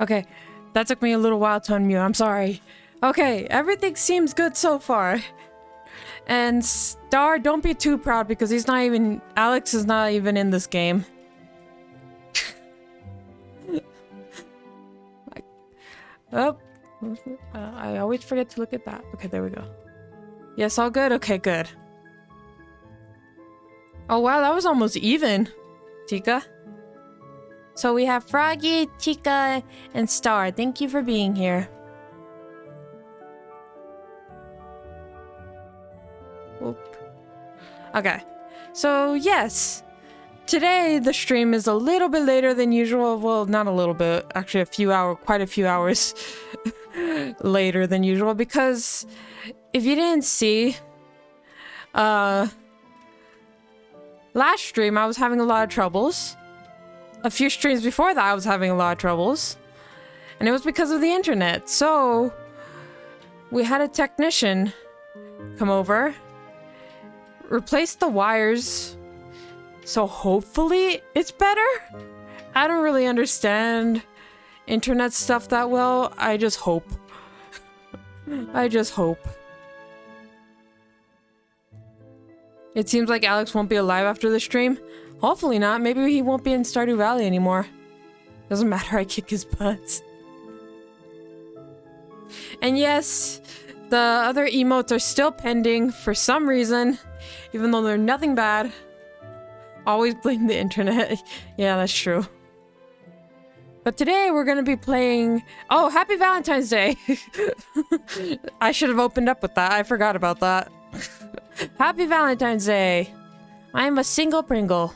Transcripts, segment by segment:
Okay, that took me a little while to unmute. I'm sorry. Okay, everything seems good so far. And Star, don't be too proud because he's not even... Alex is not even in this game. Oh. I always forget to look at that. Okay, there we go. Yes, all good? Okay, good. Oh, wow, that was almost even, Tika. So we have Froggy, Tika, and Star. Thank you for being here. Whoop. Okay, so yes, today the stream is a little bit later than usual. Well, not a little bit, actually quite a few hours later than usual, because if you didn't see, last stream I was having a lot of troubles. A few streams before that I was having a lot of troubles, and it was because of the internet. So we had a technician come over, replace the wires, so hopefully it's better. I don't really understand internet stuff that well. I just hope. I just hope. It seems like Alex won't be alive after the stream. Hopefully not. Maybe he won't be in Stardew Valley anymore. Doesn't matter, I kick his butt. And yes, the other emotes are still pending for some reason, even though they're nothing bad. Always blame the internet. Yeah, that's true. But today we're gonna be playing... Oh, happy Valentine's Day! I should have opened up with that. I forgot about that. Happy Valentine's Day! I'm a single Pringle.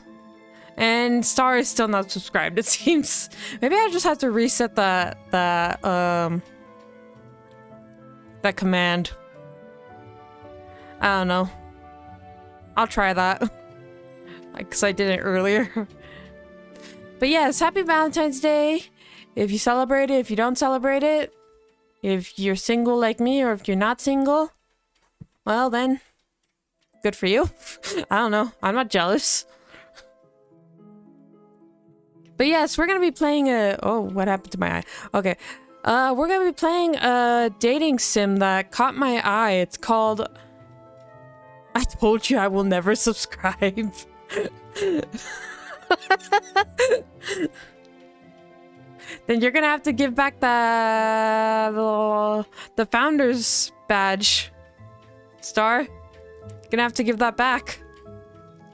And Star is still not subscribed, it seems. Maybe I just have to reset that command. I don't know. I'll try that. Because I did it earlier. But yes, happy Valentine's Day. If you celebrate it, if you don't celebrate it. If you're single like me, or if you're not single. Well then, good for you. I don't know. I'm not jealous. But yes, we're gonna be playing a... Oh, what happened to my eye? Okay. We're gonna be playing a dating sim that caught my eye. It's called... I told you I will never subscribe. Then you're gonna have to give back the founder's badge. Star? You're gonna have to give that back.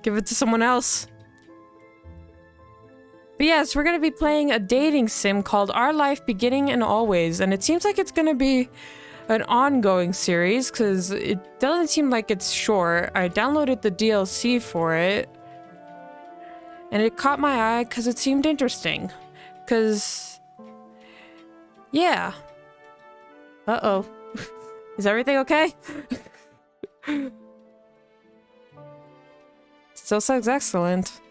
Give it to someone else. But yes, we're gonna be playing a dating sim called Our Life Beginning and Always, and it seems like it's gonna be an ongoing series because it doesn't seem like it's short. I downloaded the DLC for it, and it caught my eye because it seemed interesting. Because, yeah. Uh-oh. Is everything okay? Still sounds excellent.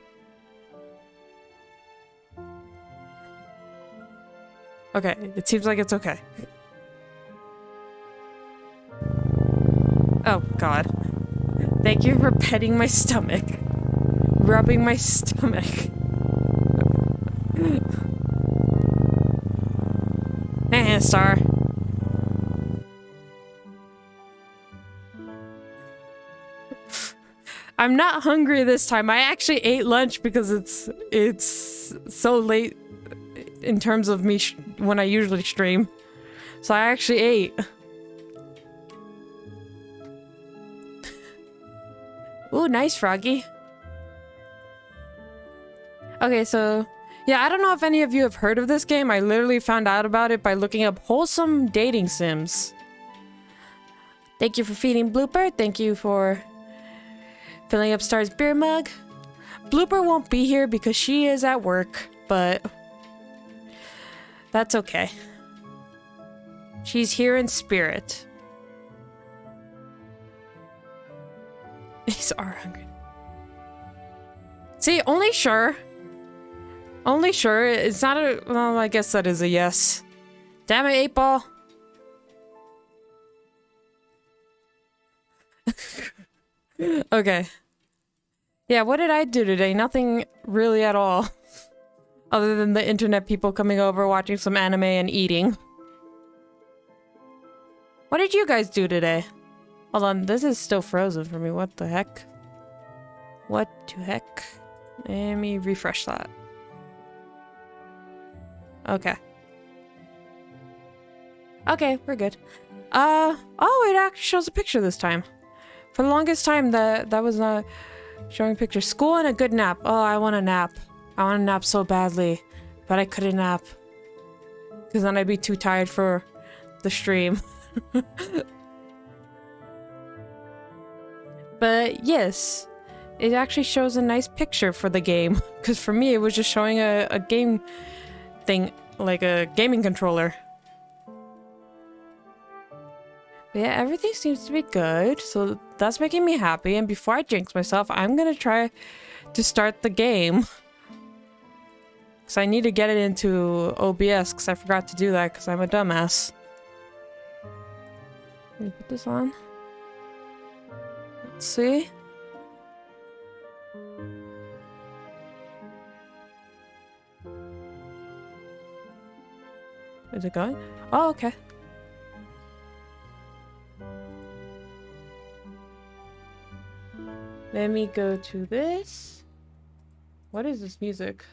Okay, it seems like it's okay. Oh, God. Thank you for petting my stomach. Rubbing my stomach. Hey, Star. I'm not hungry this time. I actually ate lunch because it's so late in terms of me when I usually stream. So I actually ate. Ooh, nice, Froggy. Okay, so... Yeah, I don't know if any of you have heard of this game. I literally found out about it by looking up wholesome dating sims. Thank you for feeding Blooper. Thank you for filling up Star's beer mug. Blooper won't be here because she is at work, but that's okay. She's here in spirit. These are hungry. See, only sure. Only sure. It's not a... Well, I guess that is a yes. Damn it, 8-Ball. Okay. Yeah, what did I do today? Nothing really at all. Other than the internet people coming over, watching some anime and eating. What did you guys do today? Hold on, this is still frozen for me. What the heck? What the heck? Let me refresh that. Okay. Okay, we're good. Oh, it actually shows a picture this time. For the longest time, that was not showing pictures. School and a good nap. Oh, I want a nap. I want to nap so badly, but I couldn't nap. Because then I'd be too tired for the stream. But yes, it actually shows a nice picture for the game. Because for me, it was just showing a game thing, like a gaming controller. But yeah, everything seems to be good, so that's making me happy. And before I jinx myself, I'm gonna try to start the game. Because I need to get it into OBS, because I forgot to do that, because I'm a dumbass. Let me put this on. Let's see. Is it going? Oh, okay. Let me go to this. What is this music?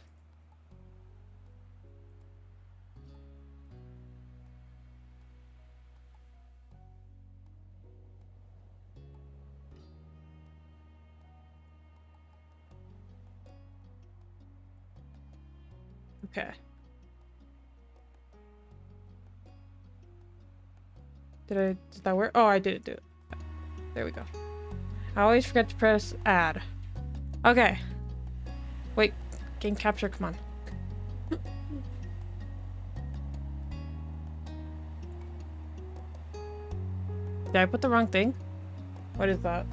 Okay. Did that work? Oh, I didn't do it. There we go. I always forget to press add. Okay. Wait, game capture, come on. Did I put the wrong thing? What is that?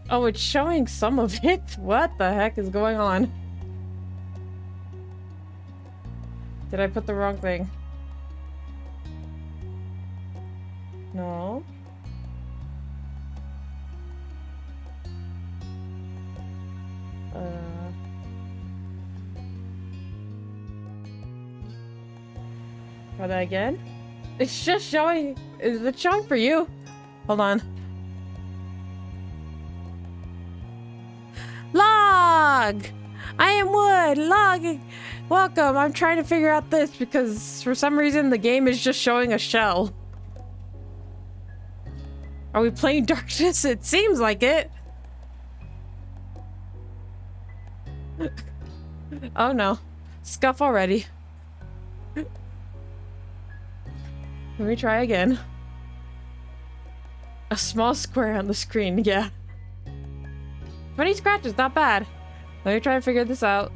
Oh, it's showing some of it? What the heck is going on? Did I put the wrong thing? No. Try that again? It's just showing. Is it showing for you? Hold on. Log! I am Wood! Log! Welcome! I'm trying to figure out this because for some reason the game is just showing a shell. Are we playing Darkness? It seems like it. Oh no. Scuff already. Let me try again. A small square on the screen, yeah. 20 scratches, not bad. Let me try to figure this out.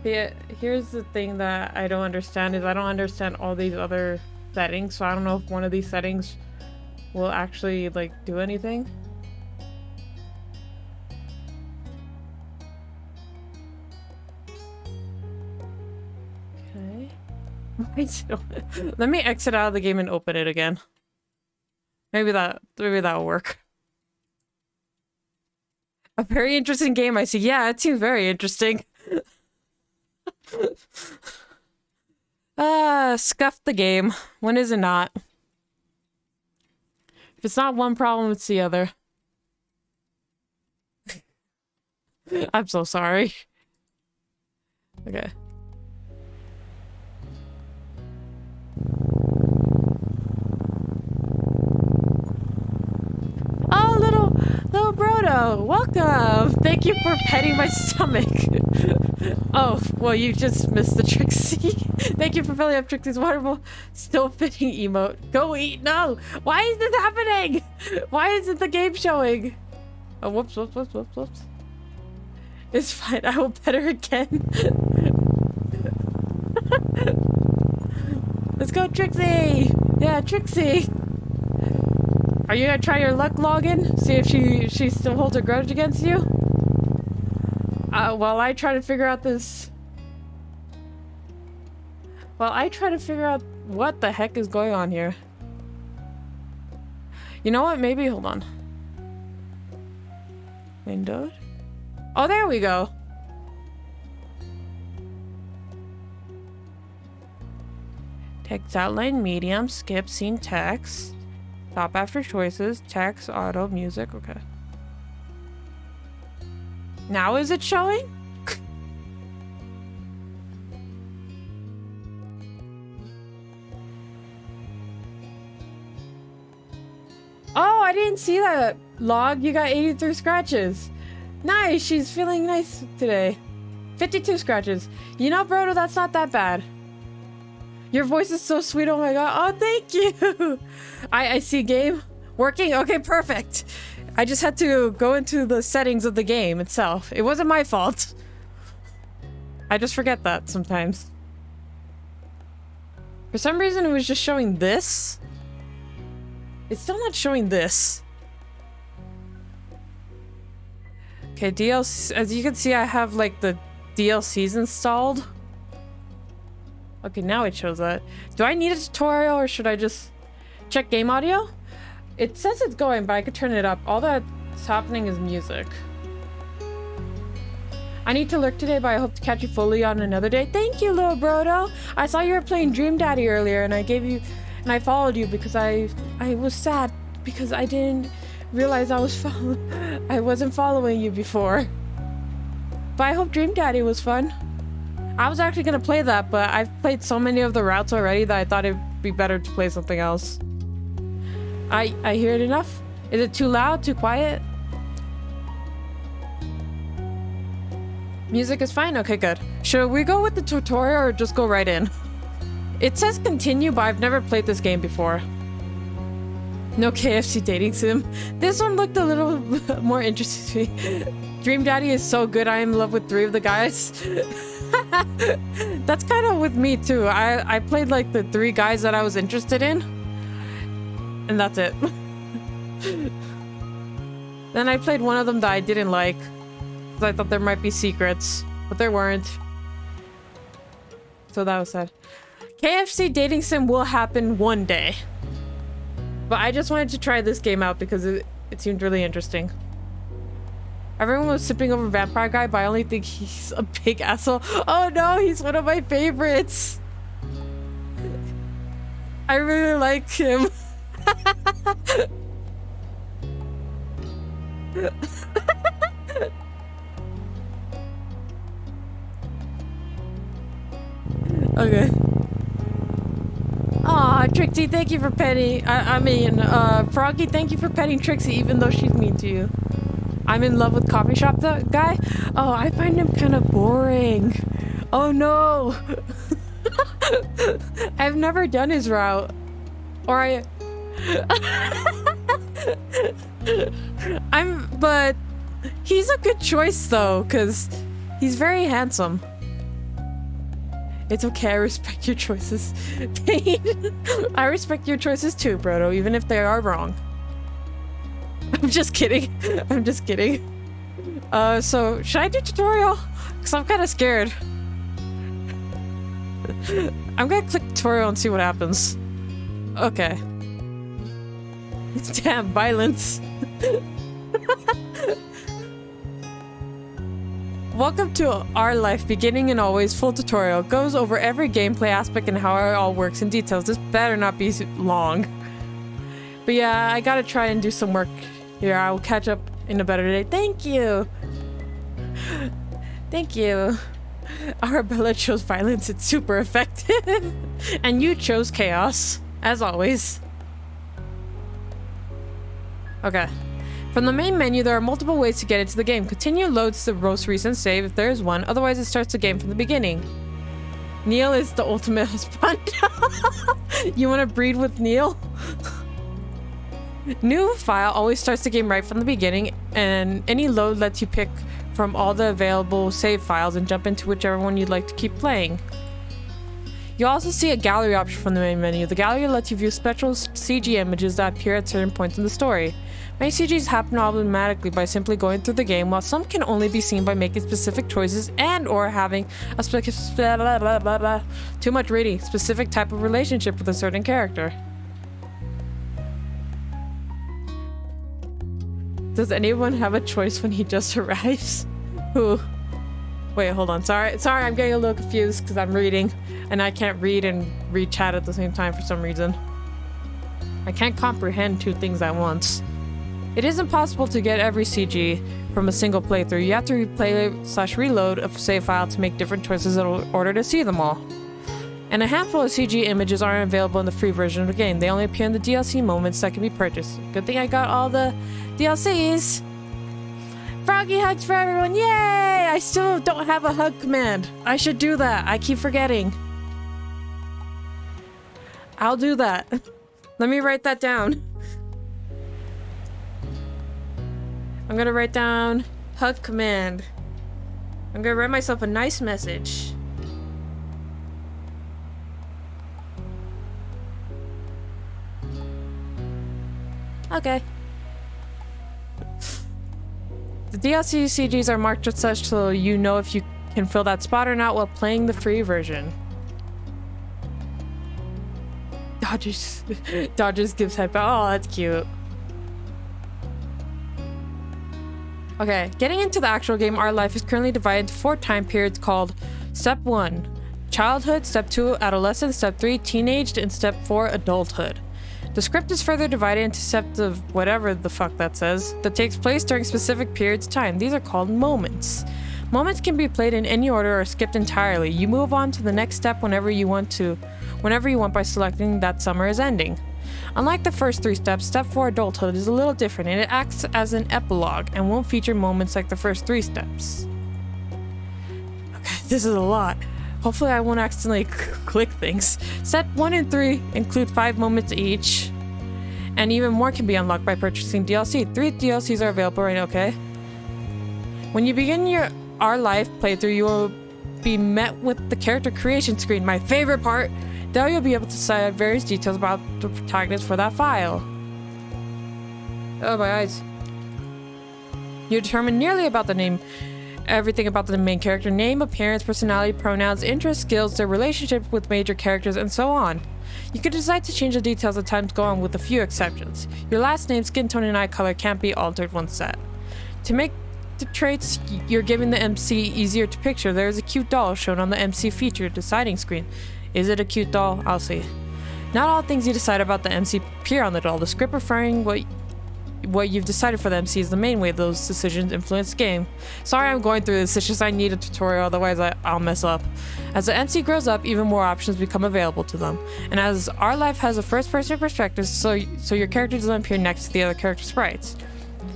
Yeah, here's the thing that I don't understand is I don't understand all these other settings, so I don't know if one of these settings will actually like do anything. Let me exit out of the game and open it again. Maybe that'll work. A very interesting game, I see. Yeah, it seems very interesting. Scuff the game. When is it not? If it's not one problem, it's the other. I'm so sorry. Okay. Oh, little Brodo, welcome! Thank you for petting my stomach. Oh, well, you just missed the Trixie. Thank you for filling up Trixie's wonderful, still fitting emote. Go eat. No! Why is this happening? Why isn't the game showing? Oh, whoops. It's fine. I will pet her again. Let's go, Trixie! Yeah, Trixie! Are you gonna try your luck login? See if she still holds a grudge against you? While I try to figure out this... Well, I try to figure out what the heck is going on here. You know what? Maybe, hold on. Windowed? Oh, there we go. Text outline, medium, skip, scene, text. Stop after choices, text, auto, music, okay. Now is it showing? Oh, I didn't see that. Log, you got 83 scratches. Nice, she's feeling nice today. 52 scratches. You know, Brodo, that's not that bad. Your voice is so sweet, oh my god. Oh, thank you. I see game working. Okay, perfect. I just had to go into the settings of the game itself. It wasn't my fault. I just forget that sometimes. For some reason, it was just showing this. It's still not showing this. Okay, DLC. As you can see, I have like the DLCs installed. Okay, now it shows that. Do I need a tutorial or should I just check game audio? It says it's going, but I could turn it up. All that's happening is music. I need to lurk today, but I hope to catch you fully on another day. Thank you, little Brodo. I saw you were playing Dream Daddy earlier, and I followed you because I was sad because I didn't realize I wasn't following you before. But I hope Dream Daddy was fun. I was actually gonna play that, but I've played so many of the routes already that I thought it'd be better to play something else. I hear it enough? Is it too loud? Too quiet? Music is fine? Okay, good. Should we go with the tutorial or just go right in? It says continue, but I've never played this game before. No KFC dating sim. This one looked a little more interesting to me. Dream Daddy is so good, I am in love with 3 of the guys. That's kind of with me too. I played like the 3 guys that I was interested in. And that's it. Then I played one of them that I didn't like. Because I thought there might be secrets. But there weren't. So that was sad. KFC dating sim will happen one day. But I just wanted to try this game out because it seemed really interesting. Everyone was sipping over Vampire Guy, but I only think he's a big asshole. Oh no, he's one of my favorites. I really like him. Okay. Aw, Trixie, thank you for petting. Froggy, thank you for petting Trixie, even though she's mean to you. I'm in love with coffee shop guy. Oh, I find him kind of boring. Oh no. I've never done his route. Or but he's a good choice though, because he's very handsome. It's okay, I respect your choices. I respect your choices too, Brodo, even if they are wrong. I'm just kidding. I'm just kidding. So, should I do tutorial? Because I'm kind of scared. I'm gonna click tutorial and see what happens. Okay. Damn, violence. Welcome to Our Life, Beginning and Always full tutorial. Goes over every gameplay aspect and how it all works in details. This better not be long. But yeah, I gotta try and do some work here. I will catch up in a better day. Thank you. Thank you. Arabella chose violence. It's super effective. And you chose chaos, as always. Okay. From the main menu, there are multiple ways to get into the game. Continue loads the most recent save if there is one. Otherwise, it starts the game from the beginning. Neil is the ultimate husband. You want to breed with Neil? New file always starts the game right from the beginning, and any load lets you pick from all the available save files and jump into whichever one you'd like to keep playing. You also see a gallery option from the main menu. The gallery lets you view special CG images that appear at certain points in the story. Many CGs happen automatically by simply going through the game, while some can only be seen by making specific choices and or having a too much reading, specific type of relationship with a certain character. Does anyone have a choice when he just arrives? Who? Wait, hold on. Sorry, I'm getting a little confused because I'm reading and I can't read and read chat at the same time for some reason. I can't comprehend two things at once. It is impossible to get every CG from a single playthrough. You have to replay/reload a save file to make different choices in order to see them all. And a handful of CG images aren't available in the free version of the game. They only appear in the DLC moments that can be purchased. Good thing I got all the DLCs. Froggy hugs for everyone, yay! I still don't have a hug command. I should do that. I keep forgetting. I'll do that. Let me write that down. I'm gonna write down hug command. I'm gonna write myself a nice message. Okay. The DLC CGs are marked as such so you know if you can fill that spot or not while playing the free version. Dodgers gives head back. Oh, that's cute. Okay, getting into the actual game, our life is currently divided into 4 time periods called Step 1, Childhood, Step 2, Adolescence, Step 3, Teenage, and Step 4, Adulthood. The script is further divided into steps of whatever the fuck that says, that takes place during specific periods of time. These are called moments. Moments can be played in any order or skipped entirely. You move on to the next step whenever you want by selecting that summer is ending. Unlike the first 3 steps, Step 4 Adulthood is a little different and it acts as an epilogue and won't feature moments like the first 3 steps. Okay, this is a lot. Hopefully I won't accidentally click things. Step 1 and 3 include 5 moments each, and even more can be unlocked by purchasing DLC. 3 DLCs are available right now, okay? When you begin your Our Life playthrough, you will be met with the character creation screen, my favorite part. There you'll be able to decide various details about the protagonist for that file. Oh, my eyes. You determine nearly about the name, everything about the main character, name, appearance, personality, pronouns, interests, skills, their relationship with major characters, and so on. You can decide to change the details as time goes on with a few exceptions. Your last name, skin tone, and eye color can't be altered once set. To make the traits you're giving the MC easier to picture, there is a cute doll shown on the MC feature deciding screen. Is it a cute doll? I'll see. Not all things you decide about the MC appear on the doll. The script referring what you've decided for the MC is the main way those decisions influence the game. Sorry I'm going through this, it's just I need a tutorial, otherwise I'll mess up. As the MC grows up, even more options become available to them. And as Our Life has a first-person perspective, so your character doesn't appear next to the other character sprites.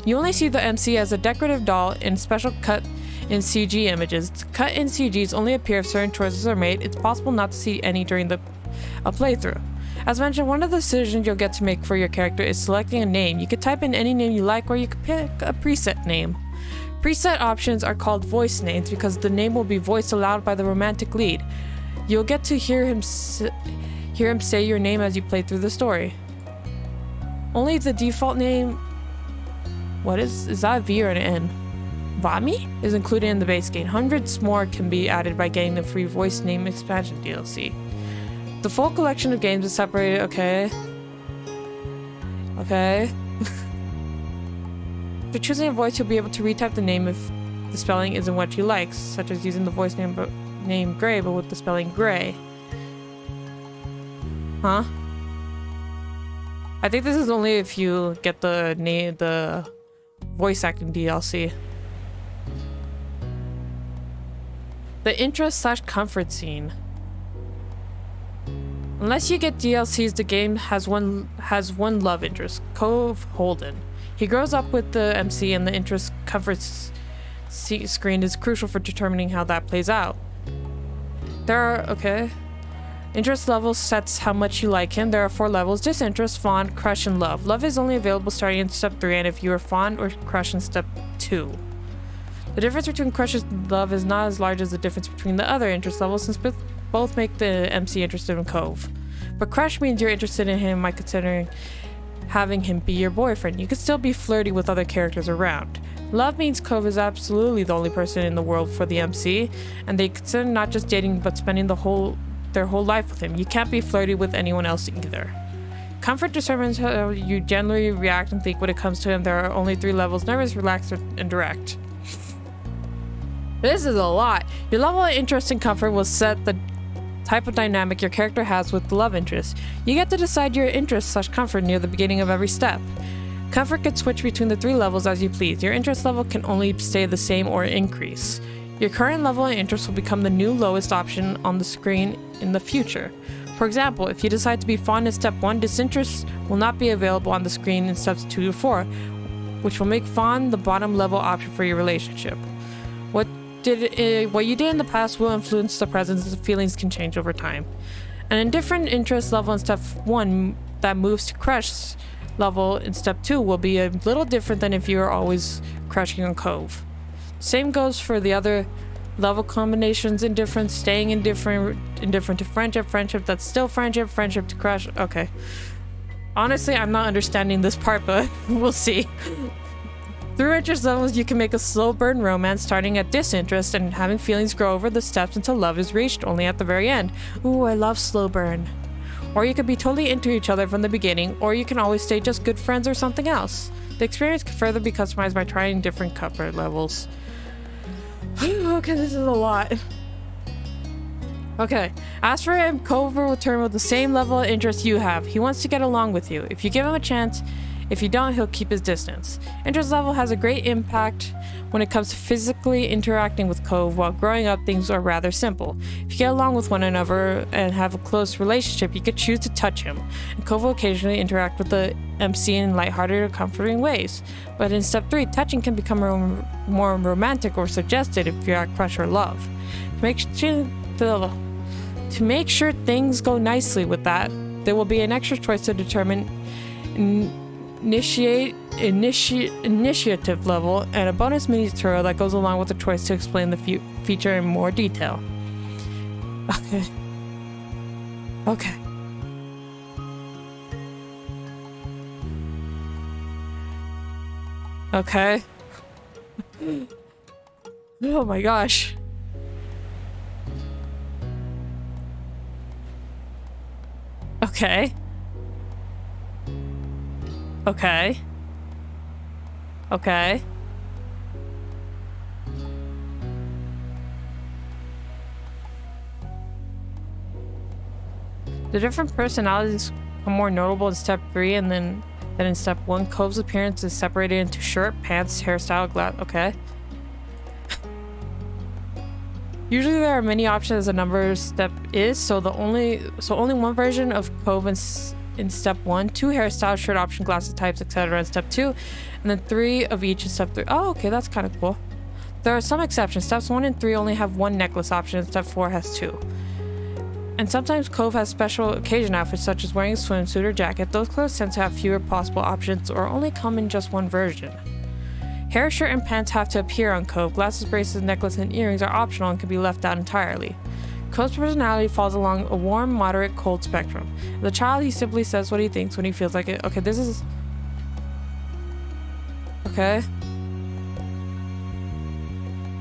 You only see the MC as a decorative doll in special cut in CG images. Cut in CGs only appear if certain choices are made. It's possible not to see any during a playthrough. As mentioned, one of the decisions you'll get to make for your character is selecting a name. You could type in any name you like, or you could pick a preset name. Preset options are called voice names because the name will be voiced aloud by the romantic lead. You'll get to hear him say your name as you play through the story. Only the default name... What is that a V or an N? Vami is included in the base game. Hundreds more can be added by getting the free voice name expansion DLC. The full collection of games is separated. Okay. For choosing a voice, you'll be able to retype the name if the spelling isn't what you like, such as using the voice name Gray, but with the spelling Gray. Huh? I think this is only if you get the voice acting DLC. The interest/comfort scene. Unless you get DLCs, the game has one love interest, Cove Holden. He grows up with the MC, and the interest comfort screen is crucial for determining how that plays out. Interest level sets how much you like him. There are 4 levels: disinterest, fond, crush, and love. Love is only available starting in step 3, and if you are fond or crush in step 2. The difference between crush and love is not as large as the difference between the other interest levels, since both make the MC interested in Cove. But crush means you're interested in him by considering having him be your boyfriend. You could still be flirty with other characters around. Love means Cove is absolutely the only person in the world for the MC, and they consider not just dating but spending their whole life with him. You can't be flirty with anyone else either. Comfort determines how you generally react and think when it comes to him. There are only 3 levels: nervous, relaxed, and direct. This is a lot. Your level of interest and comfort will set the type of dynamic your character has with the love interest. You get to decide your interest/comfort near the beginning of every step. Comfort can switch between the 3 levels as you please. Your interest level can only stay the same or increase. Your current level of interest will become the new lowest option on the screen in the future. For example, if you decide to be fond in step 1, disinterest will not be available on the screen in steps 2 to 4, which will make fond the bottom level option for your relationship. What you did in the past will influence the present, as feelings can change over time. An indifferent interest level in step 1 that moves to crush level in step 2 will be a little different than if you are always crushing on Cove. Same goes for the other level combinations. Indifferent, staying indifferent to friendship, friendship that's still friendship, friendship to crush. Okay. Honestly, I'm not understanding this part, but we'll see. Through interest levels, you can make a slow burn romance starting at disinterest and having feelings grow over the steps until love is reached only at the very end. Ooh, I love slow burn. Or you could be totally into each other from the beginning, or you can always stay just good friends or something else. The experience can further be customized by trying different comfort levels. Okay, this is a lot. Okay, as for him, Cove will return with the same level of interest you have. He wants to get along with you. If you give him a chance, if you don't, he'll keep his distance. Interest level has a great impact when it comes to physically interacting with Cove. While growing up, things are rather simple. If you get along with one another and have a close relationship, you could choose to touch him, and Cove will occasionally interact with the MC in lighthearted or comforting ways. But in step 3, touching can become more romantic or suggested if you're at crush or love. To make sure things go nicely with that, there will be an extra choice to determine initiative level and a bonus mini tutorial that goes along with the choice to explain the feature in more detail. Okay. Okay. Okay. Oh my gosh. Okay. Okay. Okay. The different personalities become more notable in step 3 and then in step 1. Cove's appearance is separated into shirt, pants, hairstyle, glass. Okay. Usually there are many options as a number step is, so only one version of Cove in step 1, 2 hairstyles, shirt option, glasses types, etc. in step 2, and then 3 of each in step 3. Oh, okay, that's kind of cool. There are some exceptions. Steps 1 and 3 only have 1 necklace option, and step 4 has 2. And sometimes Cove has special occasion outfits such as wearing a swimsuit or jacket. Those clothes tend to have fewer possible options or only come in just one version. Hair, shirt, and pants have to appear on Cove. Glasses, bracelets, necklace, and earrings are optional and can be left out entirely. Cove's personality falls along a warm, moderate, cold spectrum. As a child, he simply says what he thinks when he feels like it. Okay, this is... Okay.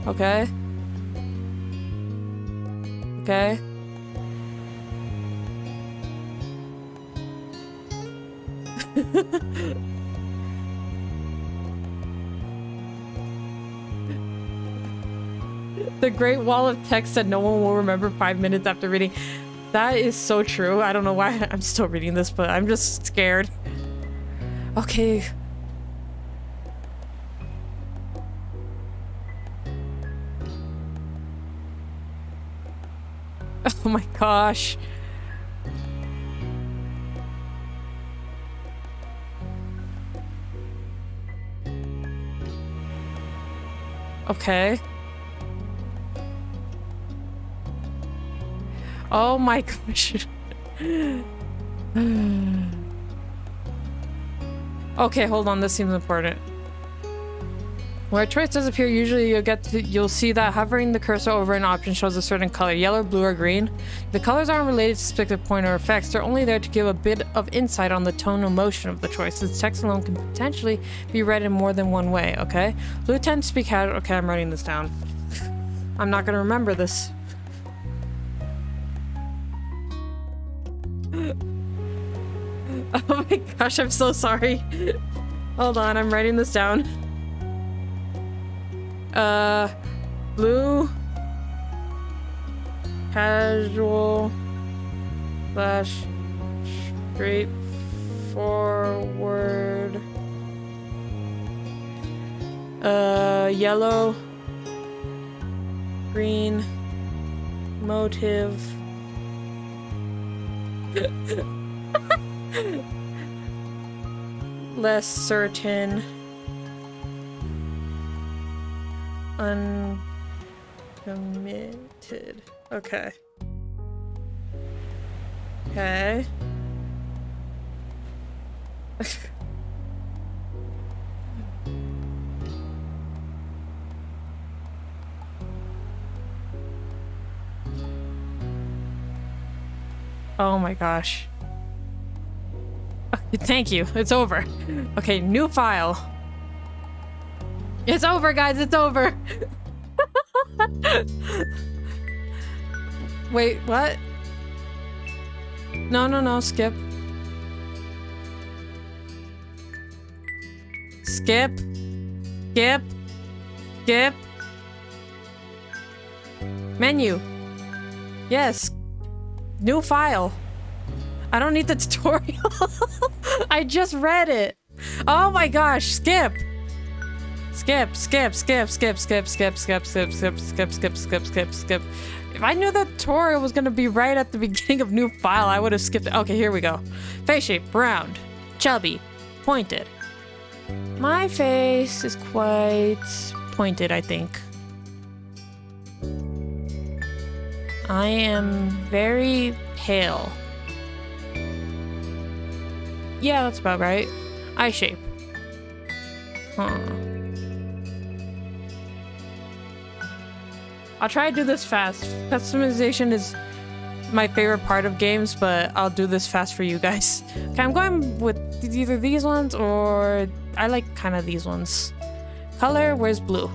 Okay. Okay. The great wall of text that no one will remember 5 minutes after reading. That is so true. I don't know why I'm still reading this, but I'm just scared. Okay. Oh my gosh. Okay. Oh my gosh. Okay, hold on. This seems important. Where a choice does appear, usually you'll see that hovering the cursor over an option shows a certain color, yellow, blue, or green. The colors aren't related to specific point or effects. They're only there to give a bit of insight on the tone or motion of the choice, since text alone can potentially be read in more than one way, okay? Blue tends to be casual. Okay, I'm writing this down. I'm not gonna remember this. Oh my gosh, I'm so sorry. Hold on, I'm writing this down. Blue, casual, slash, straightforward, yellow, green, motive, less certain, uncommitted. Okay. Okay. Oh my gosh. Okay, thank you. It's over. Okay, new file. It's over, guys. It's over. Wait, what? No, skip. Skip. Skip. Skip. Menu. Yes. New file. I don't need the tutorial. I just read it. Oh my gosh, skip. Skip. If I knew the tutorial was gonna be right at the beginning of new file, I would have skipped it. Okay, here we go. Face shape, round, chubby, pointed. My face is quite pointed, I think. I am very pale. Yeah, that's about right. Eye shape. Huh. I'll try to do this fast. Customization is my favorite part of games, but I'll do this fast for you guys. Okay, I'm going with either these ones or I like kind of these ones. Color, where's blue?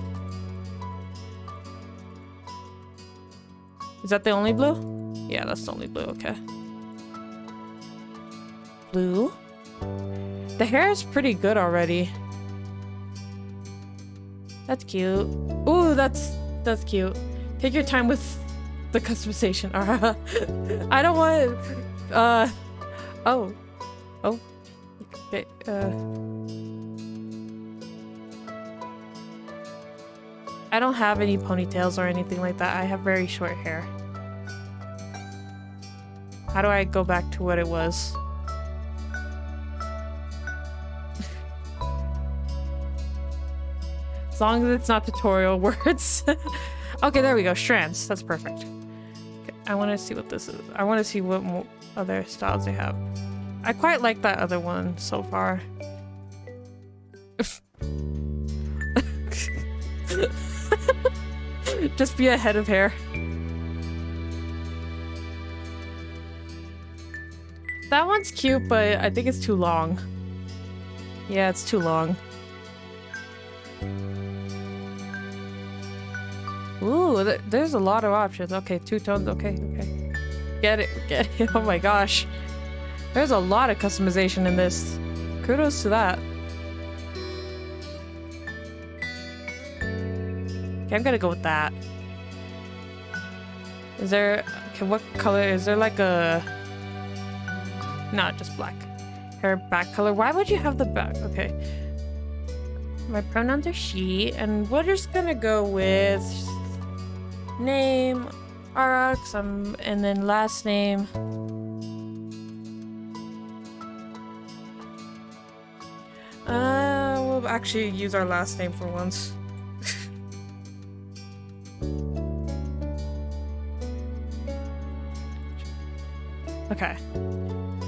Is that the only blue? Yeah, that's the only blue, okay. Blue? The hair is pretty good already. That's cute. Ooh, that's cute. Take your time with the customization. I don't want oh. Okay, I don't have any ponytails or anything like that. I have very short hair. How do I go back to what it was? As long as it's not tutorial words. Okay, there we go. Strands. That's perfect. Okay, I want to see what this is. I want to see what other styles they have. I quite like that other one so far. Just be a head of hair. That one's cute, but I think it's too long. Yeah, it's too long. Ooh, there's a lot of options. Okay, two tones. Okay. Get it. Oh my gosh. There's a lot of customization in this. Kudos to that. Okay, I'm gonna go with that. Is there... Okay, what color? Is there like a... No, just black. Hair back color. Why would you have the back? Okay. My pronouns are she, and we're just gonna go with... Name, RX, and then last name. We'll actually use our last name for once. Okay.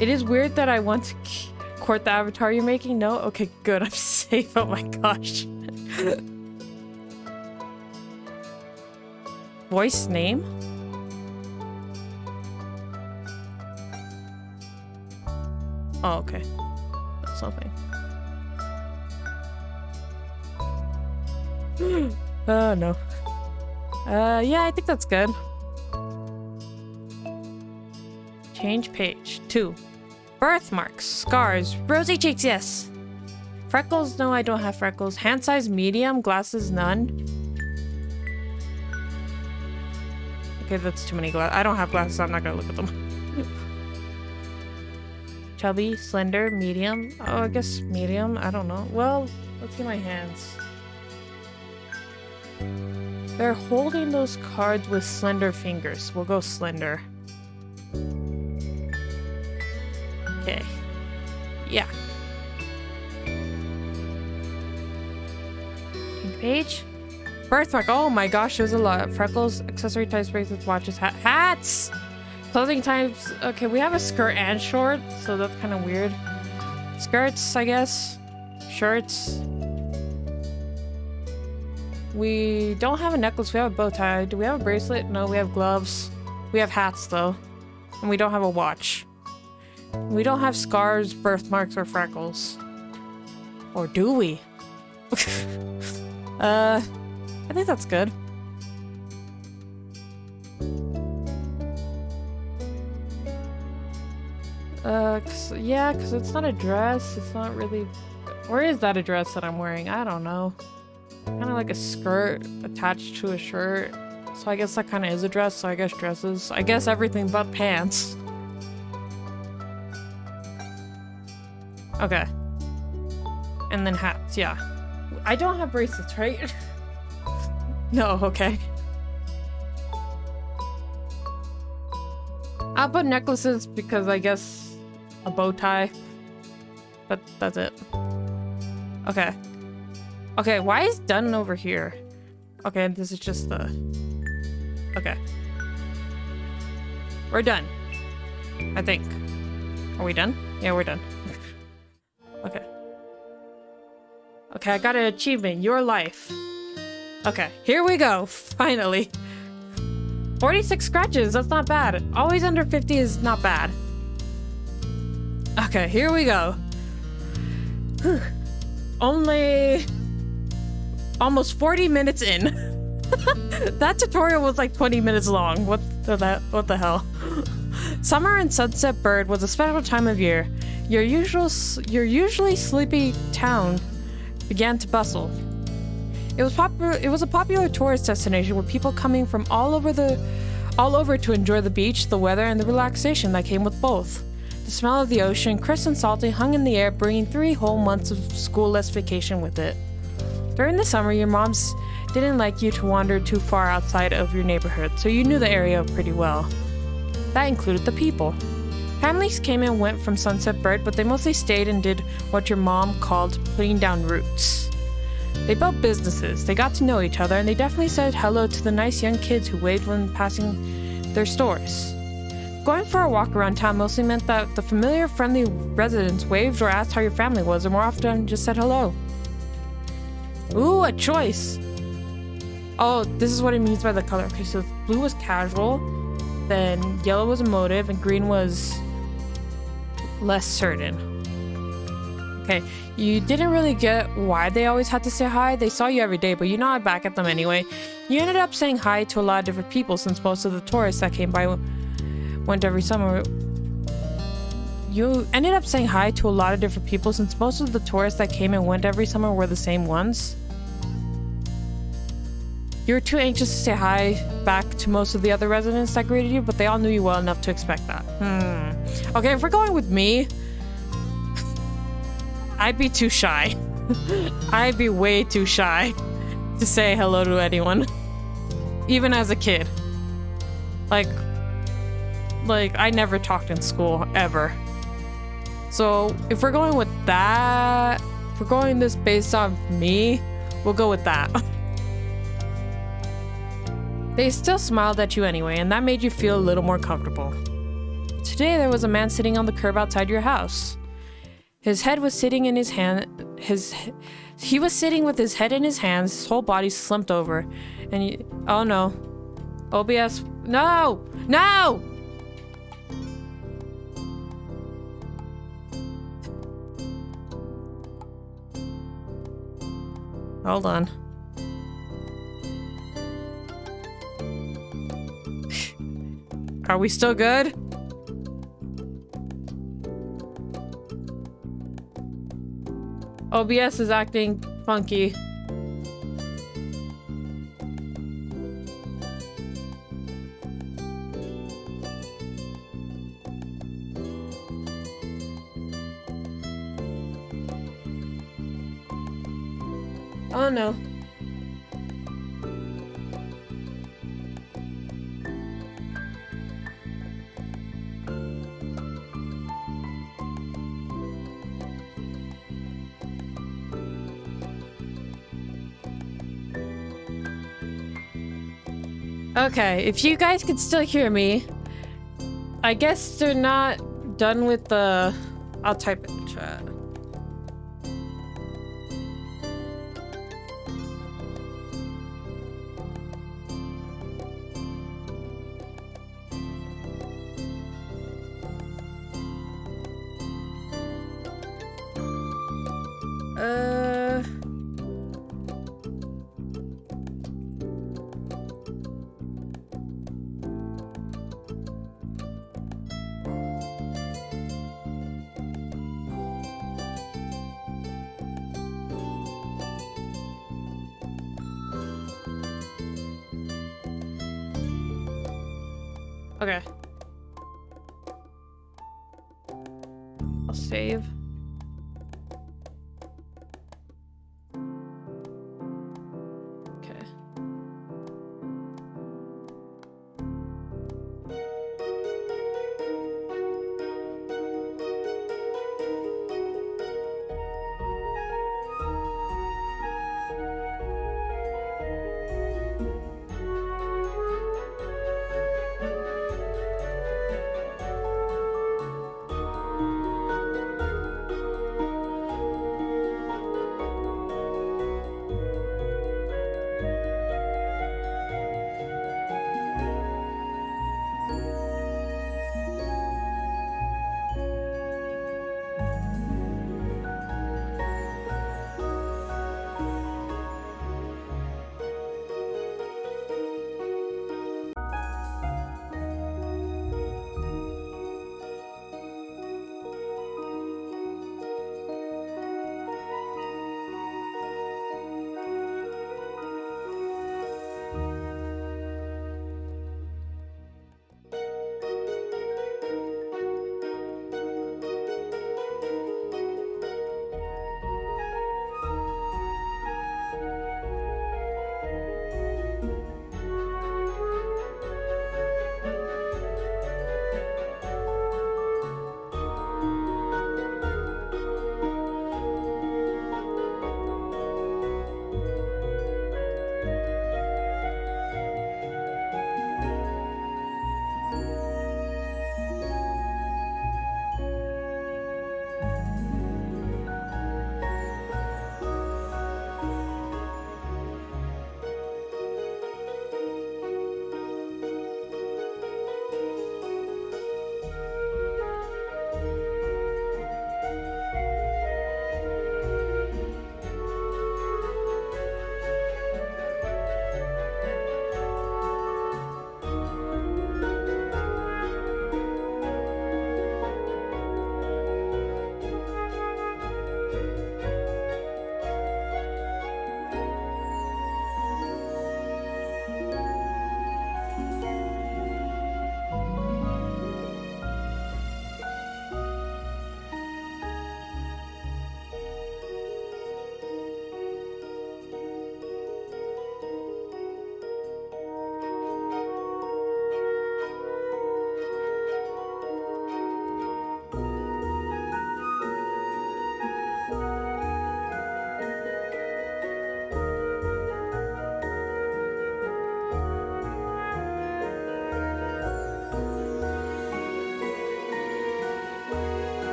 It is weird that I want to court the avatar you're making. No? Okay, good. I'm safe. Oh my gosh. Voice name? Oh, okay. That's something. Oh, no. Yeah, I think that's good. Change page. 2. Birthmarks, scars, rosy cheeks, yes. Freckles, no, I don't have freckles. Hand size, medium, glasses, none. Okay, that's too many glasses. I don't have glasses, so I'm not gonna look at them. Chubby, slender, medium. Oh, I guess medium. I don't know. Well, let's see my hands. They're holding those cards with slender fingers. We'll go slender. Okay. Yeah. Page. Birthmark. Oh my gosh, there's a lot. Freckles, accessory types, bracelets, watches, hats! Clothing types. Okay, we have a skirt and short, so that's kind of weird. Skirts, I guess. Shirts. We don't have a necklace. We have a bow tie. Do we have a bracelet? No, we have gloves. We have hats, though. And we don't have a watch. We don't have scars, birthmarks, or freckles. Or do we? I think that's good. Yeah, cause it's not a dress. It's not really... Or is that a dress that I'm wearing? I don't know. Kind of like a skirt attached to a shirt. So I guess that kind of is a dress, so I guess dresses. I guess everything but pants. Okay. And then hats, yeah. I don't have bracelets, right? No, okay. I'll put necklaces because I guess a bow tie. But that's it. Okay. Okay, why is done over here? Okay, this is just the... Okay. We're done. I think. Are we done? Yeah, we're done. Okay. Okay, I got an achievement. Your life. Okay, here we go. Finally. 46 scratches. That's not bad. Always under 50 is not bad. Okay, here we go. Whew. Only... almost 40 minutes in. That tutorial was like 20 minutes long. What the hell? Summer in Sunset Bird was a special time of year. Your usually sleepy town began to bustle. It was a popular tourist destination with people coming from all over to enjoy the beach, the weather, and the relaxation that came with both. The smell of the ocean, crisp and salty, hung in the air, bringing 3 whole months of school-less vacation with it. During the summer, your moms didn't like you to wander too far outside of your neighborhood, so you knew the area pretty well. That included the people. Families came and went from Sunset Bird, but they mostly stayed and did what your mom called putting down roots. They built businesses, they got to know each other, and they definitely said hello to the nice young kids who waved when passing their stores. Going for a walk around town mostly meant that the familiar, friendly residents waved or asked how your family was, and more often just said hello. Ooh, a choice! Oh, this is what it means by the color. Okay, so blue was casual, then yellow was emotive, and green was less certain. Okay, you didn't really get why they always had to say hi. They saw you every day, but you nodded back at them anyway. You ended up saying hi to a lot of different people since most of the tourists that came by went every summer. You ended up saying hi to a lot of different people since most of the tourists that came and went every summer were the same ones. You were too anxious to say hi back to most of the other residents that greeted you, but they all knew you well enough to expect that. Okay, if we're going with me, I'd be too shy. I'd be way too shy to say hello to anyone. Even as a kid. Like I never talked in school, ever. So, if we're going with that, if we're going this based on me, we'll go with that. They still smiled at you anyway, and that made you feel a little more comfortable. Today, there was a man sitting on the curb outside your house. His head was sitting in his hand. He was sitting with his head in his hands, his whole body slumped over, and oh no. OBS. No! No! Hold on. Are we still good? OBS is acting funky. Oh no. Okay, if you guys can still hear me, I guess they're not done with the... I'll type it in the chat. Okay. I'll save. Okay.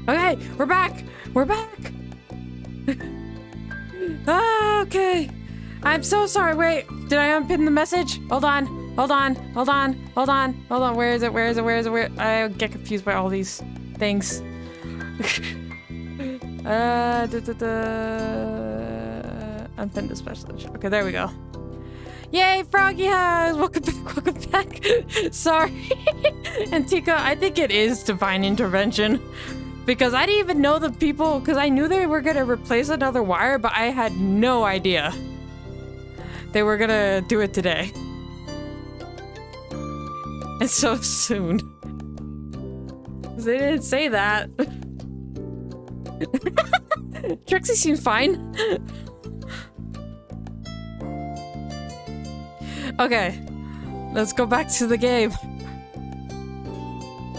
Okay, we're back. We're back. Okay. I'm so sorry. Wait, did I unpin the message? Hold on. Hold on. Hold on. Hold on. Hold on. Where is it? Where is it? Where is it? Where? I get confused by all these things. Unpin this message. Okay, there we go. Yay, Froggy Hugs! Welcome back, welcome back. Sorry. Antica, I think it is divine intervention. Because I didn't even know the people, because I knew they were going to replace another wire, but I had no idea they were going to do it today. And so soon. They didn't say that. Trixie seems fine. Okay, let's go back to the game.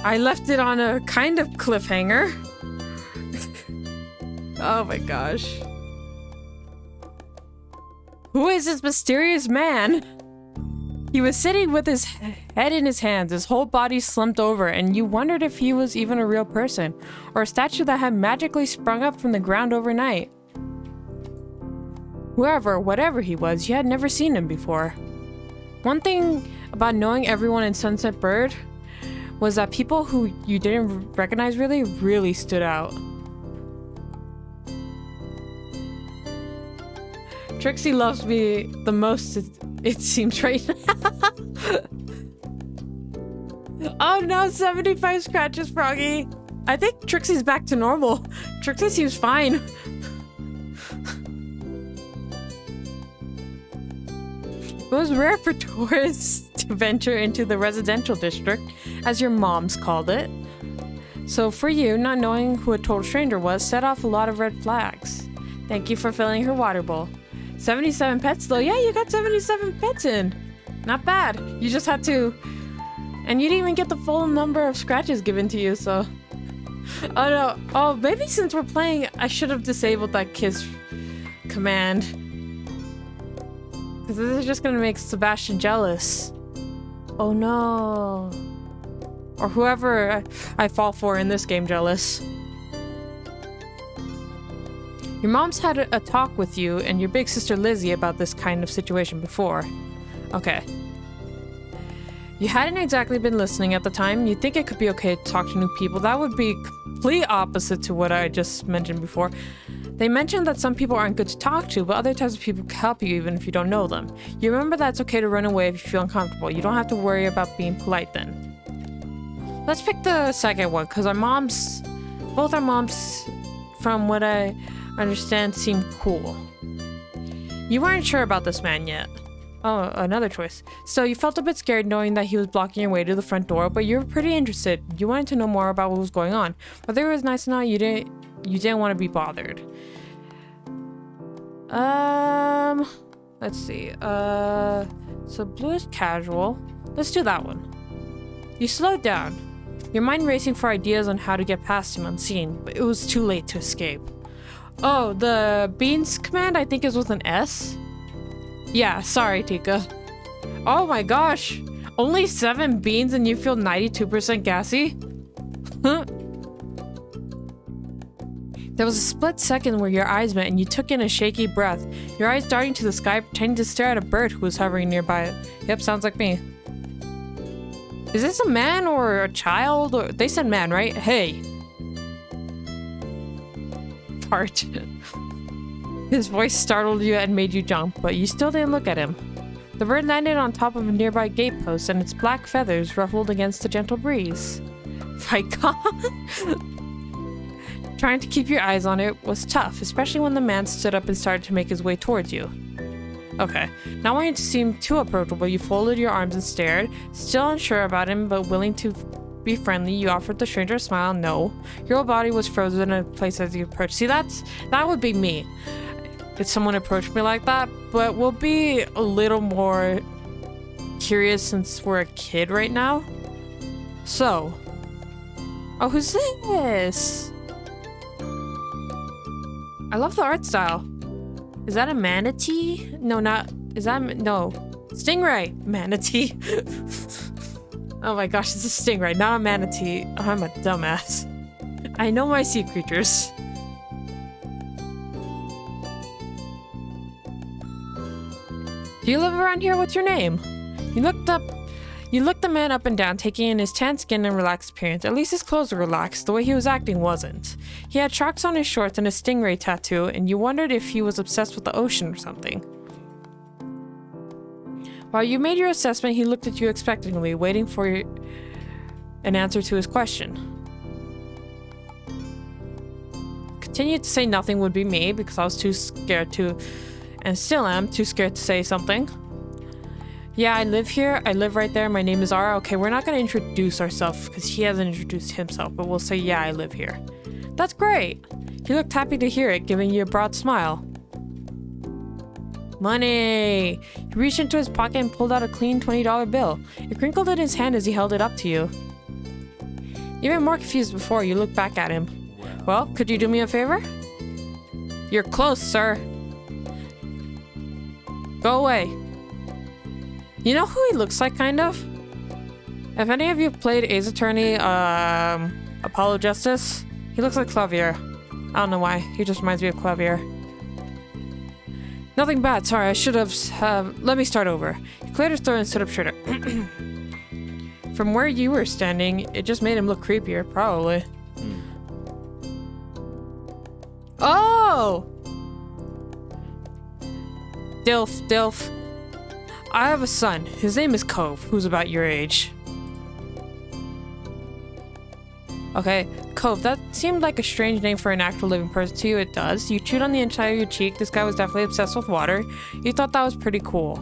I left it on a kind of cliffhanger. Oh my gosh. Who is this mysterious man? He was sitting with his head in his hands, his whole body slumped over, and you wondered if he was even a real person, or a statue that had magically sprung up from the ground overnight. Whoever, whatever he was, you had never seen him before. One thing about knowing everyone in Sunset Bird was that people who you didn't recognize really stood out. Trixie loves me the most, it seems right now. Oh no, 75 scratches, Froggy. I think Trixie's back to normal. Trixie seems fine. It was rare for tourists to venture into the residential district, as your moms called it. So for you, not knowing who a total stranger was set off a lot of red flags. Thank you for filling her water bowl. 77 pets though? Yeah, you got 77 pets in. Not bad. You just had to... And you didn't even get the full number of scratches given to you, so... Oh no. Oh, maybe since we're playing, I should have disabled that kiss command. Because this is just gonna make Sebastian jealous. Oh no. Or whoever I fall for in this game jealous. Your mom's had a talk with you and your big sister Lizzie about this kind of situation before. Okay. You hadn't exactly been listening at the time. You'd think it could be okay to talk to new people. That would be complete opposite to what I just mentioned before. They mentioned that some people aren't good to talk to, but other types of people can help you even if you don't know them. You remember that it's okay to run away if you feel uncomfortable. You don't have to worry about being polite then. Let's pick the second one, because both our moms, from what I understand, seem cool. You weren't sure about this man yet. Oh, another choice. So you felt a bit scared knowing that he was blocking your way to the front door, but you were pretty interested. You wanted to know more about what was going on. Whether it was nice or not, you didn't want to be bothered. Let's see. So blue is casual. Let's do that one. You slowed down, your mind racing for ideas on how to get past him unseen, but it was too late to escape. Oh, the beans command I think is with an S? Yeah, sorry, Tika. Oh my gosh. Only 7 beans and you feel 92% gassy? Huh? There was a split second where your eyes met and you took in a shaky breath, your eyes darting to the sky, pretending to stare at a bird who was hovering nearby. Yep, sounds like me. Is this a man or a child? Or they said man, right? Hey. Fart. His voice startled you and made you jump, but you still didn't look at him. The bird landed on top of a nearby gatepost and its black feathers ruffled against the gentle breeze. My God. Trying to keep your eyes on it was tough, especially when the man stood up and started to make his way towards you. Okay, not wanting to seem too approachable, you folded your arms and stared. Still unsure about him, but willing to be friendly, you offered the stranger a smile. No. Your whole body was frozen in place as you approached. See, that would be me. If someone approached me like that, but we'll be a little more curious since we're a kid right now. So. Oh, who's this? I love the art style. Is that a manatee? No, not... Is that... No. Stingray! Manatee. Oh my gosh, it's a stingray, not a manatee. Oh, I'm a dumbass. I know my sea creatures. Do you live around here? What's your name? You looked the man up and down, taking in his tan skin and relaxed appearance. At least his clothes were relaxed. The way he was acting wasn't. He had sharks on his shorts and a stingray tattoo, and you wondered if he was obsessed with the ocean or something. While you made your assessment, he looked at you expectantly, waiting for an answer to his question. Continued to say nothing would be me, because I was too scared to, and still am, too scared to say something. Yeah, I live here. I live right there. My name is Ara. Okay, we're not going to introduce ourselves because he hasn't introduced himself, but we'll say, yeah, I live here. That's great. He looked happy to hear it, giving you a broad smile. Money! He reached into his pocket and pulled out a clean $20 bill. It crinkled in his hand as he held it up to you. Even more confused before, you looked back at him. Well, could you do me a favor? You're close, sir. Go away. You know who he looks like, kind of? If any of you played Ace Attorney, Apollo Justice, he looks like Clavier. I don't know why. He just reminds me of Clavier. Nothing bad. Sorry, I should have... let me start over. He cleared his throat and stood up straighter. From where you were standing, it just made him look creepier, probably. Oh! Dilf. I have a son. His name is Cove, who's about your age. Okay, Cove, that seemed like a strange name for an actual living person to you. It does. You chewed on the inside of your cheek. This guy was definitely obsessed with water. You thought that was pretty cool.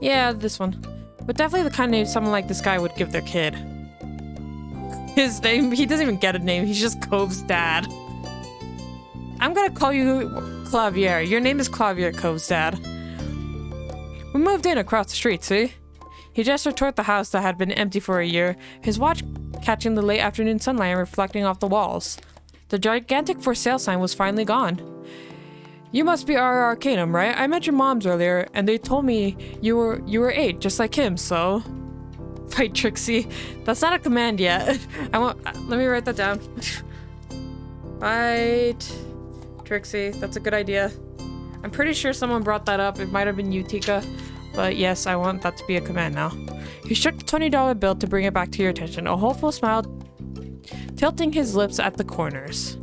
Yeah, this one. But definitely the kind of name someone like this guy would give their kid. His name, he doesn't even get a name. He's just Cove's dad. I'm gonna call you Clavier. Your name is Clavier, Cove's dad. We moved in across the street, see? He gestured toward the house that had been empty for a year, his watch catching the late afternoon sunlight and reflecting off the walls. The gigantic for sale sign was finally gone. You must be our Arcanum, right? I met your moms earlier, and they told me you were 8, just like him, so... Fight Trixie. That's not a command yet. Let me write that down. Fight Trixie. That's a good idea. I'm pretty sure someone brought that up. It might have been you, Tika. But yes, I want that to be a command now. He shook the $20 bill to bring it back to your attention, a hopeful smile tilting his lips at the corners.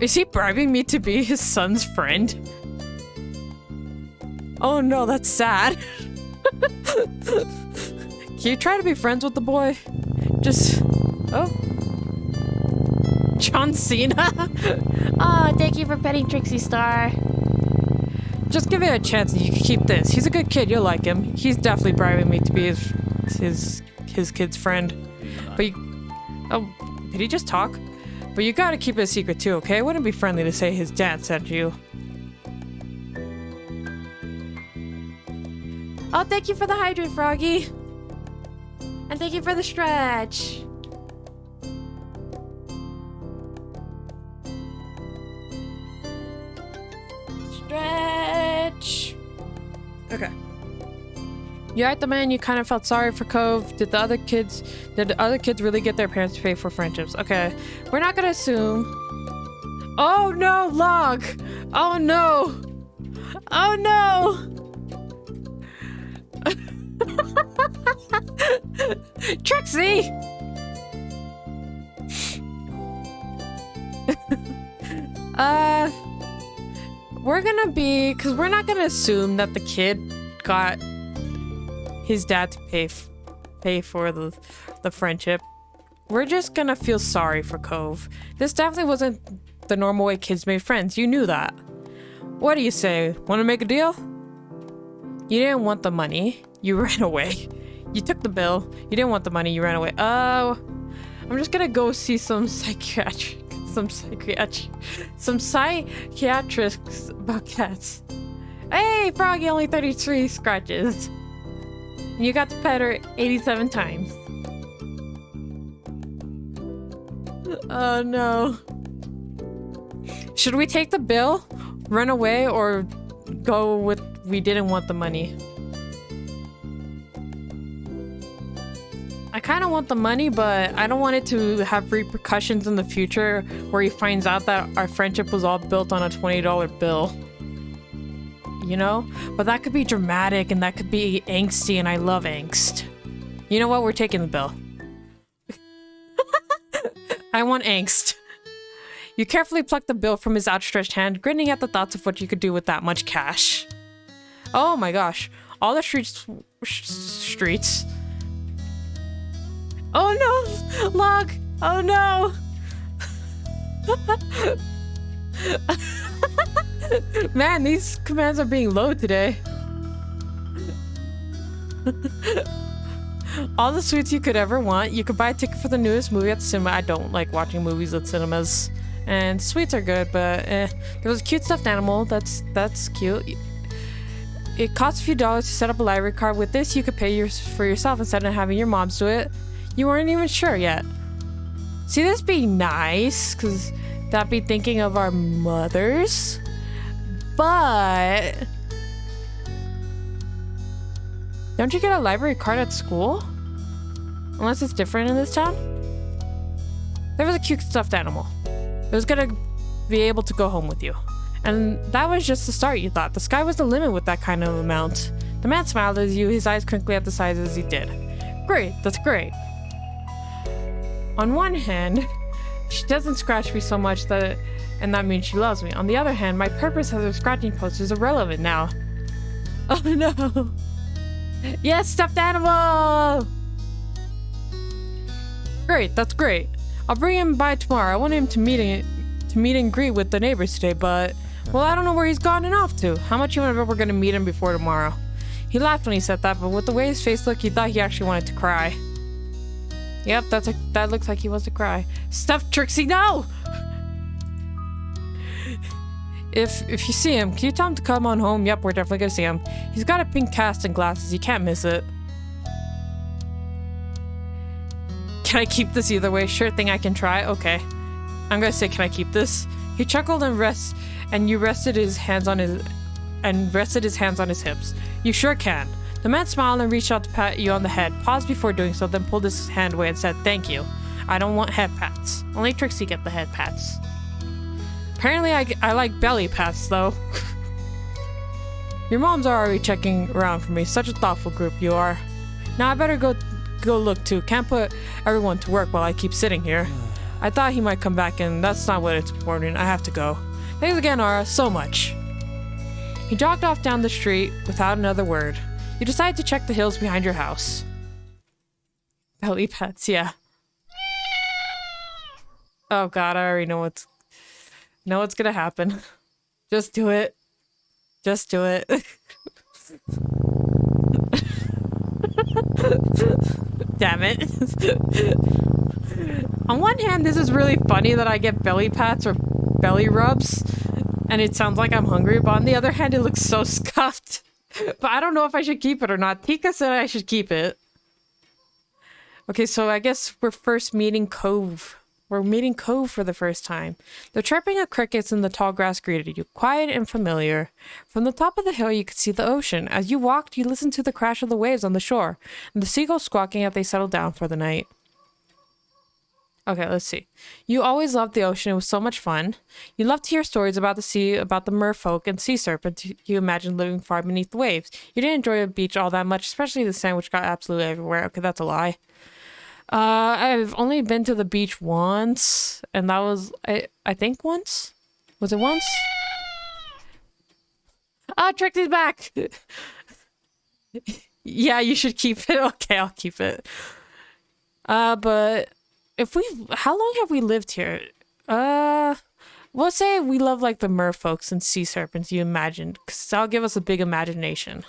Is he bribing me to be his son's friend? Oh no, that's sad. Can you try to be friends with the boy? Just... Oh. John Cena? Oh, thank you for petting Trixie Star. Just give it a chance and you can keep this. He's a good kid, you'll like him. He's definitely bribing me to be his kid's friend. But oh, did he just talk? But you gotta keep it a secret too, okay? It wouldn't be friendly to say his dad sent you. Oh, thank you for the hydrate, Froggy. And thank you for the stretch. Stretch. Okay. You're at the man, you kind of felt sorry for Cove. Did the other kids really get their parents to pay for friendships? Okay. We're not gonna assume. Oh no, Log! Oh no! Oh no! Trixie! We're gonna be, because we're not gonna assume that the kid got his dad to pay for the friendship. We're just gonna feel sorry for Cove. This definitely wasn't the normal way kids made friends. You knew that. What do you say? Want to make a deal? You didn't want the money. You ran away. You took the bill. You didn't want the money. You ran away. Oh, I'm just gonna go see some psychiatrists about cats. Hey, Froggy, only 33 scratches. You got to pet her 87 times. Oh no. Should we take the bill, run away, or go with we didn't want the money? kind of want the money, but I don't want it to have repercussions in the future where he finds out that our friendship was all built on a $20 bill. You know? But that could be dramatic and that could be angsty, and I love angst. You know what? We're taking the bill. I want angst. You carefully pluck the bill from his outstretched hand, grinning at the thoughts of what you could do with that much cash. Oh my gosh. All the streets. Oh no! Log! Oh no! Man, these commands are being low today. All the sweets you could ever want. You could buy a ticket for the newest movie at the cinema. I don't like watching movies at cinemas. And sweets are good, but there was a cute stuffed animal. That's cute. It costs a few dollars to set up a library card. With this, you could pay for yourself instead of having your moms do it. You weren't even sure yet. See, this be nice, because that'd be thinking of our mothers. But don't you get a library card at school? Unless it's different in this town? There was a cute stuffed animal. It was gonna be able to go home with you. And that was just the start, you thought. The sky was the limit with that kind of amount. The man smiled at you, his eyes crinkly at the sides as he did. Great, that's great. On one hand, she doesn't scratch me so much and that means she loves me. On the other hand, my purpose as a scratching post is irrelevant now. Oh no. Yes, stuffed animal! Great, that's great. I'll bring him by tomorrow. I want him to meet and greet with the neighbors today, but well, I don't know where he's gone and off to. How much you want to bet we're gonna meet him before tomorrow? He laughed when he said that, but with the way his face looked, he thought he actually wanted to cry. Yep, that looks like he wants to cry. Stuffed Trixie, no! If you see him, can you tell him to come on home? Yep, we're definitely gonna see him. He's got a pink cast and glasses. You can't miss it. Can I keep this either way? Sure thing, I can try. Okay. I'm gonna say, can I keep this? He chuckled and rested his hands on his hips. You sure can. The man smiled and reached out to pat you on the head, paused before doing so, then pulled his hand away and said, thank you. I don't want head pats. Only Trixie get the head pats. Apparently I like belly pats, though. Your moms are already checking around for me. Such a thoughtful group you are. Now I better go look too. Can't put everyone to work while I keep sitting here. I thought he might come back, and that's not what it's important. I have to go. Thanks again, Aura, so much. He jogged off down the street without another word. You decide to check the hills behind your house. Belly pets, yeah. Oh god, I already know what's gonna happen. Just do it. Just do it. Damn it. On one hand, this is really funny that I get belly pats or belly rubs, and it sounds like I'm hungry, but on the other hand, it looks so scuffed. But I don't know if I should keep it or not. Tika said I should keep it. Okay, so I guess we're first meeting Cove. We're meeting Cove for the first time. The chirping of crickets in the tall grass greeted you, quiet and familiar. From the top of the hill, you could see the ocean. As you walked, you listened to the crash of the waves on the shore, and the seagulls squawking as they settled down for the night. Okay, let's see. You always loved the ocean. It was so much fun. You loved to hear stories about the sea, about the merfolk and sea serpents you imagined living far beneath the waves. You didn't enjoy the beach all that much, especially the sand, which got absolutely everywhere. Okay, that's a lie. I've only been to the beach once, and that was, I think once? Was it once? Ah, Trixie's back! Yeah, you should keep it. Okay, I'll keep it. But how long have we lived here? We'll say we love like the merfolks and sea serpents you imagined, because that'll give us a big imagination.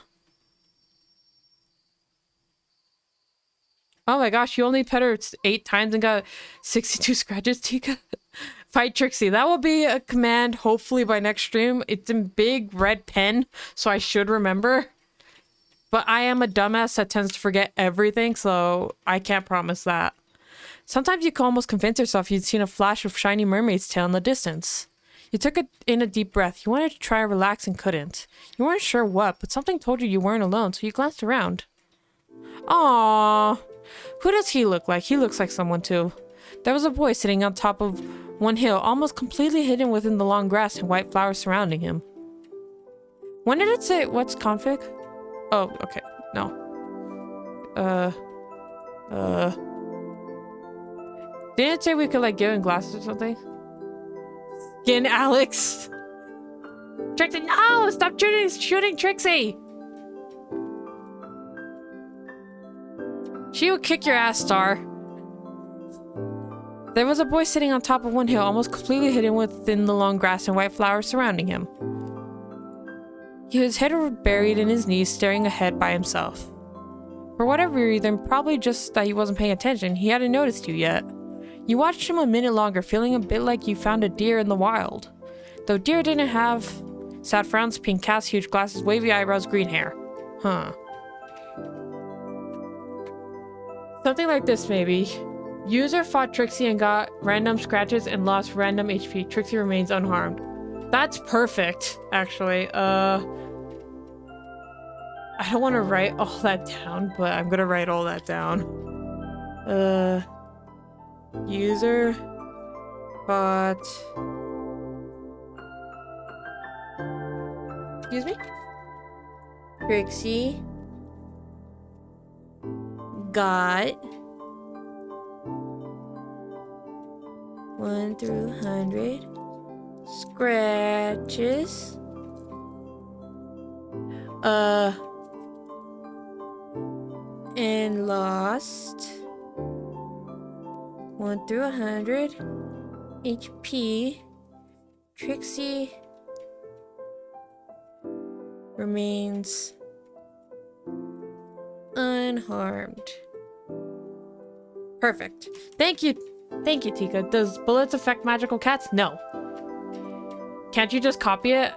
Oh my gosh, you only pet her 8 times and got 62 scratches, Tika? Fight Trixie. That will be a command, hopefully by next stream. It's in big red pen, so I should remember. But I am a dumbass that tends to forget everything, so I can't promise that. Sometimes you can almost convince yourself you'd seen a flash of shiny mermaid's tail in the distance. You took in a deep breath. You wanted to try to relax and couldn't. You weren't sure what, but something told you weren't alone, so you glanced around. Aww. Who does he look like? He looks like someone too. There was a boy sitting on top of one hill, almost completely hidden within the long grass and white flowers surrounding him. When did it say what's config? Oh, okay. No. Didn't it say we could like give him glasses or something? Skin Alex. Trixie, no! Stop shooting Trixie! She would kick your ass, Star. There was a boy sitting on top of one hill, almost completely hidden within the long grass and white flowers surrounding him. He was head buried in his knees, staring ahead by himself. For whatever reason, probably just that he wasn't paying attention, he hadn't noticed you yet. You watched him a minute longer, feeling a bit like you found a deer in the wild. Though deer didn't have sad frowns, pink cast, huge glasses, wavy eyebrows, green hair. Huh. Something like this, maybe. User fought Trixie and got random scratches and lost random HP. Trixie remains unharmed. That's perfect, actually. I don't want to write all that down, but I'm gonna write all that down. User fought... Excuse me? Trixie got 1 through 100 scratches. And lost 1 through 100 HP. Trixie remains unharmed. Perfect. Thank you, Tika. Does bullets affect magical cats? No. Can't you just copy it?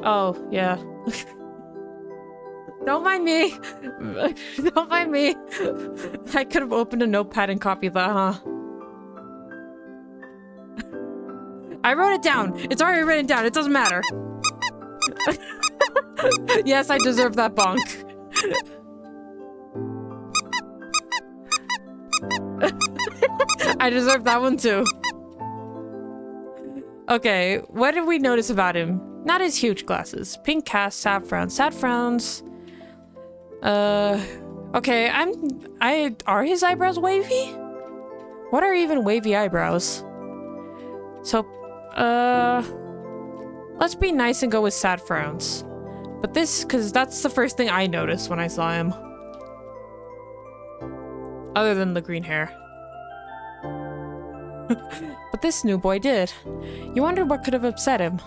Oh, yeah. Don't mind me. Don't mind me. I could have opened a notepad and copied that, huh? I wrote it down. It's already written down. It doesn't matter. Yes, I deserve that bonk. I deserve that one too. Okay, what did we notice about him? Not his huge glasses. Pink cast, sad frowns. Sad frowns. Okay, are his eyebrows wavy? What are even wavy eyebrows? So, let's be nice and go with sad frowns. But cause that's the first thing I noticed when I saw him. Other than the green hair. But this new boy did. You wondered what could have upset him.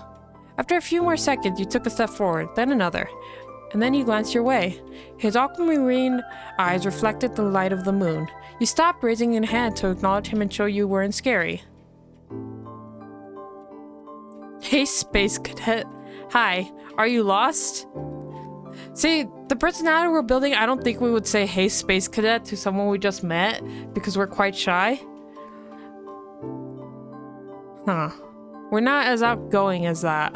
After a few more seconds, you took a step forward, then another. And then you glanced your way. His aquamarine eyes reflected the light of the moon. You stopped, raising your hand to acknowledge him and show you weren't scary. Hey, Space Cadet. Hi, are you lost? See, the personality we're building, I don't think we would say, hey, Space Cadet, to someone we just met, because we're quite shy. Huh. We're not as outgoing as that.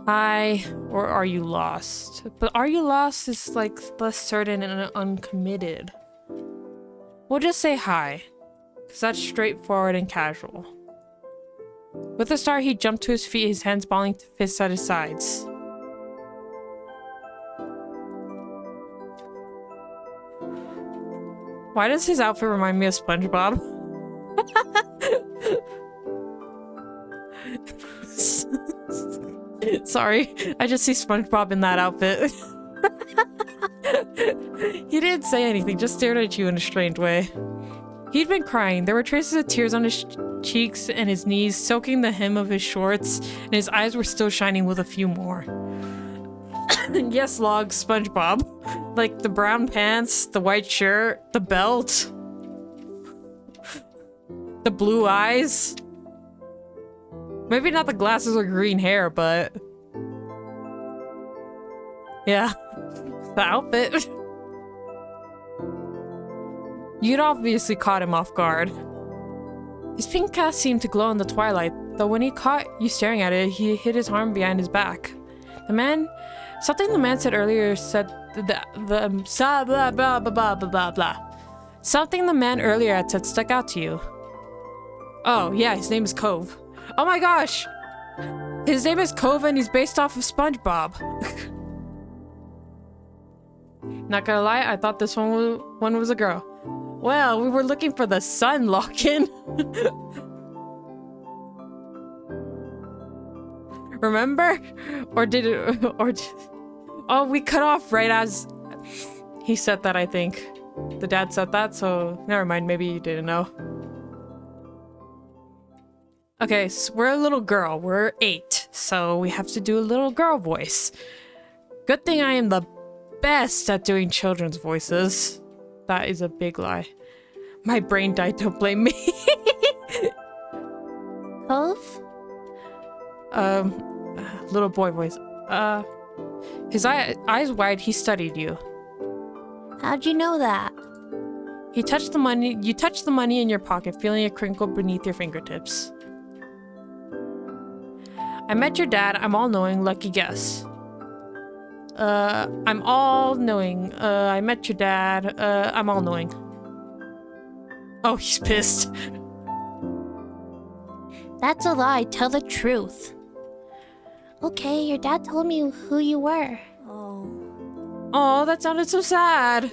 Hi, or are you lost? But are you lost is like less certain and uncommitted. We'll just say hi, because that's straightforward and casual. With a start, he jumped to his feet, his hands balling to fists at his sides. Why does his outfit remind me of SpongeBob? Sorry, I just see SpongeBob in that outfit. He didn't say anything, just stared at you in a strange way. He'd been crying. There were traces of tears on his cheeks and his knees, soaking the hem of his shorts, and his eyes were still shining with a few more. Yes, Log, SpongeBob. Like the brown pants, the white shirt, the belt, the blue eyes. Maybe not the glasses or green hair, but... yeah, the outfit. You'd obviously caught him off guard. His pink cast seemed to glow in the twilight, though when he caught you staring at it, he hid his arm behind his back. Something the man said earlier said blah blah blah blah blah blah. Something the man earlier had said stuck out to you. Oh yeah, his name is Cove. Oh my gosh! His name is Cove and he's based off of SpongeBob. Not gonna lie, I thought this one was a girl. Well, we were looking for the sun lock-in. Remember? Oh, we cut off right as he said that, I think. The dad said that, so never mind, maybe you didn't know. Okay, so we're a little girl. We're 8, so we have to do a little girl voice. Good thing I am the best at doing children's voices. That is a big lie. My brain died, don't blame me. Cove? Little boy voice. His eyes wide, he studied you. How'd you know that? You touched the money in your pocket, feeling it crinkle beneath your fingertips. I met your dad, I'm all-knowing, lucky guess. I'm all-knowing. I met your dad, I'm all-knowing. Oh, he's pissed. That's a lie, tell the truth. Okay, your dad told me who you were. Oh, that sounded so sad.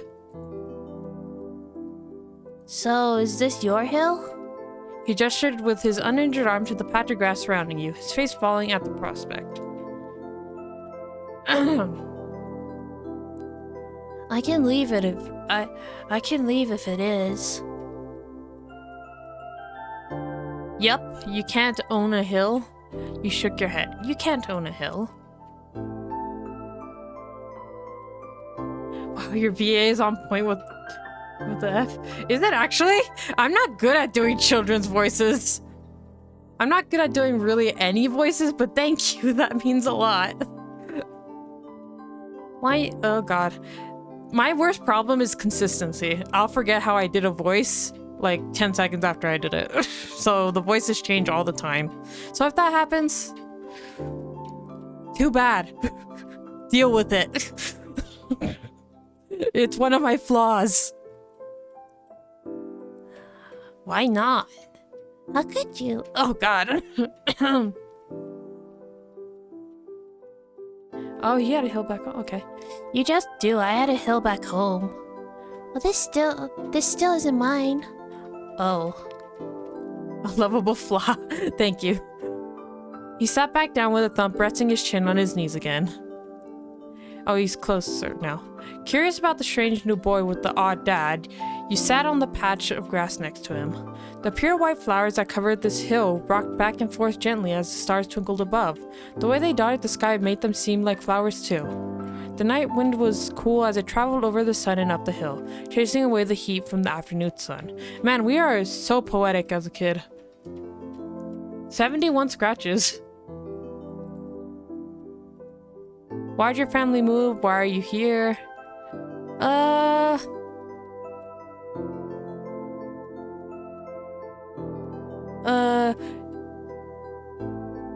So, is this your hill? He gestured with his uninjured arm to the patch of grass surrounding you, his face falling at the prospect. I can leave it if I can leave if it is. Yep, you can't own a hill. You shook your head. You can't own a hill. Wow, your VA is on point with the F. Is it actually? I'm not good at doing children's voices. I'm not good at doing really any voices, but thank you. That means a lot. Oh god. My worst problem is consistency. I'll forget how I did a voice like 10 seconds after I did it. So the voices change all the time. So if that happens, too bad. Deal with it. It's one of my flaws. Why not? How could you? Oh god. Oh, he had a hill back home. Okay. You just do. I had a hill back home. Well, this still isn't mine. Oh. A lovable flaw. Thank you. He sat back down with a thump, resting his chin on his knees again. Oh, he's closer now. Curious about the strange new boy with the odd dad, you sat on the patch of grass next to him. The pure white flowers that covered this hill rocked back and forth gently as the stars twinkled above. The way they dotted the sky made them seem like flowers too. The night wind was cool as it traveled over the sun and up the hill, chasing away the heat from the afternoon sun. Man, we are so poetic as a kid. 71 scratches. Why'd your family move? Why are you here?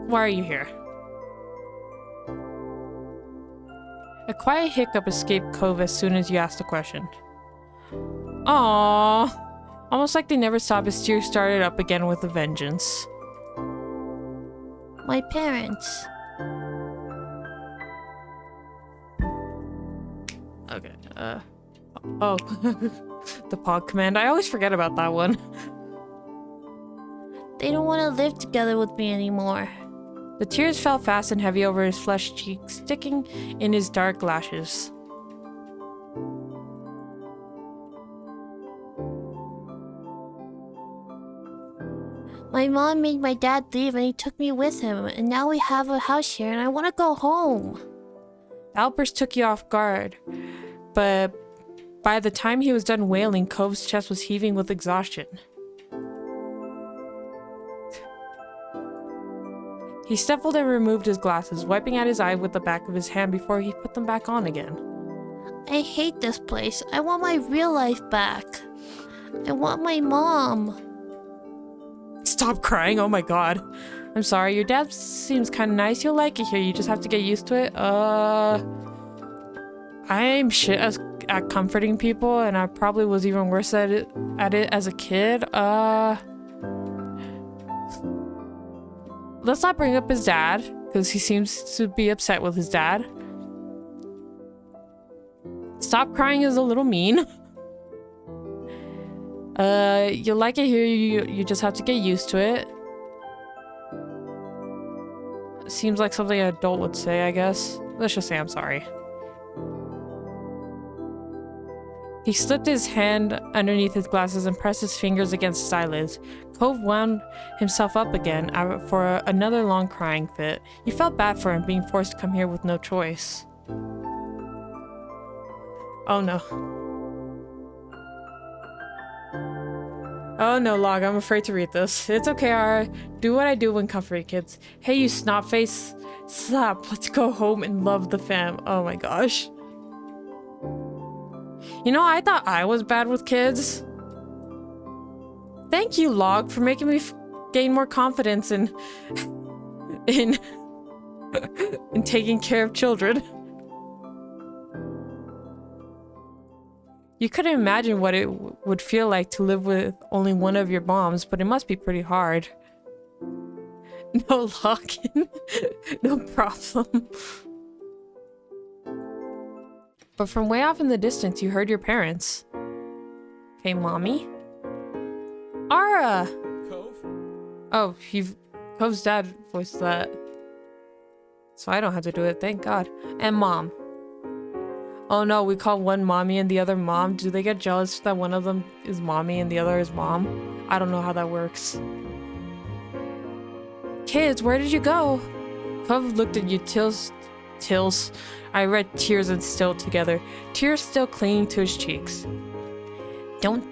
Why are you here? A quiet hiccup escaped Cove as soon as you asked the question. Aww. Almost like they never stopped, his tears started up again with a vengeance. My parents. Okay, oh. The POG command. I always forget about that one. They don't want to live together with me anymore. The tears fell fast and heavy over his flushed cheeks, sticking in his dark lashes. My mom made my dad leave and he took me with him, and now we have a house here and I want to go home. The outburst took you off guard, but by the time he was done wailing, Cove's chest was heaving with exhaustion. He sniffled and removed his glasses, wiping out his eye with the back of his hand before he put them back on again. I hate this place. I want my real life back. I want my mom. Stop crying, oh my god. I'm sorry, your dad seems kind of nice. You'll like it here. You just have to get used to it. I'm shit at comforting people, and I probably was even worse at it as a kid. Let's not bring up his dad, because he seems to be upset with his dad. Stop crying is a little mean. You'll like it here. You just have to get used to it. Seems like something an adult would say, I guess. Let's just say I'm sorry. He slipped his hand underneath his glasses and pressed his fingers against his eyelids. Cove wound himself up again for another long crying fit. He felt bad for him being forced to come here with no choice. Oh no. Oh no, Log, I'm afraid to read this. It's okay, Ara. Do what I do when comforting kids. Hey, you snot face. Slap, let's go home and love the fam. Oh my gosh. You know, I thought I was bad with kids. Thank you, Log, for making me gain more confidence in taking care of children. You couldn't imagine what it would feel like to live with only one of your moms, but it must be pretty hard. No, Logan. No problem. But from way off in the distance, you heard your parents. Hey, Mommy? Ara! Cove? Oh, Cove's dad voiced that. So I don't have to do it, thank God. And Mom. Oh no, we call one Mommy and the other Mom. Do they get jealous that one of them is Mommy and the other is Mom? I don't know how that works. Kids, where did you go? Cove looked at you, Tills. I read tears and still together. Tears still clinging to his cheeks. Don't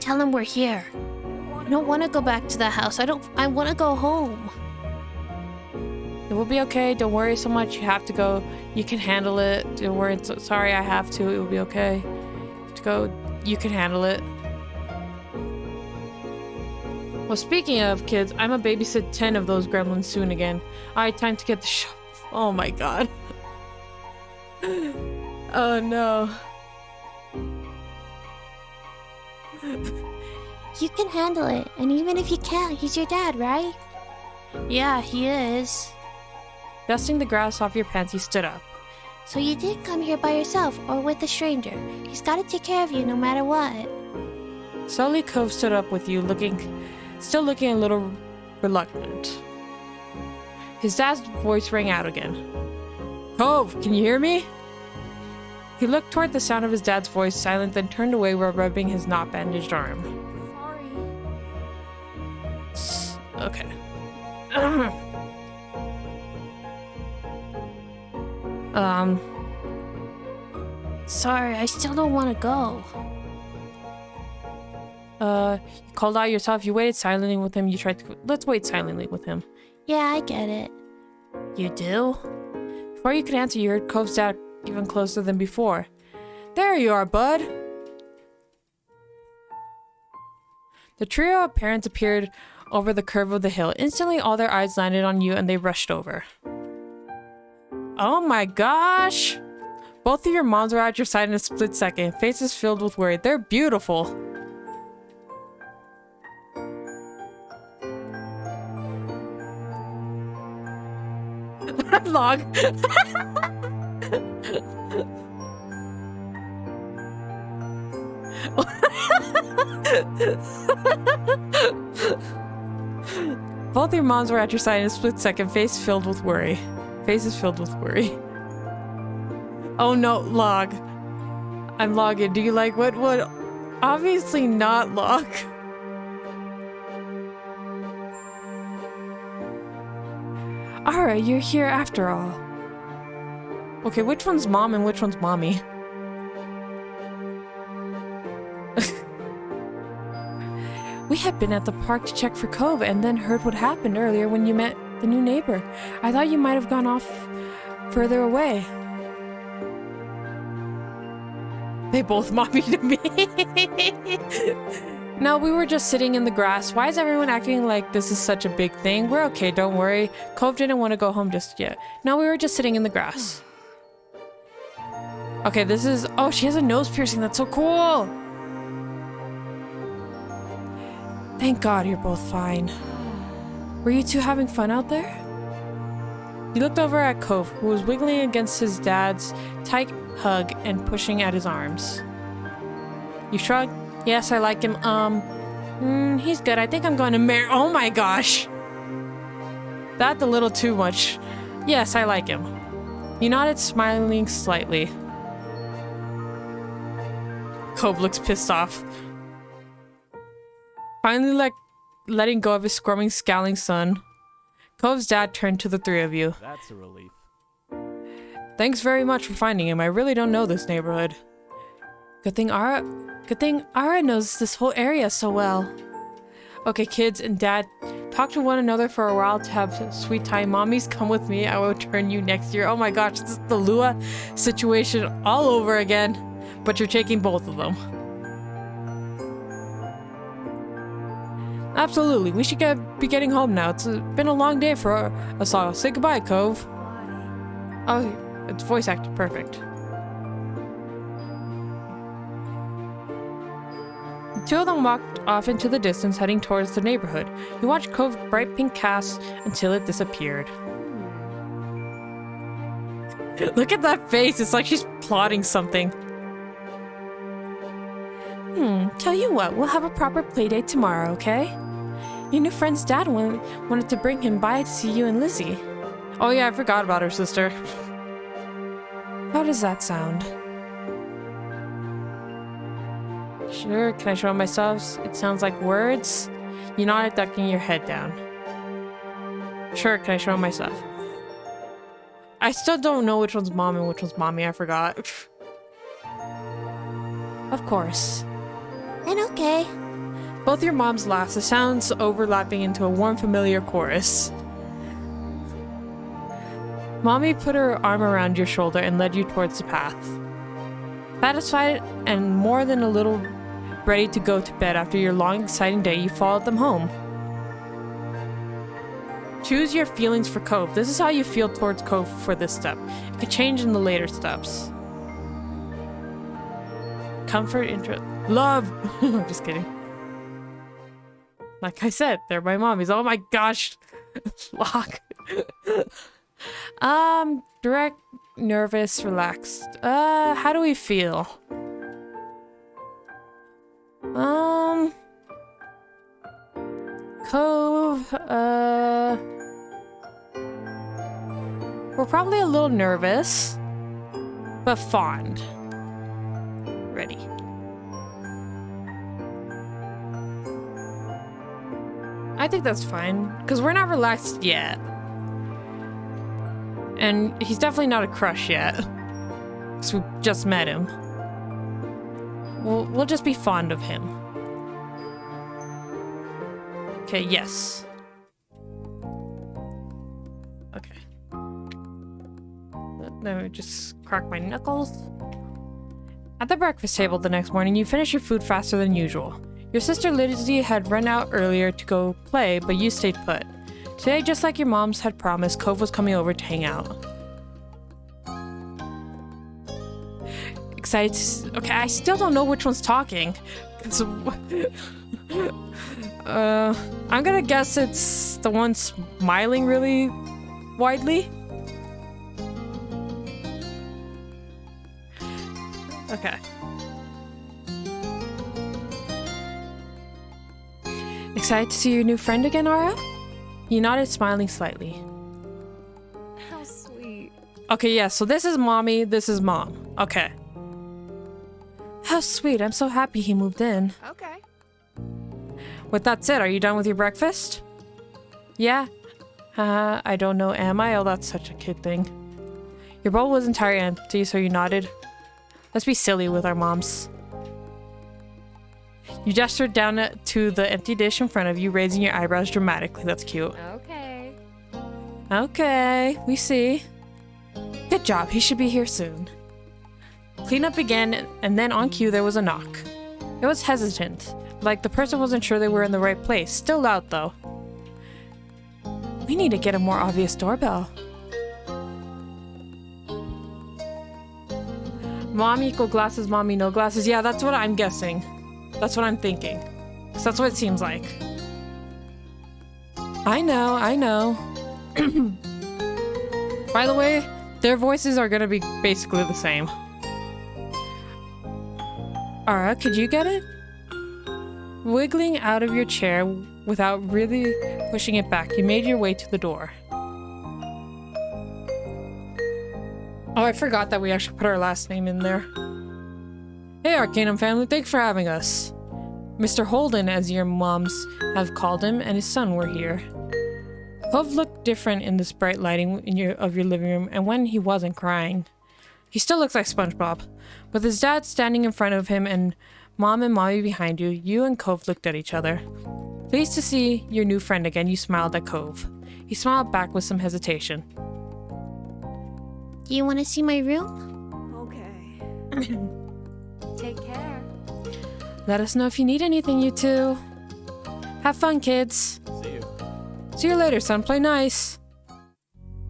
tell him we're here. I don't want to go back to the house. I want to go home. It will be okay. Don't worry so much. You have to go. You can handle it. Don't worry. Sorry, I have to. It will be okay. You have to go. You can handle it. Well, speaking of kids, I'm a babysit 10 of those gremlins soon again. Alright, time to get the show. Oh my god. Oh no. You can handle it. And even if you can't, he's your dad, right? Yeah, he is. Dusting the grass off your pants, you stood up. So you did come here by yourself or with a stranger. He's got to take care of you no matter what. Slowly, Cove stood up with you, still looking a little reluctant. His dad's voice rang out again. Cove, can you hear me? He looked toward the sound of his dad's voice, silent, then turned away while rubbing his not bandaged arm. Sorry. Okay. Sorry, I still don't want to go. You called out yourself, you waited silently with him, let's wait silently with him. Yeah, I get it. You do? Before you could answer, you heard Cove's dad even closer than before. There you are, bud! The trio of parents appeared over the curve of the hill. Instantly, all their eyes landed on you and they rushed over. Oh my gosh! Both of your moms were at your side in a split second, faces filled with worry. They're beautiful. Log. Both your moms were at your side in a split second, faces filled with worry. Oh no, Log. I'm logging. Do you like what? Obviously not, Log. Ara, you're here after all. Okay, which one's mom and which one's mommy? We had been at the park to check for Cove and then heard what happened earlier when you met the new neighbor. I thought you might have gone off further away. They both mommy to me. No, we were just sitting in the grass. Why is everyone acting like this is such a big thing? We're okay, don't worry. Cove didn't want to go home just yet. No, we were just sitting in the grass. Okay, this is... Oh, she has a nose piercing. That's so cool. Thank God you're both fine. Were you two having fun out there? He looked over at Cove, who was wiggling against his dad's tight hug and pushing at his arms. You shrugged. Yes, I like him. He's good. I think I'm going to marry... Oh my gosh. That's a little too much. Yes, I like him. He nodded, smiling slightly. Cove looks pissed off. Finally, letting go of his squirming, scowling son, Cove's dad turned to the three of you. That's a relief. Thanks very much for finding him. I really don't know this neighborhood. Good thing Ara knows this whole area so well. Okay, kids and dad, talk to one another for a while to have sweet time. Mommies, come with me. I will turn you next year. Oh my gosh, this is the Lua situation all over again. But you're taking both of them. Absolutely. We should be getting home now. It's been a long day for us all. Say goodbye, Cove. Oh, it's voice acted perfect. The two of them walked off into the distance, heading towards the neighborhood. You watched Cove's bright pink cast until it disappeared. Look at that face. It's like she's plotting something. Tell you what, we'll have a proper playdate tomorrow, okay? Your new friend's dad wanted to bring him by to see you and Lizzie. Oh yeah, I forgot about her sister. How does that sound? Sure, can I show myself? It sounds like words. You're not ducking your head down. Sure, can I show myself? I still don't know which one's mom and which one's mommy, I forgot. Of course. And okay. Both your moms laughed, the sounds overlapping into a warm, familiar chorus. Mommy put her arm around your shoulder and led you towards the path. Satisfied and more than a little ready to go to bed after your long, exciting day, you followed them home. Choose your feelings for Cove. This is how you feel towards Cove for this step. It could change in the later steps. Comfort, interest, love. I'm just kidding. Like I said, they're my mommies. Oh my gosh. Lock. Direct, nervous, relaxed. How do we feel? Cove, we're probably a little nervous, but fond. Ready. I think that's fine, because we're not relaxed yet. And he's definitely not a crush yet, because we just met him. We'll just be fond of him. Okay, yes. Okay. Let me just crack my knuckles. At the breakfast table the next morning, you finish your food faster than usual. Your sister Lizzie had run out earlier to go play, but you stayed put. Today, just like your moms had promised, Cove was coming over to hang out. Excited to... Okay, I still don't know which one's talking. I'm gonna guess it's the one smiling really widely. Okay. Excited to see your new friend again, Ara? You nodded, smiling slightly. How sweet. Okay, yeah, so this is mommy, this is mom. Okay. How sweet, I'm so happy he moved in. Okay. With that said, are you done with your breakfast? Yeah. I don't know, am I? Oh, that's such a kid thing. Your bowl was entirely empty, so you nodded. Let's be silly with our moms. You gestured down to the empty dish in front of you, raising your eyebrows dramatically. That's cute. Okay. Okay, we see. Good job, he should be here soon. Cleanup began, and then on cue there was a knock. It was hesitant, Like the person wasn't sure they were in the right place. Still loud though. We need to get a more obvious doorbell. Mom equal glasses, mommy no glasses. Yeah, that's what I'm guessing. That's what I'm thinking. 'Cause that's what it seems like. I know. By the way, their voices are gonna be basically the same. Ara, could you get it? Wiggling out of your chair without really pushing it back, you made your way to the door. Oh, I forgot that we actually put our last name in there. Hey, Arcanum family, thanks for having us. Mr. Holden, as your moms have called him, and his son were here. Cove looked different in this bright lighting of your living room, and when he wasn't crying. He still looks like SpongeBob. With his dad standing in front of him and Mom and Mommy behind you, you and Cove looked at each other. Pleased to see your new friend again, you smiled at Cove. He smiled back with some hesitation. Do you want to see my room? Okay. Take care. Let us know if you need anything, you two. Have fun, kids. See you. See you later, son. Play nice.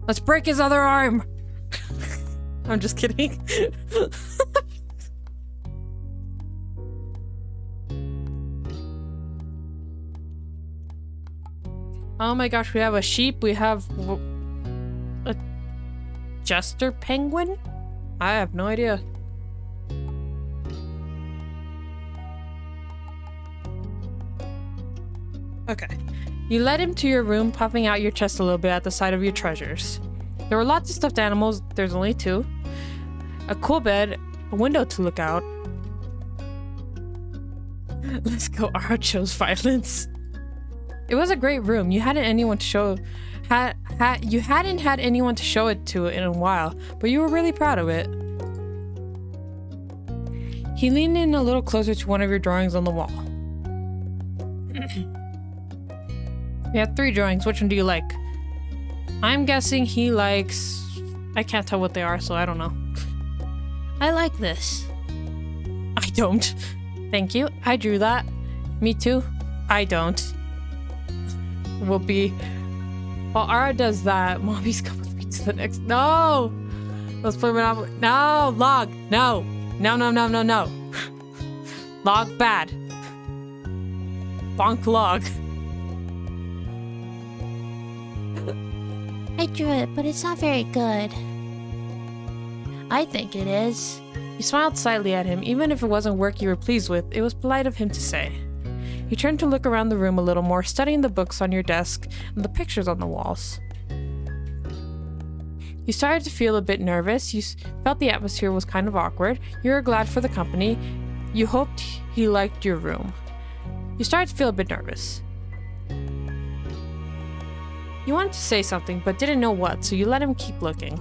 Let's break his other arm. I'm just kidding. Oh my gosh, we have a sheep. We have a jester penguin? I have no idea. Okay. You led him to your room, puffing out your chest a little bit at the sight of your treasures. There were lots of stuffed animals. There's only 2. A cool bed, a window to look out. Let's go. Ara chose violence. It was a great room. You hadn't anyone to show you hadn't had anyone to show it to in a while, but you were really proud of it. He leaned in a little closer to one of your drawings on the wall. We have 3 drawings. Which one do you like? I'm guessing he likes... I can't tell what they are, so I don't know. I like this. I don't. Thank you. I drew that. Me too. I don't. Will be... While Ara does that, Mommy's come with me to the next... No! Let's play Monopoly. No! Log! No! No, no, no, no, no. Log bad. Bonk log. I drew it, but it's not very good. I think it is. You smiled slightly at him. Even if it wasn't work you were pleased with, it was polite of him to say. You turned to look around the room a little more, studying the books on your desk and the pictures on the walls. You started to feel a bit nervous. You felt the atmosphere was kind of awkward. You were glad for the company. You hoped he liked your room. You started to feel a bit nervous. You wanted to say something, but didn't know what, so you let him keep looking.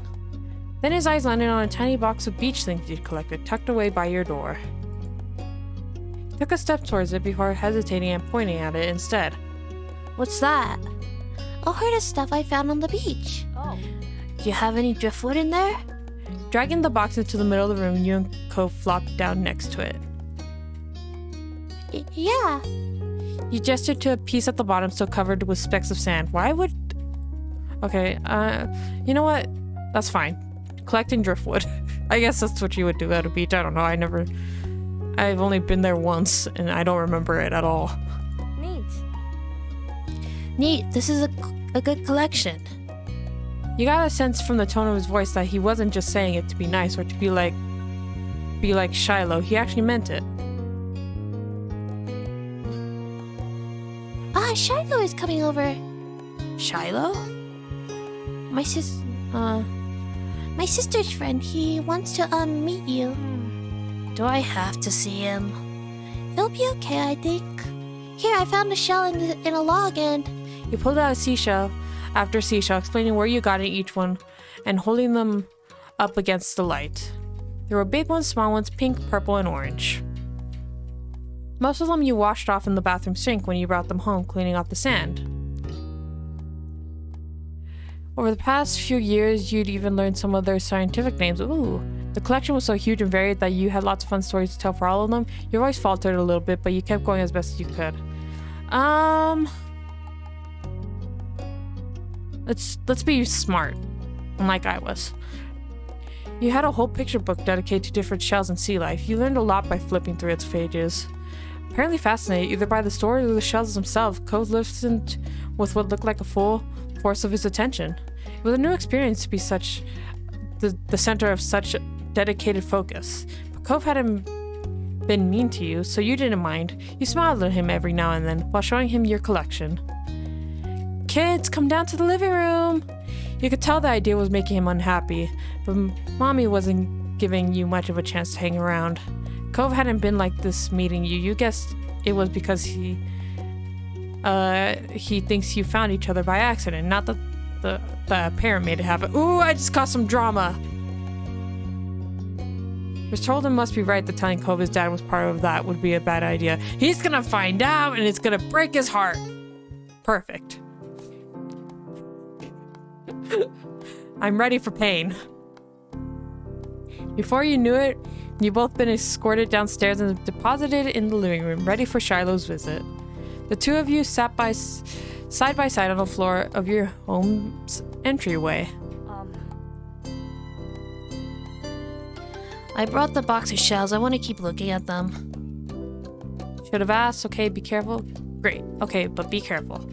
Then his eyes landed on a tiny box of beach things you'd collected, tucked away by your door. He took a step towards it before hesitating and pointing at it instead. What's that? A herd of stuff I found on the beach. Oh. Do you have any driftwood in there? Dragging the box into the middle of the room, you and Cove flopped down next to it. Yeah. You gestured to a piece at the bottom still covered with specks of sand. Why would... Okay, you know what? That's fine. Collecting driftwood. I guess that's what you would do at a beach. I don't know. I've only been there once, and I don't remember it at all. Neat. Neat. This is a good collection. You got a sense from the tone of his voice that he wasn't just saying it to be nice or to be like Shiloh. He actually meant it. Ah, Shiloh is coming over. Shiloh? My sister's friend. He wants to meet you. Do I have to see him? It'll be okay, I think. Here, I found a shell in a log and... You pulled out a seashell after seashell, explaining where you got in each one and holding them up against the light. There were big ones, small ones, pink, purple, and orange. Most of them you washed off in the bathroom sink when you brought them home, cleaning off the sand. Over the past few years, you'd even learned some of their scientific names. Ooh, The collection was so huge and varied that you had lots of fun stories to tell for all of them. Your voice faltered a little bit, but you kept going as best as you could. Let's be smart, like I was. You had a whole picture book dedicated to different shells and sea life. You learned a lot by flipping through its pages. Apparently fascinated either by the story or the shells themselves, Cove listened with what looked like a full force of his attention. It was a new experience to be the center of such dedicated focus. But Cove hadn't been mean to you, so you didn't mind. You smiled at him every now and then while showing him your collection. Kids, come down to the living room! You could tell the idea was making him unhappy, but Mommy wasn't giving you much of a chance to hang around. Cove hadn't been like this meeting you. You guessed it was because he thinks you found each other by accident, not that the parent made it happen. Ooh, I just caused some drama! Was told him must be right that telling Cove his dad was part of that would be a bad idea. He's gonna find out and it's gonna break his heart. Perfect. I'm ready for pain. Before you knew it, you've both been escorted downstairs and deposited in the living room, ready for Shiloh's visit. The two of you sat side by side on the floor of your home's entryway. I brought the box of shells. I want to keep looking at them. Should have asked. Okay, be careful. Great. Okay, but be careful.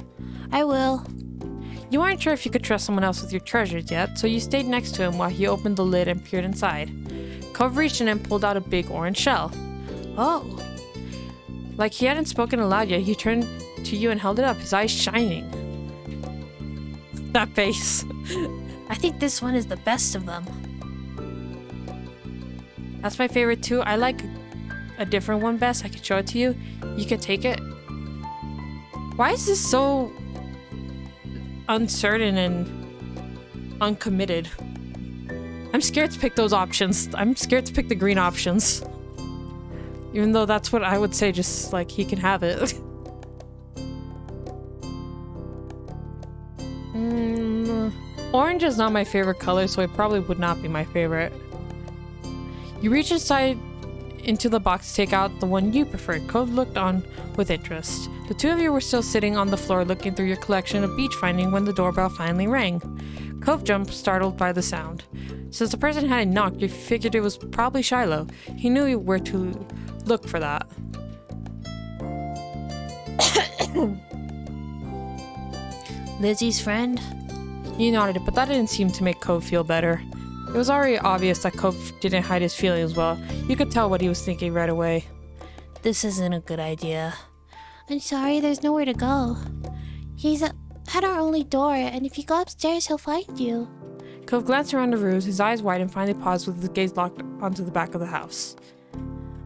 I will. You weren't sure if you could trust someone else with your treasures yet, so you stayed next to him while he opened the lid and peered inside. Cove reached in and pulled out a big orange shell. Oh. Like he hadn't spoken aloud yet, he turned to you and held it up, his eyes shining. That face. I think this one is the best of them. That's my favorite too. I like a different one best. I could show it to you. You can take it. Why is this so uncertain and uncommitted? I'm scared to pick those options. I'm scared to pick the green options. Even though that's what I would say, just like he can have it. Orange is not my favorite color, so it probably would not be my favorite. You reach inside into the box to take out the one you preferred. Cove looked on with interest. The two of you were still sitting on the floor looking through your collection of beach finding when the doorbell finally rang. Cove jumped, startled by the sound. Since the person hadn't knocked, you figured it was probably Shiloh. He knew where to look for that. Lizzie's friend? You nodded, but that didn't seem to make Cove feel better. It was already obvious that Cove didn't hide his feelings well. You could tell what he was thinking right away. This isn't a good idea. I'm sorry, there's nowhere to go. He's at our only door, and if you go upstairs, he'll find you. Cove glanced around the room, his eyes wide, and finally paused with his gaze locked onto the back of the house.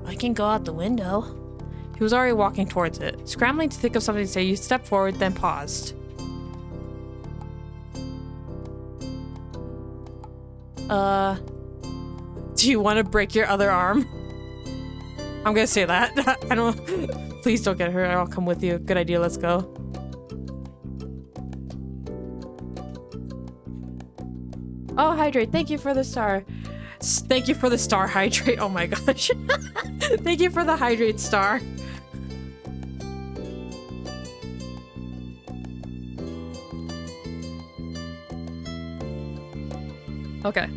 I can go out the window. He was already walking towards it. Scrambling to think of something to say, you stepped forward, then paused. Do you want to break your other arm? I'm gonna say that. I don't. Please don't get hurt. I'll come with you. Good idea. Let's go. Oh, Hydrate. Thank you for the star. Thank you for the star, Hydrate. Oh my gosh. Thank you for the Hydrate star. Okay.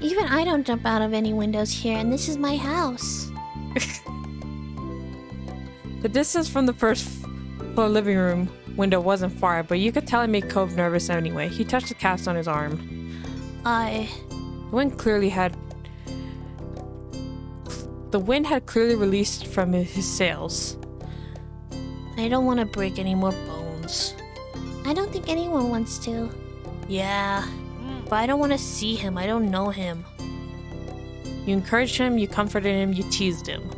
Even I don't jump out of any windows here, and this is my house. The distance from the first floor living room window wasn't far, but you could tell it made Cove nervous anyway. He touched the cast on his arm. The wind had clearly released from his sails. I don't want to break any more bones. I don't think anyone wants to. Yeah, but I don't want to see him. I don't know him. You encouraged him, you comforted him, you teased him.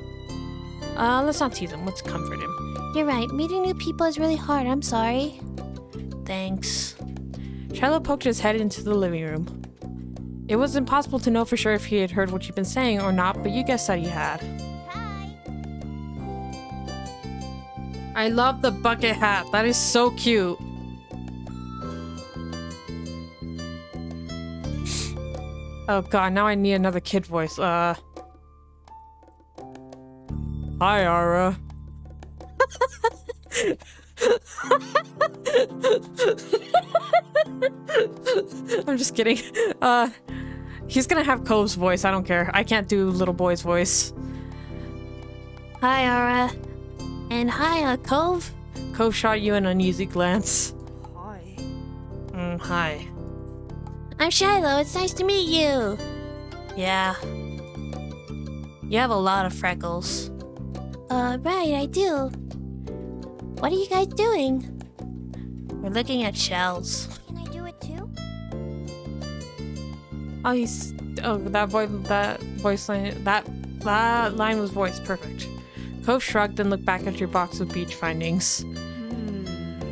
Let's not tease him. Let's comfort him. You're right. Meeting new people is really hard. I'm sorry. Thanks. Shiloh poked his head into the living room. It was impossible to know for sure if he had heard what you'd been saying or not, but you guessed that he had. Hi. I love the bucket hat. That is so cute. Oh god, now I need another kid voice. Hi, Ara. I'm just kidding. He's gonna have Cove's voice. I don't care. I can't do little boy's voice. Hi, Ara. And hi, Cove. Cove shot you an uneasy glance. Hi. Hi. I'm Shiloh. It's nice to meet you. Yeah. You have a lot of freckles. Right, I do. What are you guys doing? We're looking at shells. Can I do it too? Oh, he's... Oh, that voice line... That line was voiced. Perfect. Cove shrugged and looked back at your box of beach findings.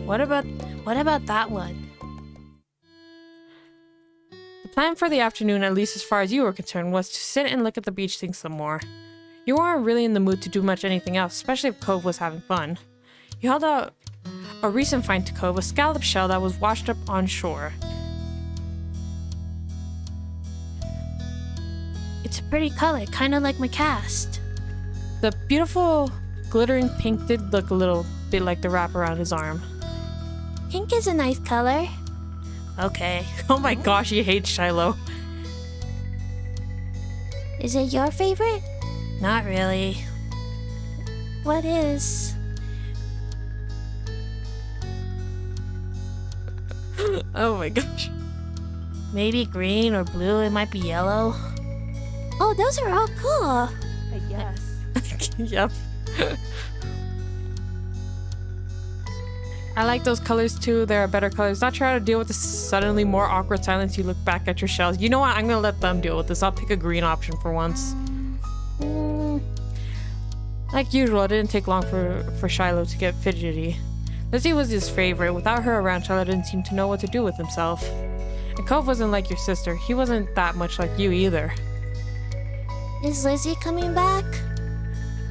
What about that one? The plan for the afternoon, at least as far as you were concerned, was to sit and look at the beach things some more. You weren't really in the mood to do much anything else, especially if Cove was having fun. You held out a recent find to Cove, a scallop shell that was washed up on shore. It's a pretty color, kind of like my cast. The beautiful glittering pink did look a little bit like the wrap around his arm. Pink is a nice color. Okay. Oh my gosh, he hates Shiloh. Is it your favorite? Not really. What is? Oh my gosh. Maybe green or blue, it might be yellow. Oh, those are all cool. I guess. Yep. I like those colors too. There are better colors. Not sure how to deal with the suddenly more awkward silence. You look back at your shells. You know what? I'm gonna let them deal with this. I'll pick a green option for once. Like usual, it didn't take long for Shiloh to get fidgety. Lizzie was his favorite. Without her around, Shiloh didn't seem to know what to do with himself. And Cove wasn't like your sister. He wasn't that much like you either. Is Lizzie coming back?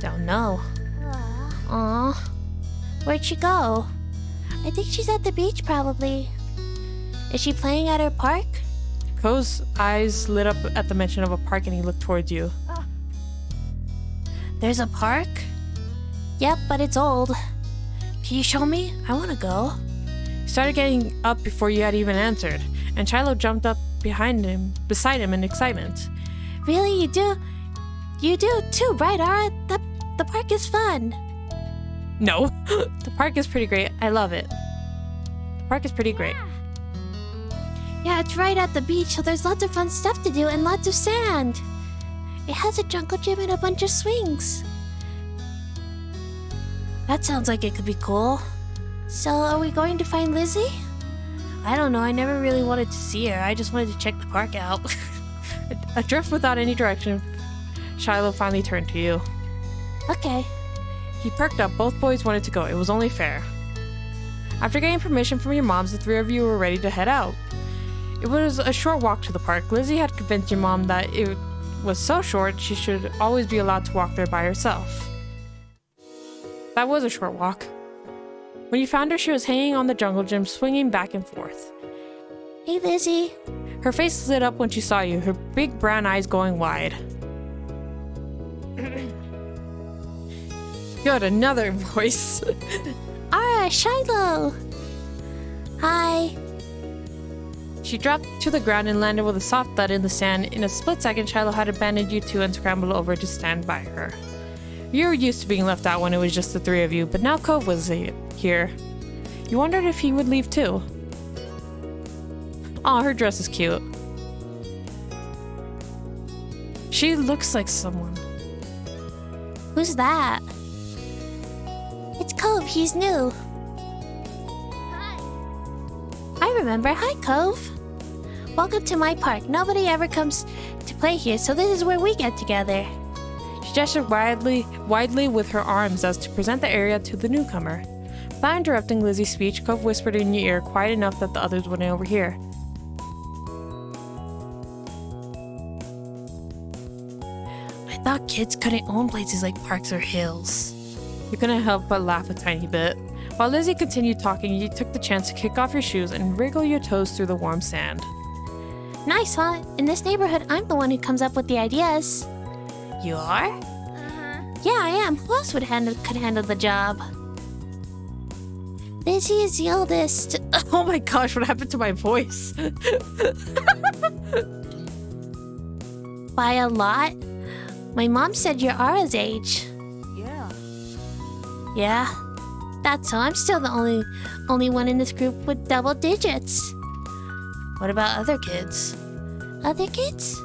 Don't know. Aw. Where'd she go? I think she's at the beach, probably. Is she playing at her park? Cove's eyes lit up at the mention of a park and he looked towards you. There's a park? Yep, but it's old. Can you show me? I want to go. He started getting up before you had even answered, and Shiloh jumped up beside him in excitement. Really, you do? You do too, right, Ara? The park is fun. No. The park is pretty great. I love it. The park is pretty great. Yeah, it's right at the beach, so there's lots of fun stuff to do and lots of sand. It has a jungle gym and a bunch of swings. That sounds like it could be cool. So, are we going to find Lizzie? I don't know, I never really wanted to see her. I just wanted to check the park out. Adrift without any direction, Shiloh finally turned to you. Okay. He perked up. Both boys wanted to go. It was only fair. After getting permission from your moms, the three of you were ready to head out. It was a short walk to the park. Lizzie had convinced your mom that it was so short she should always be allowed to walk there by herself. That was a short walk. When you found her, she was hanging on the jungle gym, swinging back and forth. Hey, Lizzie. Her face lit up when she saw you, her big brown eyes going wide. Good, another voice. Ara, Shiloh. Hi. She dropped to the ground and landed with a soft thud in the sand. In a split second, Shiloh had abandoned you two and scrambled over to stand by her. You were used to being left out when it was just the three of you, but now Cove was here. You wondered if he would leave too. Aw, her dress is cute. She looks like someone. Who's that? It's Cove, he's new. Hi. I remember. Hi, Cove. Welcome to my park. Nobody ever comes to play here, so this is where we get together. She gestured widely with her arms as to present the area to the newcomer. Without interrupting Lizzie's speech, Cove whispered in your ear quiet enough that the others wouldn't overhear. I thought kids couldn't own places like parks or hills. You couldn't help but laugh a tiny bit. While Lizzie continued talking, you took the chance to kick off your shoes and wriggle your toes through the warm sand. Nice, huh? In this neighborhood, I'm the one who comes up with the ideas. You are? Yeah, I am. Who else could handle the job? Lizzie is the oldest. Oh my gosh, what happened to my voice? By a lot? My mom said you're Ara's age. Yeah. Yeah, that's so. I'm still the only one in this group with double digits. What about other kids? Other kids?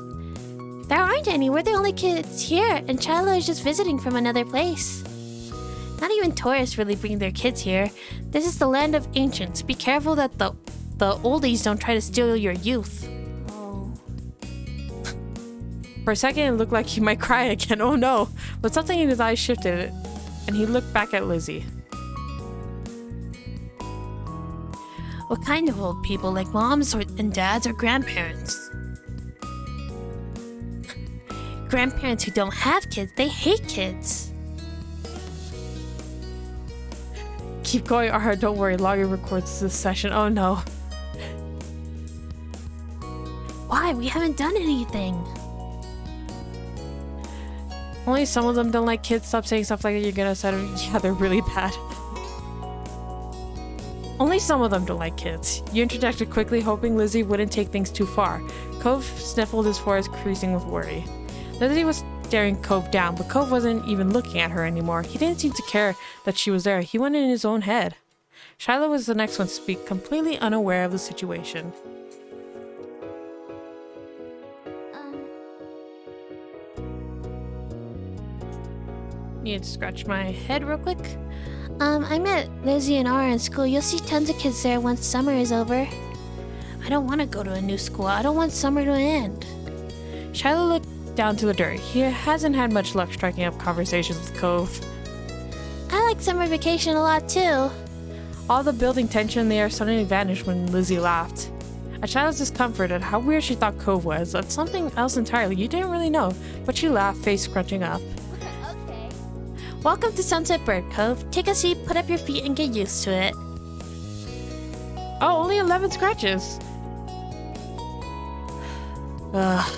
There aren't any. We're the only kids here, and Shiloh is just visiting from another place. Not even tourists really bring their kids here. This is the land of ancients. Be careful that the oldies don't try to steal your youth. Oh. For a second, it looked like he might cry again. Oh no. But something in his eyes shifted, and he looked back at Lizzie. What kind of old people? Like moms and dads or grandparents? Grandparents who don't have kids. They hate kids. Keep going, Ara. Don't worry. Logger records this session. Oh no. Why? We haven't done anything. Only some of them don't like kids. Stop saying stuff like that. You're gonna say, yeah, they're really bad. Only some of them don't like kids. You interjected quickly, hoping Lizzie wouldn't take things too far. Cove sniffled, his forehead creasing with worry. Lizzie was staring Cove down, but Cove wasn't even looking at her anymore. He didn't seem to care that she was there. He went in his own head. Shiloh was the next one to speak, completely unaware of the situation. Need to scratch my head real quick. I met Lizzie and Ara in school. You'll see tons of kids there once summer is over. I don't want to go to a new school. I don't want summer to end. Shiloh looked down to the dirt. He hasn't had much luck striking up conversations with Cove. I like summer vacation a lot too. All the building tension in the air suddenly vanished when Lizzie laughed. At Shiloh's discomfort at how weird she thought Cove was, at something else entirely you didn't really know, but she laughed, face scrunching up. Okay. Welcome to Sunset Bird Cove. Take a seat, put up your feet, and get used to it. Oh, only 11 scratches. Ugh.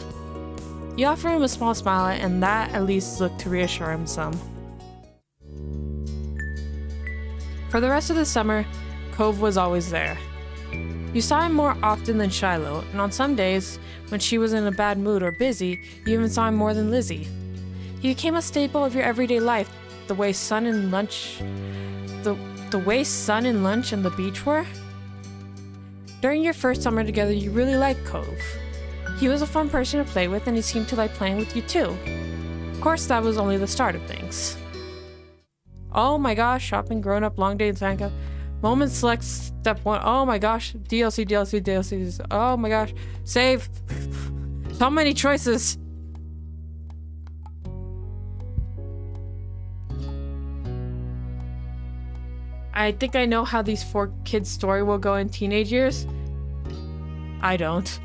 You offer him a small smile, and that at least looked to reassure him some. For the rest of the summer, Cove was always there. You saw him more often than Shiloh, and on some days, when she was in a bad mood or busy, you even saw him more than Lizzie. He became a staple of your everyday life, the way sun and lunch and the beach were. During your first summer together, you really liked Cove. He was a fun person to play with, and he seemed to like playing with you too. Of course, that was only the start of things. Oh my gosh, shopping, grown up, long day in Sanka. Moment select step 1. Oh my gosh, DLC. Oh my gosh, save. So many choices. I think I know how these 4 kids' story will go in teenage years. I don't.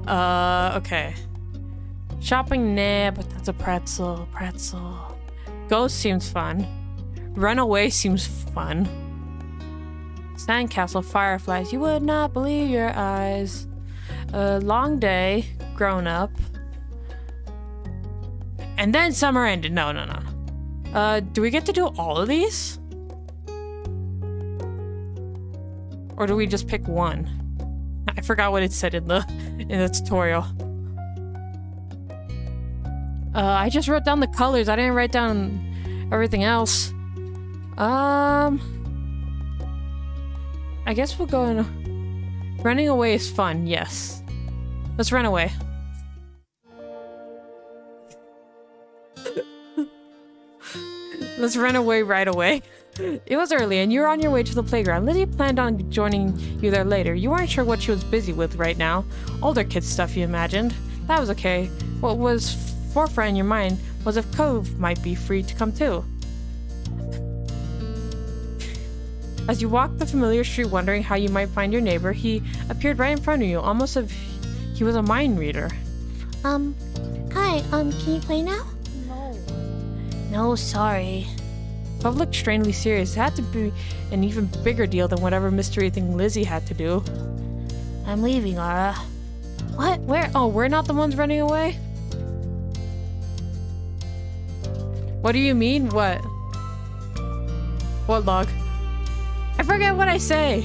Okay. Shopping, nah, but that's a pretzel. Ghost seems fun. Runaway seems fun. Sandcastle, fireflies, you would not believe your eyes. Long day, grown up. And then summer ended. No. Do we get to do all of these? Or do we just pick one? I forgot what it said in the tutorial. I just wrote down the colors. I didn't write down everything else. I guess we'll go in. Running away is fun, yes. Let's run away. Let's run away right away. It was early and you were on your way to the playground. Lizzie planned on joining you there later. You weren't sure what she was busy with right now. Older kid stuff, you imagined. That was okay. What was forefront in your mind was if Cove might be free to come too. As you walked the familiar street wondering how you might find your neighbor, he appeared right in front of you, almost as if he was a mind reader. Hi, can you play now? No. No, sorry. Cove looked strangely serious. It had to be an even bigger deal than whatever mystery thing Lizzie had to do. I'm leaving, Ara. What? Where? Oh, we're not the ones running away? What do you mean? What? What log? I forget what I say.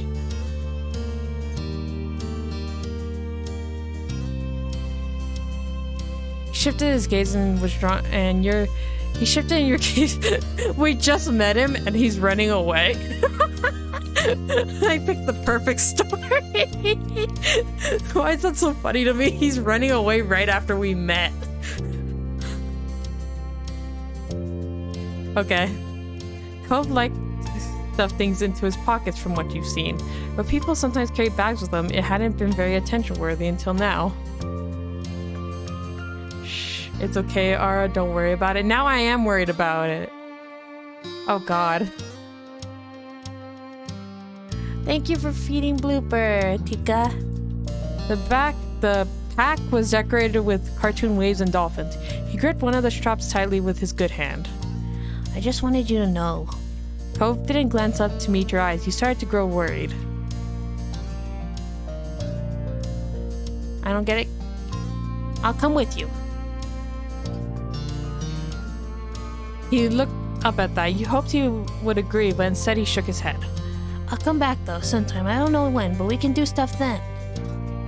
He shifted his gaze and was drawn, and he shifted in your gaze. We just met him and he's running away. I picked the perfect story. Why is that so funny to me? He's running away right after we met. Okay. Cove liked to stuff things into his pockets from what you've seen, but people sometimes carry bags with them. It hadn't been very attention-worthy until now. Shh, it's okay, Ara, don't worry about it. Now I am worried about it. Oh god. Thank you for feeding Blooper, Tika. The pack was decorated with cartoon waves and dolphins. He gripped one of the straps tightly with his good hand. I just wanted you to know. Cove didn't glance up to meet your eyes. He started to grow worried. I don't get it. I'll come with you. He looked up at that. You hoped he would agree, but instead he shook his head. I'll come back though, sometime. I don't know when, but we can do stuff then.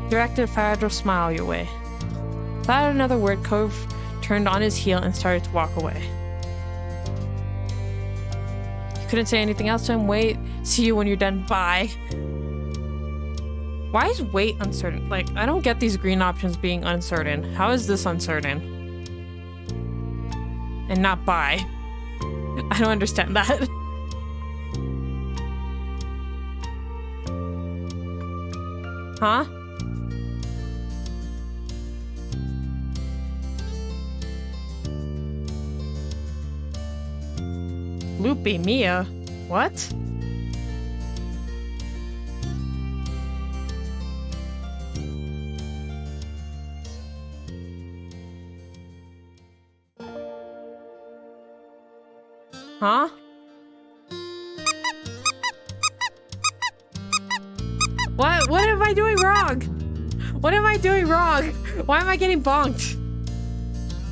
He directed a fragile smile your way. Without another word, Cove turned on his heel and started to walk away. Couldn't say anything else to him. Wait, see you when you're done. Bye. Why is wait uncertain? Like, I don't get these green options being uncertain. How is this uncertain? And not bye. I don't understand that. Huh? Loopy Mia? What? Huh? What am I doing wrong? What am I doing wrong? Why am I getting bonked?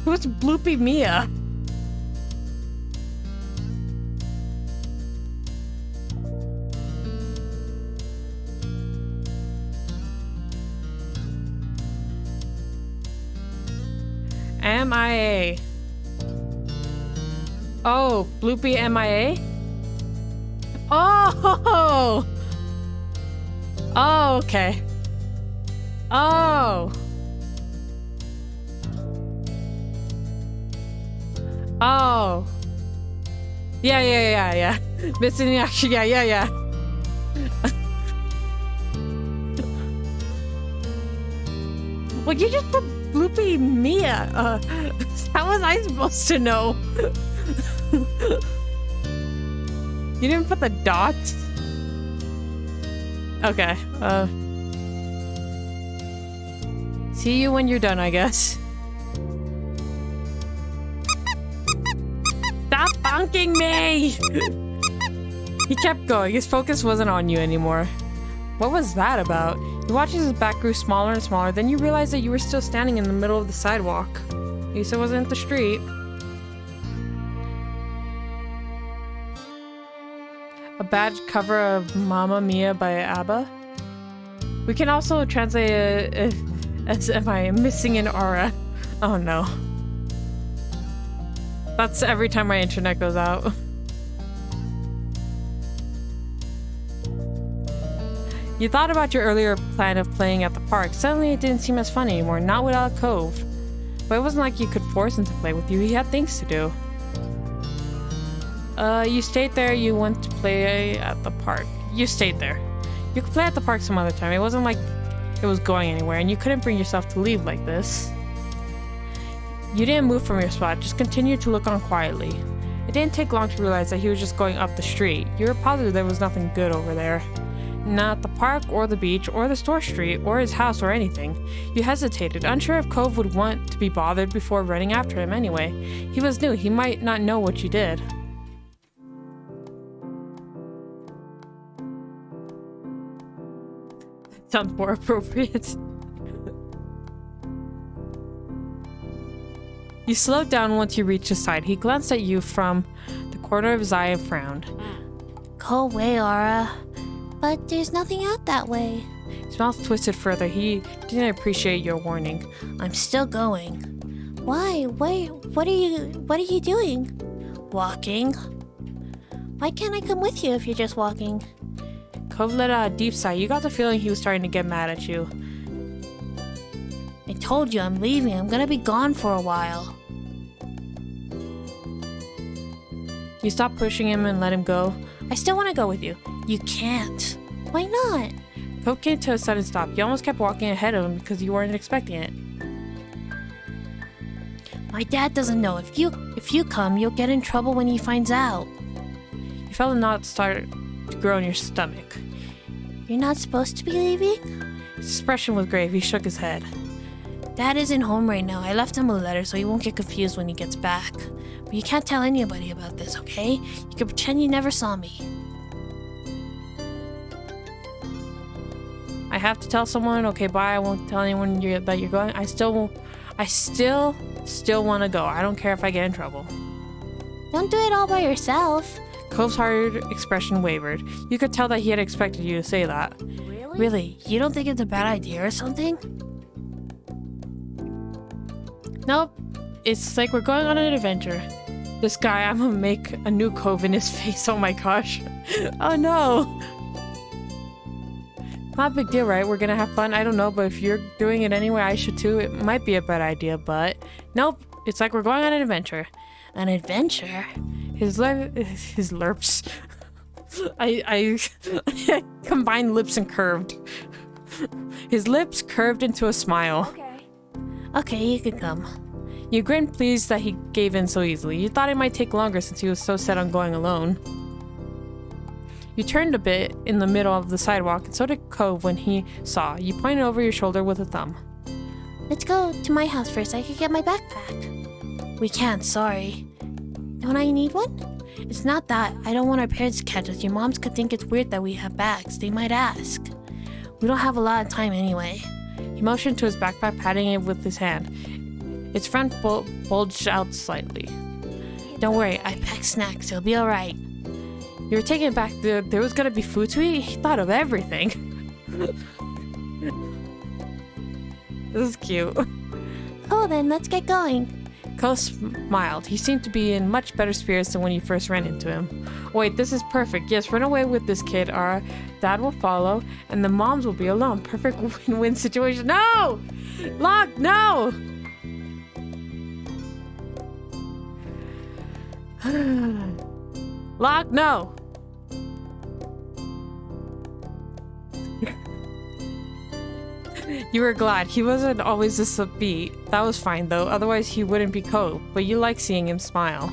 Who's Bloopy Mia? MIA. Oh, Bloopy MIA? Oh! Oh, okay. Oh. Oh. Yeah. Missing in action, yeah. Well, you just put Bloopy Mia. How was I supposed to know? You didn't put the dots? Okay, see you when you're done, I guess. Stop bonking me! He kept going. His focus wasn't on you anymore. What was that about? You watched as his back grew smaller and smaller, then you realized that you were still standing in the middle of the sidewalk. At least it wasn't the street. A bad cover of Mamma Mia by ABBA. We can also translate it as if I am missing an aura. Oh no. That's every time my internet goes out. You thought about your earlier plan of playing at the park. Suddenly it didn't seem as fun anymore, not without Cove. But it wasn't like you could force him to play with you. He had things to do. You stayed there, you went to play at the park. You stayed there. You could play at the park some other time. It wasn't like it was going anywhere, and you couldn't bring yourself to leave like this. You didn't move from your spot, just continued to look on quietly. It didn't take long to realize that he was just going up the street. You were positive there was nothing good over there. Not the park or the beach or the store street or his house or anything. You hesitated, unsure if Cove would want to be bothered before running after him anyway. He was new, he might not know what you did. Sounds more appropriate. You slowed down once you reached his side. He glanced at you from the corner of his eye and frowned. Go away, Aura. But there's nothing out that way. His mouth twisted further. He didn't appreciate your warning. I'm still going. Why? What are you doing? Walking. Why can't I come with you if you're just walking? Cove let out a deep sigh. You got the feeling he was starting to get mad at you. I told you I'm leaving. I'm gonna be gone for a while. You stopped pushing him and let him go. I still want to go with you. You can't. Why not? Cove came to a sudden stop. You almost kept walking ahead of him because you weren't expecting it. My dad doesn't know. If you come, you'll get in trouble when he finds out. You felt a knot start to grow in your stomach. You're not supposed to be leaving? His expression was grave. He shook his head. Dad isn't home right now. I left him a letter so he won't get confused when he gets back. But you can't tell anybody about this, okay? You can pretend you never saw me. I have to tell someone. Okay, bye. I won't tell anyone that you're going. I still want to go. I don't care if I get in trouble. Don't do it all by yourself. Cove's hard expression wavered. You could tell that he had expected you to say that. Really? You don't think it's a bad idea or something? Nope. It's like we're going on an adventure. This guy, I'm gonna make a new Cove in his face. Oh my gosh. Oh no. Not a big deal, right? We're gonna have fun. I don't know, but if you're doing it anyway, I should too. It might be a bad idea, but nope. It's like we're going on an adventure. An adventure? His lerps. I combined lips and curved. His lips curved into a smile. Okay, you can come. You grinned, pleased that he gave in so easily. You thought it might take longer since he was so set on going alone. You turned a bit in the middle of the sidewalk, and so did Cove when he saw. You pointed over your shoulder with a thumb. Let's go to my house first. I could get my backpack. We can't, sorry. Don't I need one? It's not that. I don't want our parents to catch us. Your moms could think it's weird that we have bags. They might ask. We don't have a lot of time anyway. He motioned to his backpack, patting it with his hand. Its front bulged out slightly. Don't worry, I packed snacks. It'll be alright. You were taken aback. There was gonna be food to eat? He thought of everything. This is cute. Oh, then let's get going. Cove smiled. He seemed to be in much better spirits than when you first ran into him. Wait, this is perfect. Yes, run away with this kid. Our dad will follow, and the moms will be alone. Perfect win-win situation. No! Locke, no! Locke, no! You were glad. He wasn't always this upbeat. That was fine, though. Otherwise, he wouldn't be Cove. But you like seeing him smile.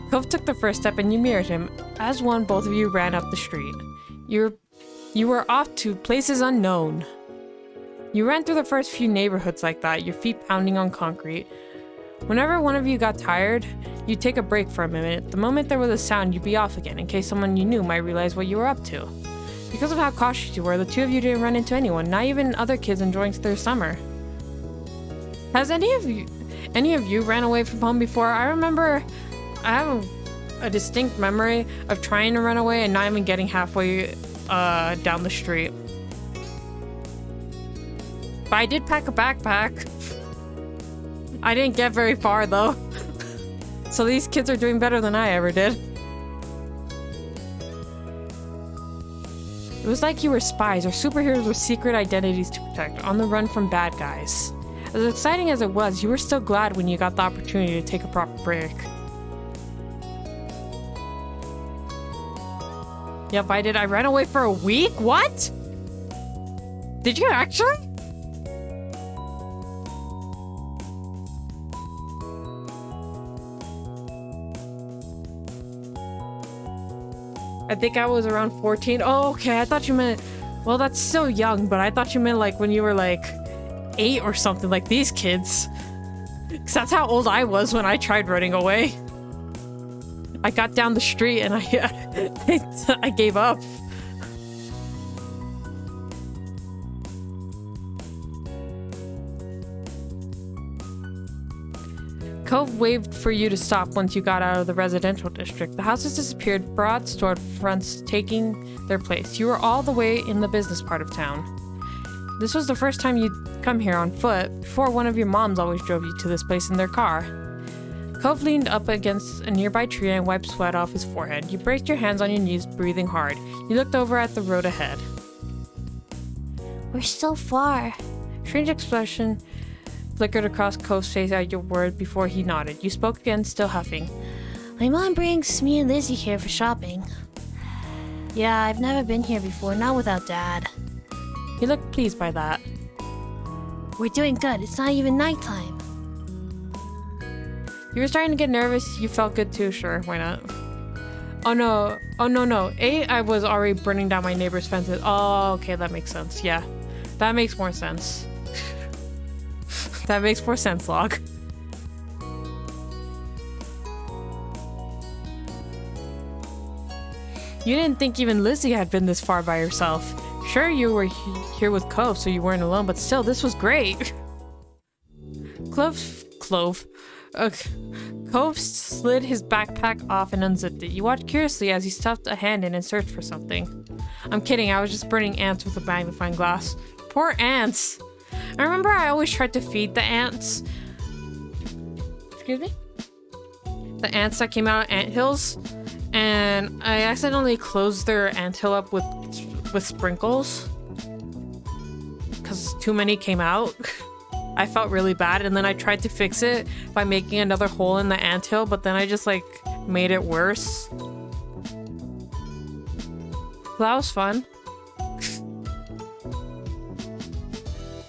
Cove took the first step and you mirrored him. As one, both of you ran up the street. You were off to places unknown. You ran through the first few neighborhoods like that, your feet pounding on concrete. Whenever one of you got tired, you'd take a break for a minute. The moment there was a sound, you'd be off again, in case someone you knew might realize what you were up to. Because of how cautious you were, the two of you didn't run into anyone, not even other kids enjoying their summer. Has any of you ran away from home before? I have a distinct memory of trying to run away and not even getting halfway down the street. But I did pack a backpack. I didn't get very far though. So these kids are doing better than I ever did. It was like you were spies or superheroes with secret identities to protect, on the run from bad guys. As exciting as it was, you were still glad when you got the opportunity to take a proper break. Yep, I did. I ran away for a week? What? Did you actually? I think I was around 14. Oh, okay. I thought you meant... Well, that's still young, but I thought you meant like when you were like 8 or something, like these kids. Because that's how old I was when I tried running away. I got down the street and I gave up. Cove waved for you to stop once you got out of the residential district. The houses disappeared, broad storefronts taking their place. You were all the way in the business part of town. This was the first time you'd come here on foot. Before, one of your moms always drove you to this place in their car. Cove leaned up against a nearby tree and wiped sweat off his forehead. You braced your hands on your knees, breathing hard. You looked over at the road ahead. We're so far. Strange expression flickered across Cove's face at your word before he nodded. You spoke again, still huffing. My mom brings me and Lizzie here for shopping. Yeah, I've never been here before, not without Dad. He looked pleased by that. We're doing good. It's not even nighttime. You were starting to get nervous. You felt good too, sure, why not? Oh no. Oh no. 8, I was already burning down my neighbor's fences. Oh, okay, that makes sense. Yeah, that makes more sense. That makes more sense, Log. You didn't think even Lizzie had been this far by herself. Sure, you were here with Cove, so you weren't alone, but still, this was great. Cove slid his backpack off and unzipped it. You watched curiously as he stuffed a hand in and searched for something. I'm kidding, I was just burning ants with a magnifying glass. Poor ants! I remember I always tried to feed the ants. Excuse me? The ants that came out of anthills. And I accidentally closed their anthill up with sprinkles. Because too many came out. I felt really bad, and then I tried to fix it by making another hole in the anthill, but then I just like made it worse. That was fun.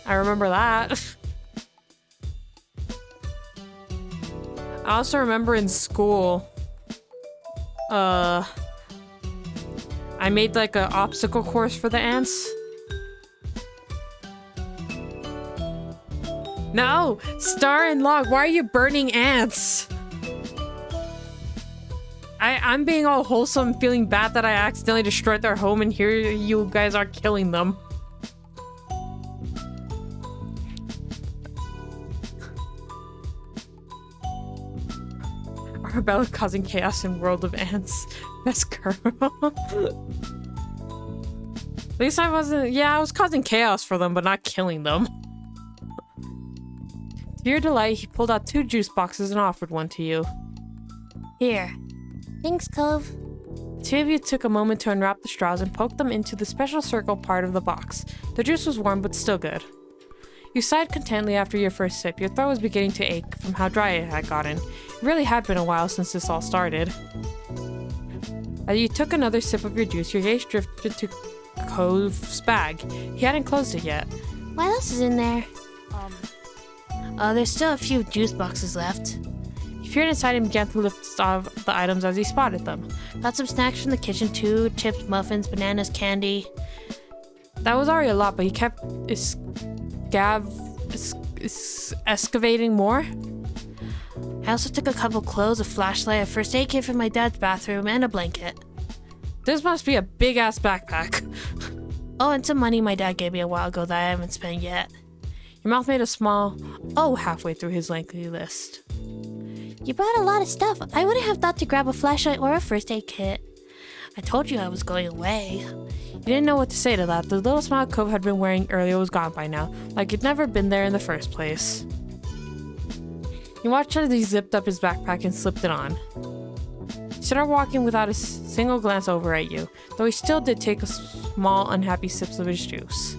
I remember that. I also remember in school, I made like an obstacle course for the ants. No! Star and Log, why are you burning ants? I'm being all wholesome, feeling bad that I accidentally destroyed their home, and here you guys are killing them. Arabella causing chaos in World of Ants. Best girl. At least I wasn't... Yeah, I was causing chaos for them, but not killing them. To your delight, he pulled out 2 juice boxes and offered one to you. Here. Thanks, Cove. The 2 of you took a moment to unwrap the straws and poke them into the special circle part of the box. The juice was warm, but still good. You sighed contentedly after your first sip. Your throat was beginning to ache from how dry it had gotten. It really had been a while since this all started. As you took another sip of your juice, your gaze drifted to Cove's bag. He hadn't closed it yet. What else is in there? There's still a few juice boxes left. He peered inside and began to lift off the items as he spotted them. Got some snacks from the kitchen too. Chips, muffins, bananas, candy. That was already a lot, but he kept excavating more. I also took a couple clothes, a flashlight, a first aid kit from my dad's bathroom, and a blanket. This must be a big-ass backpack. Oh, and some money my dad gave me a while ago that I haven't spent yet. Your mouth made a small "oh" halfway through his lengthy list. You brought a lot of stuff. I wouldn't have thought to grab a flashlight or a first aid kit. I told you I was going away. You didn't know what to say to that. The little smile Cove had been wearing earlier was gone by now, like it'd never been there in the first place. You watched as he zipped up his backpack and slipped it on. He started walking without a single glance over at you, though he still did take a small, unhappy sips of his juice.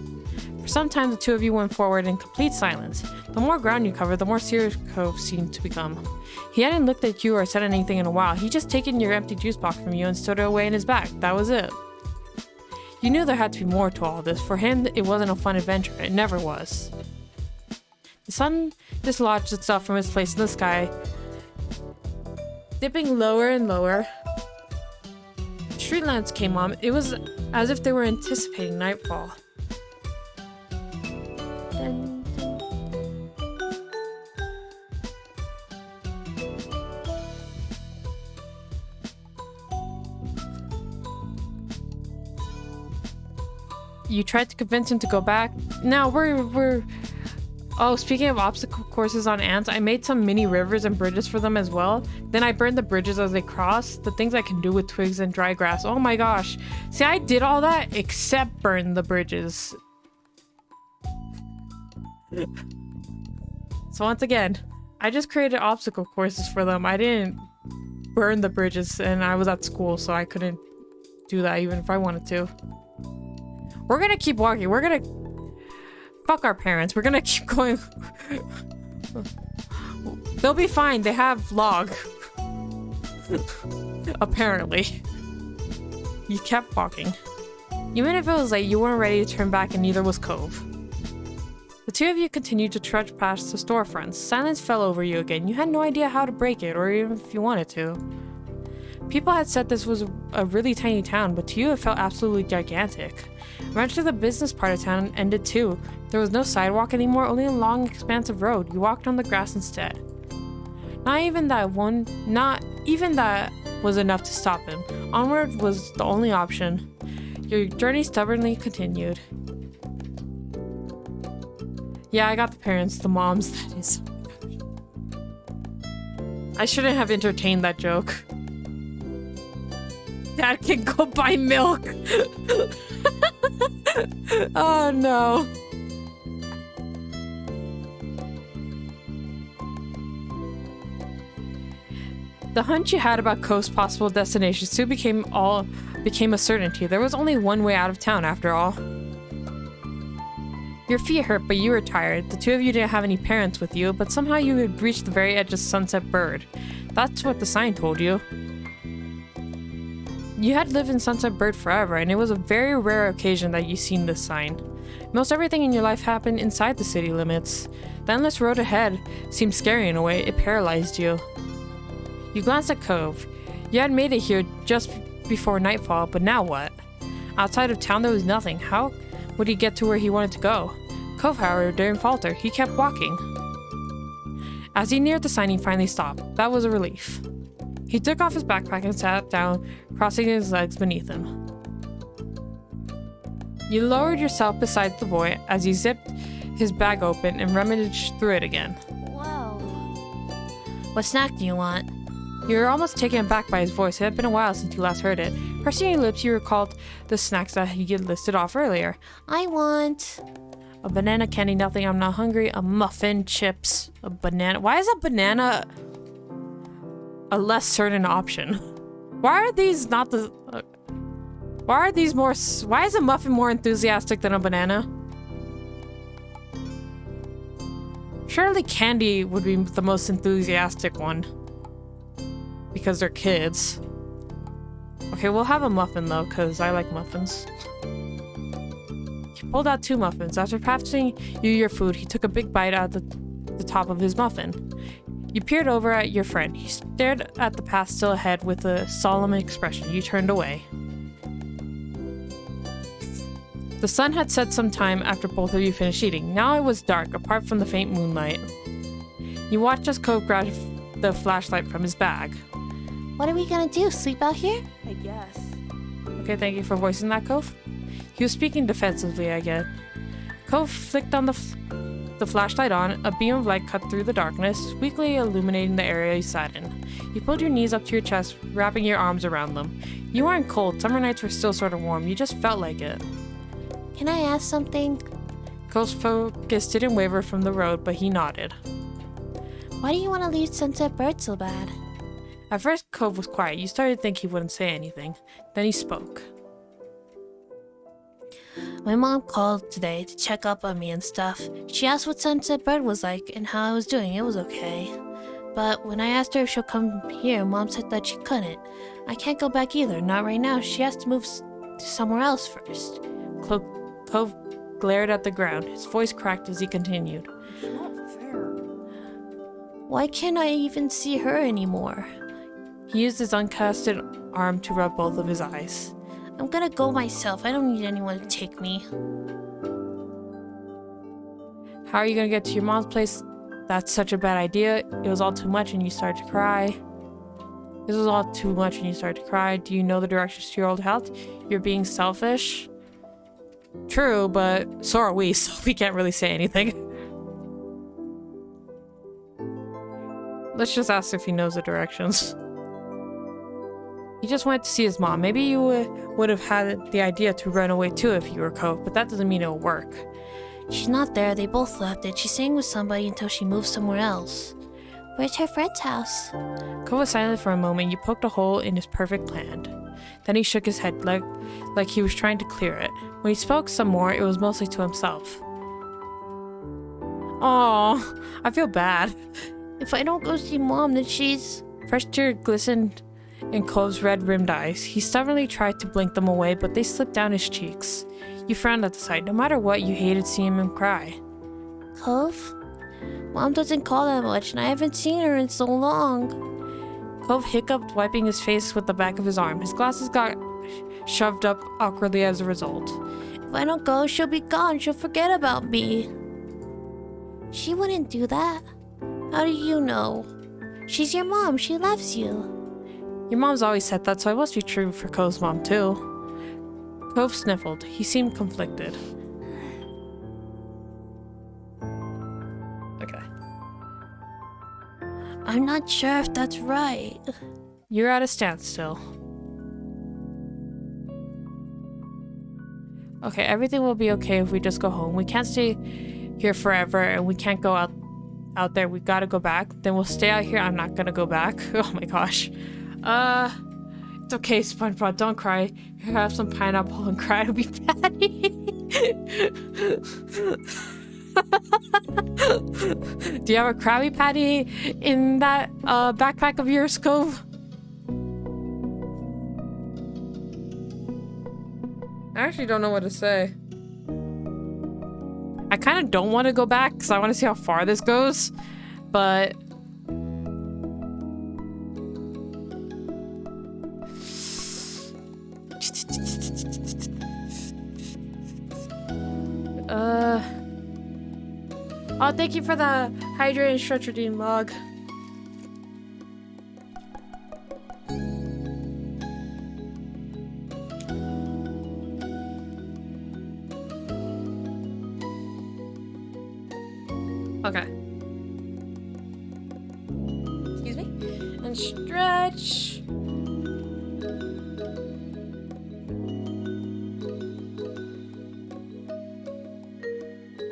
For some time, the 2 of you went forward in complete silence. The more ground you covered, the more serious Cove seemed to become. He hadn't looked at you or said anything in a while. He'd just taken your empty juice box from you and stowed it away in his bag. That was it. You knew there had to be more to all this. For him, it wasn't a fun adventure. It never was. The sun dislodged itself from its place in the sky, dipping lower and lower. street lamps came on, it was as if they were anticipating nightfall. Dun, dun. You tried to convince him to go back. Now we're Oh, speaking of obstacle courses on ants, I made some mini rivers and bridges for them as well. Then I burned the bridges as they cross. The things I can do with twigs and dry grass. Oh my gosh. See, I did all that except burn the bridges. So once again, I just created obstacle courses for them. I didn't burn the bridges, and I was at school, so I couldn't do that even if I wanted to. We're gonna keep walking. We're gonna... Fuck our parents. We're gonna keep going. They'll be fine. They have log. Apparently. You kept walking. Even if it was late, you weren't ready to turn back, and neither was Cove. The two of you continued to trudge past the storefronts. Silence fell over you again. You had no idea how to break it, or even if you wanted to. People had said this was a really tiny town, but to you it felt absolutely gigantic. Eventually the business part of town ended too. There was no sidewalk anymore, only a long expanse of road. You walked on the grass instead. Not even that was enough to stop him. Onward was the only option. Your journey stubbornly continued. Yeah, I got the parents, the moms, that is. I shouldn't have entertained that joke. Dad can go buy milk. Oh no. The hunch you had about Cove's possible destination soon became a certainty. There was only one way out of town after all. Your feet hurt, but you were tired. The two of you didn't have any parents with you, but somehow you had reached the very edge of Sunset Bird. That's what the sign told you. You had lived in Sunset Bird forever, and it was a very rare occasion that you seen this sign. Most everything in your life happened inside the city limits. The endless road ahead seemed scary in a way. It paralyzed you. You glanced at Cove. You had made it here just before nightfall, but now what? Outside of town there was nothing. How would he get to where he wanted to go? Cove, however, didn't falter. He kept walking. As he neared the sign, he finally stopped. That was a relief. He took off his backpack and sat down, crossing his legs beneath him. You lowered yourself beside the boy as he zipped his bag open and rummaged through it again. Whoa. What snack do you want? You were almost taken aback by his voice. It had been a while since you last heard it. Pursing your lips, you recalled the snacks that he had listed off earlier. I want... A banana candy, nothing, I'm not hungry. A muffin, chips, a banana. Why is a banana a less certain option? Why are these not the... why are these more... Why is a muffin more enthusiastic than a banana? Surely candy would be the most enthusiastic one. Because they're kids. Okay, we'll have a muffin though, because I like muffins. He pulled out 2 muffins. After passing you your food, he took a big bite out of the top of his muffin. You peered over at your friend. He stared at the path still ahead with a solemn expression. You turned away. The sun had set some time after both of you finished eating. Now it was dark, apart from the faint moonlight. You watched as Cove grabbed the flashlight from his bag. What are we gonna do? Sleep out here? I guess. Okay, thank you for voicing that, Cove. He was speaking defensively, I get. Cove flicked on the flashlight on. A beam of light cut through the darkness, weakly illuminating the area you sat in. You pulled your knees up to your chest, wrapping your arms around them. You weren't cold. Summer nights were still sort of warm. You just felt like it. Can I ask something? Cove's focus didn't waver from the road, but he nodded. Why do you want to leave Sunset Bird so bad? At first, Cove was quiet. You started to think he wouldn't say anything. Then he spoke. My mom called today to check up on me and stuff. She asked what Sunset Bird was like and how I was doing. It was okay. But when I asked her if she'll come here, Mom said that she couldn't. I can't go back either, not right now. She has to move to somewhere else first. Cove glared at the ground. His voice cracked as he continued. It's not fair. Why can't I even see her anymore? He used his uncasted arm to rub both of his eyes. I'm gonna go myself. I don't need anyone to take me. How are you gonna get to your mom's place? That's such a bad idea. It was all too much and you started to cry. This was all too much and you started to cry. Do you know the directions to your old house? You're being selfish. True, but so are we, so we can't really say anything. Let's just ask if he knows the directions. He just went to see his mom. Maybe you would have had the idea to run away too if you were Cove, but that doesn't mean it'll work. She's not there. They both left it. She's staying with somebody until she moves somewhere else. Where's her friend's house? Cove was silent for a moment. You poked a hole in his perfect plan. Then he shook his head like he was trying to clear it. When he spoke some more, it was mostly to himself. Oh, I feel bad. If I don't go see Mom, then she's... Fresh tear glistened in Cove's red-rimmed eyes. He stubbornly tried to blink them away, but they slipped down his cheeks. You frowned at the sight. No matter what, you hated seeing him cry. Cove? Mom doesn't call that much, and I haven't seen her in so long. Cove hiccuped, wiping his face with the back of his arm. His glasses got shoved up awkwardly as a result. If I don't go, she'll be gone. She'll forget about me. She wouldn't do that. How do you know? She's your mom. She loves you. Your mom's always said that, so it must be true for Cove's mom, too. Cove sniffled. He seemed conflicted. Okay. I'm not sure if that's right. You're at a standstill. Okay, everything will be okay if we just go home. We can't stay here forever, and we can't go out there. We gotta go back. Then we'll stay out here. I'm not gonna go back. Oh my gosh. It's okay, SpongeBob. Don't cry. Here, have some pineapple and cry to be Patty. Do you have a Krabby Patty in that backpack of yours, Cove? I actually don't know what to say. I kind of don't want to go back because I want to see how far this goes, but oh, thank you for the hydrate and stretch redeem log. Okay. Excuse me. And stretch.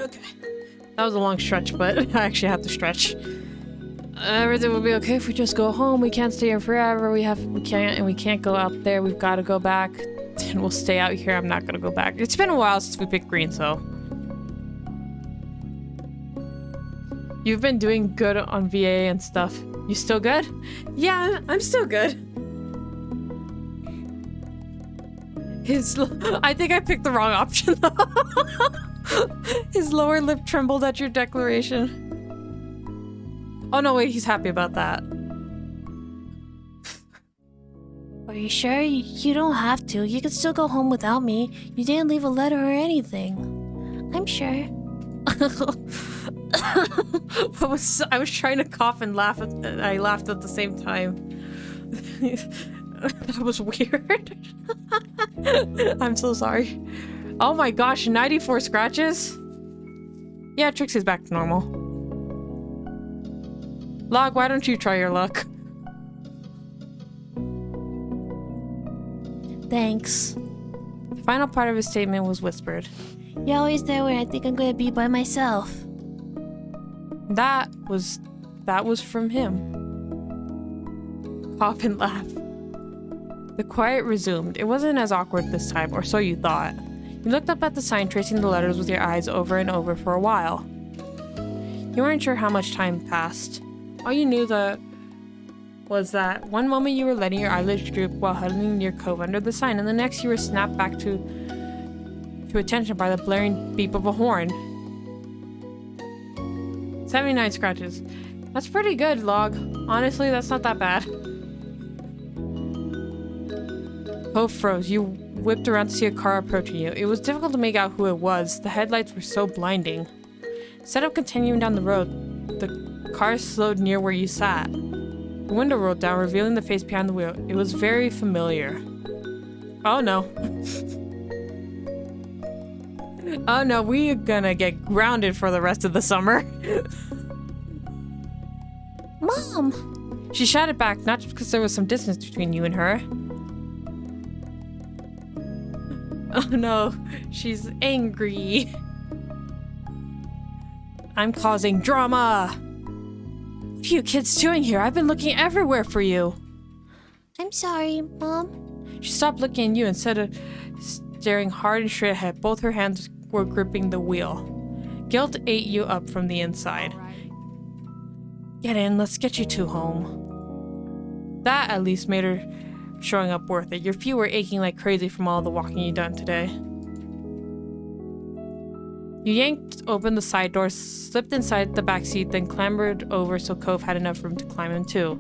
Okay. That was a long stretch, but I actually have to stretch. Everything will be okay if we just go home. We can't stay here forever. We can't go out there. We've got to go back. And we'll stay out here. I'm not gonna go back. It's been a while since we picked green, so. You've been doing good on VA and stuff. You still good? Yeah, I'm still good. I think I picked the wrong option though. His lower lip trembled at your declaration. Oh no, wait, he's happy about that. Are you sure? You don't have to. You can still go home without me. You didn't leave a letter or anything. I'm sure. I was trying to cough and laugh, and I laughed at the same time. That was weird. I'm so sorry. Oh my gosh, 94 scratches? Yeah, Trixie's back to normal. Log, why don't you try your luck? Thanks. The final part of his statement was whispered. You're always there when I think I'm gonna be by myself. That was from him. Cough and laugh. The quiet resumed. It wasn't as awkward this time, or so you thought. You looked up at the sign, tracing the letters with your eyes over and over for a while. You weren't sure how much time passed. All you knew was that one moment you were letting your eyelids droop while huddling near Cove under the sign, and the next you were snapped back to attention by the blaring beep of a horn. 79 scratches. That's pretty good, Log. Honestly, that's not that bad. Cove froze. You whipped around to see a car approaching you. It was difficult to make out who it was. The headlights were so blinding. Instead of continuing down the road, the car slowed near where you sat. The window rolled down, revealing the face behind the wheel. It was very familiar. Oh no. Oh no, we're gonna get grounded for the rest of the summer. Mom! She shouted back, not just because there was some distance between you and her. Oh no, she's angry. I'm causing drama. What are you kids doing here? I've been looking everywhere for you. I'm sorry, Mom. She stopped looking at you instead of staring hard and straight ahead. Both her hands were gripping the wheel. Guilt ate you up from the inside. Get in, let's get you two home. That at least made her showing up worth it. Your feet were aching like crazy from all the walking you'd done today. You yanked open the side door, slipped inside the back seat, then clambered over so Cove had enough room to climb in too.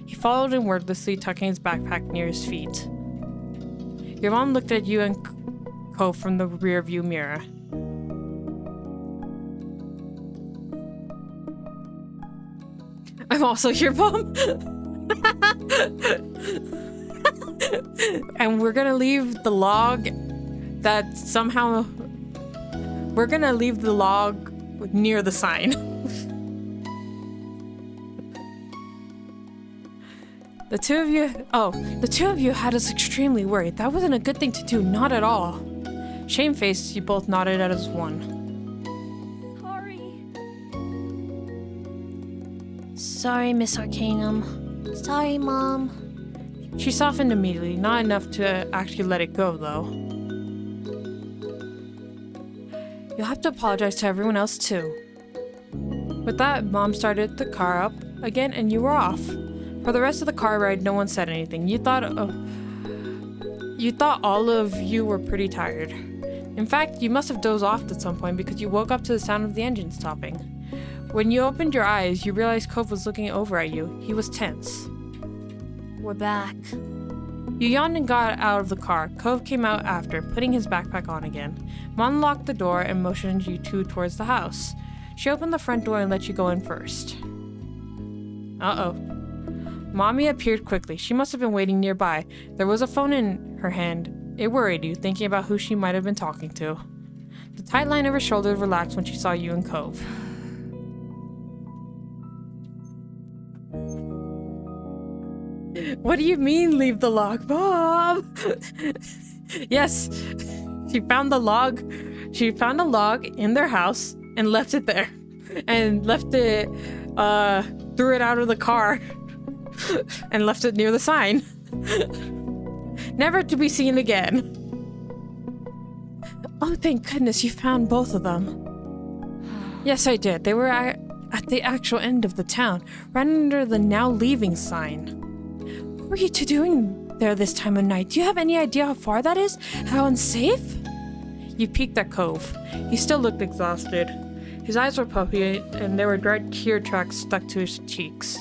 He followed in wordlessly, tucking his backpack near his feet. Your mom looked at you and Cove from the rearview mirror. I'm also your mom. And we're gonna leave the log that somehow... We're gonna leave the log near the sign. The two of you had us extremely worried. That wasn't a good thing to do, not at all. Shamefaced, you both nodded as one. Sorry, Miss Arcanum. Sorry, Mom. She softened immediately, not enough to actually let it go, though. You'll have to apologize to everyone else, too. With that, Mom started the car up again, and you were off. For the rest of the car ride, no one said anything. You thought all of you were pretty tired. In fact, you must have dozed off at some point because you woke up to the sound of the engine stopping. When you opened your eyes, you realized Cove was looking over at you. He was tense. We're back. You yawned and got out of the car. Cove came out after, putting his backpack on again. Mom locked the door and motioned you two towards the house. She opened the front door and let you go in first. Uh-oh. Mommy appeared quickly. She must have been waiting nearby. There was a phone in her hand. It worried you, thinking about who she might have been talking to. The tight line of her shoulder relaxed when she saw you and Cove. What do you mean, leave the log, Mom? Yes, she found the log. She found a log in their house and left it there. And left it, threw it out of the car and left it near the sign. Never to be seen again. Oh, thank goodness you found both of them. Yes, I did. They were at the actual end of the town, right under the now leaving sign. What were you two doing there this time of night? Do you have any idea how far that is? How unsafe? You peeked at Cove. He still looked exhausted. His eyes were puffy, and there were dry tear tracks stuck to his cheeks.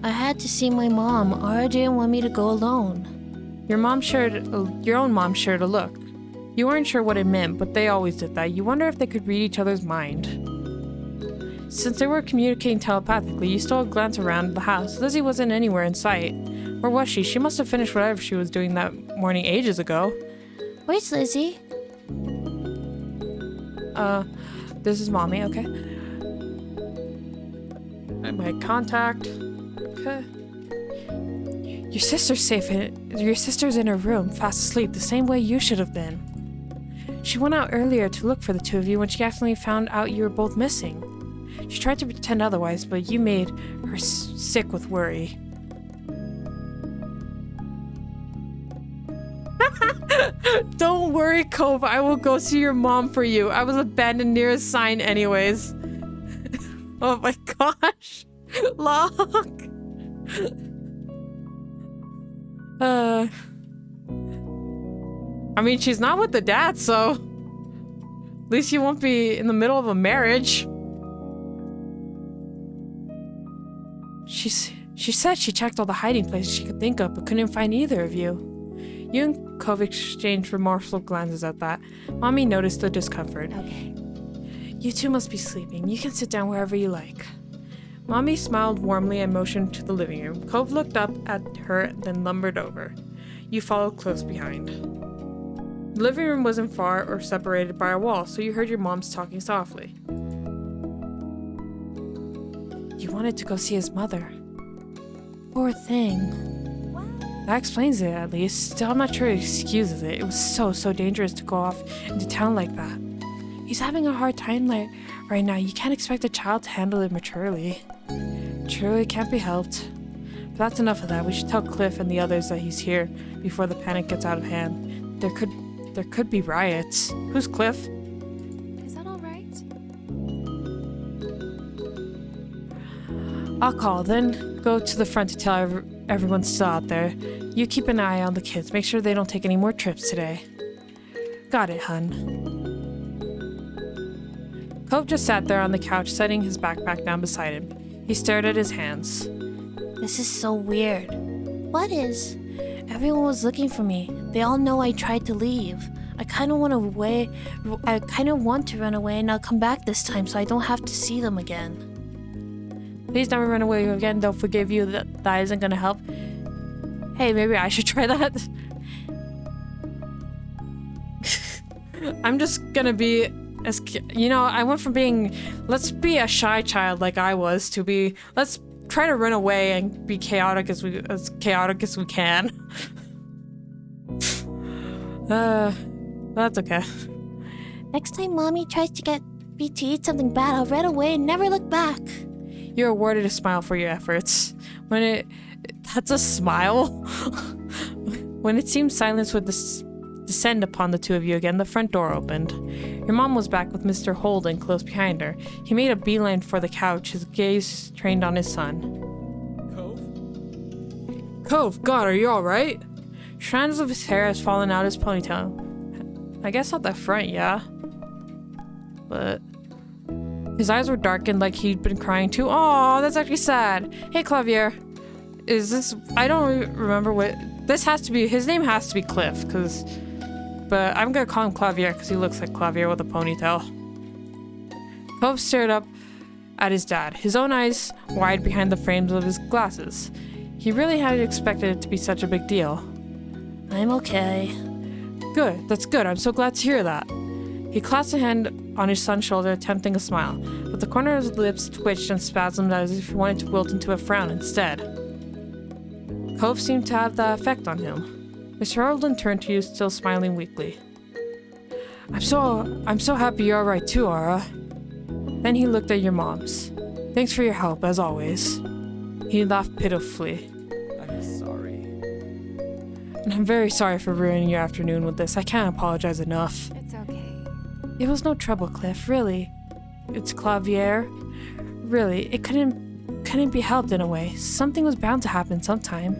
I had to see my mom. Ara didn't want me to go alone. Your own mom shared a look. You weren't sure what it meant, but they always did that. You wonder if they could read each other's mind. Since they were communicating telepathically, you stole a glance around the house. Lizzie wasn't anywhere in sight. Where was she? She must have finished whatever she was doing that morning ages ago. Where's Lizzie? This is Mommy, okay? My contact. Okay. Your sister's safe. Your sister's in her room, fast asleep, the same way you should have been. She went out earlier to look for the two of you when she accidentally found out you were both missing. She tried to pretend otherwise, but you made her sick with worry. Don't worry, Cove. I will go see your mom for you. I was abandoned near a sign anyways. Oh my gosh. Lock. I mean, she's not with the dad, so at least you won't be in the middle of a marriage. She said she checked all the hiding places she could think of, but couldn't find either of you. You and Cove exchanged remorseful glances at that. Mommy noticed the discomfort. Okay. You two must be sleeping. You can sit down wherever you like. Mommy smiled warmly and motioned to the living room. Cove looked up at her, then lumbered over. You followed close behind. The living room wasn't far or separated by a wall, so you heard your moms talking softly. You wanted to go see his mother. Poor thing. That explains it, at least. Still, I'm not sure it excuses it. It was so dangerous to go off into town like that. He's having a hard time right now. You can't expect a child to handle it maturely. True, it can't be helped. But that's enough of that. We should tell Cliff and the others that he's here before the panic gets out of hand. There could be riots. Who's Cliff? Is that all right? I'll call, then go to the front to tell everyone's still out there. You keep an eye on the kids. Make sure they don't take any more trips today. Got it, hun. Cove just sat there on the couch, setting his backpack down beside him. He stared at his hands. This is so weird. What is? Everyone was looking for me. They all know I tried to leave. I kind of want to run away and I'll come back this time so I don't have to see them again. Please never run away again. They'll forgive you. That isn't gonna help. Hey, maybe I should try that. I'm just gonna be I went from being let's be a shy child like I was to be let's try to run away and be chaotic as chaotic as we can. That's okay. Next time Mommy tries to get me to eat something bad, I'll run away and never look back. You're awarded a smile for your efforts. That's a smile. When it seemed silence would descend upon the two of you again, the front door opened. Your mom was back with Mr. Holden close behind her. He made a beeline for the couch, his gaze trained on his son. Cove, God, are you alright? Strands of his hair has fallen out his ponytail. I guess at the front, yeah. But his eyes were darkened like he'd been crying too. Aw, that's actually sad. Hey, Clavier. Is this... I don't remember what... This has to be... His name has to be Cliff, because... But I'm gonna call him Clavier, because he looks like Clavier with a ponytail. Cove stared up at his dad, his own eyes wide behind the frames of his glasses. He really hadn't expected it to be such a big deal. I'm okay. Good, that's good. I'm so glad to hear that. He clasped a hand on his son's shoulder, attempting a smile, but the corner of his lips twitched and spasmed as if he wanted to wilt into a frown instead. Cove seemed to have that effect on him. Mr. Holden turned to you, still smiling weakly. I'm so happy you're alright too, Aura. Then he looked at your moms. Thanks for your help, as always. He laughed pitifully. I'm sorry. And I'm very sorry for ruining your afternoon with this. I can't apologize enough. It's okay. It was no trouble, Cliff, really. It's Clavier. Really, it couldn't be helped in a way. Something was bound to happen sometime.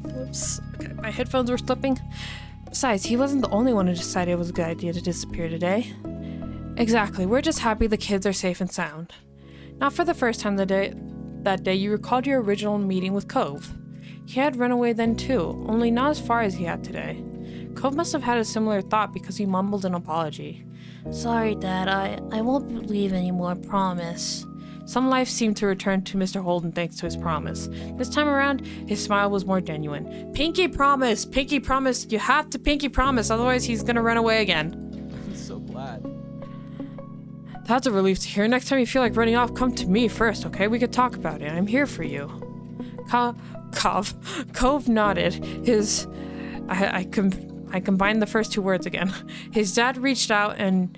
Oops. Okay, my headphones were slipping. Besides, he wasn't the only one who decided it was a good idea to disappear today. Exactly, we're just happy the kids are safe and sound. Not for the first time that day you recalled your original meeting with Cove. He had run away then too, only not as far as he had today. Cove must have had a similar thought because he mumbled an apology. Sorry, Dad. I won't leave anymore, promise. Some life seemed to return to Mr. Holden thanks to his promise. This time around, his smile was more genuine. Pinky promise! Pinky promise! You have to pinky promise, otherwise he's gonna run away again. I'm so glad. That's a relief to hear. Next time you feel like running off, come to me first, okay? We could talk about it. I'm here for you. Cove nodded. I combined the first two words again. His dad reached out and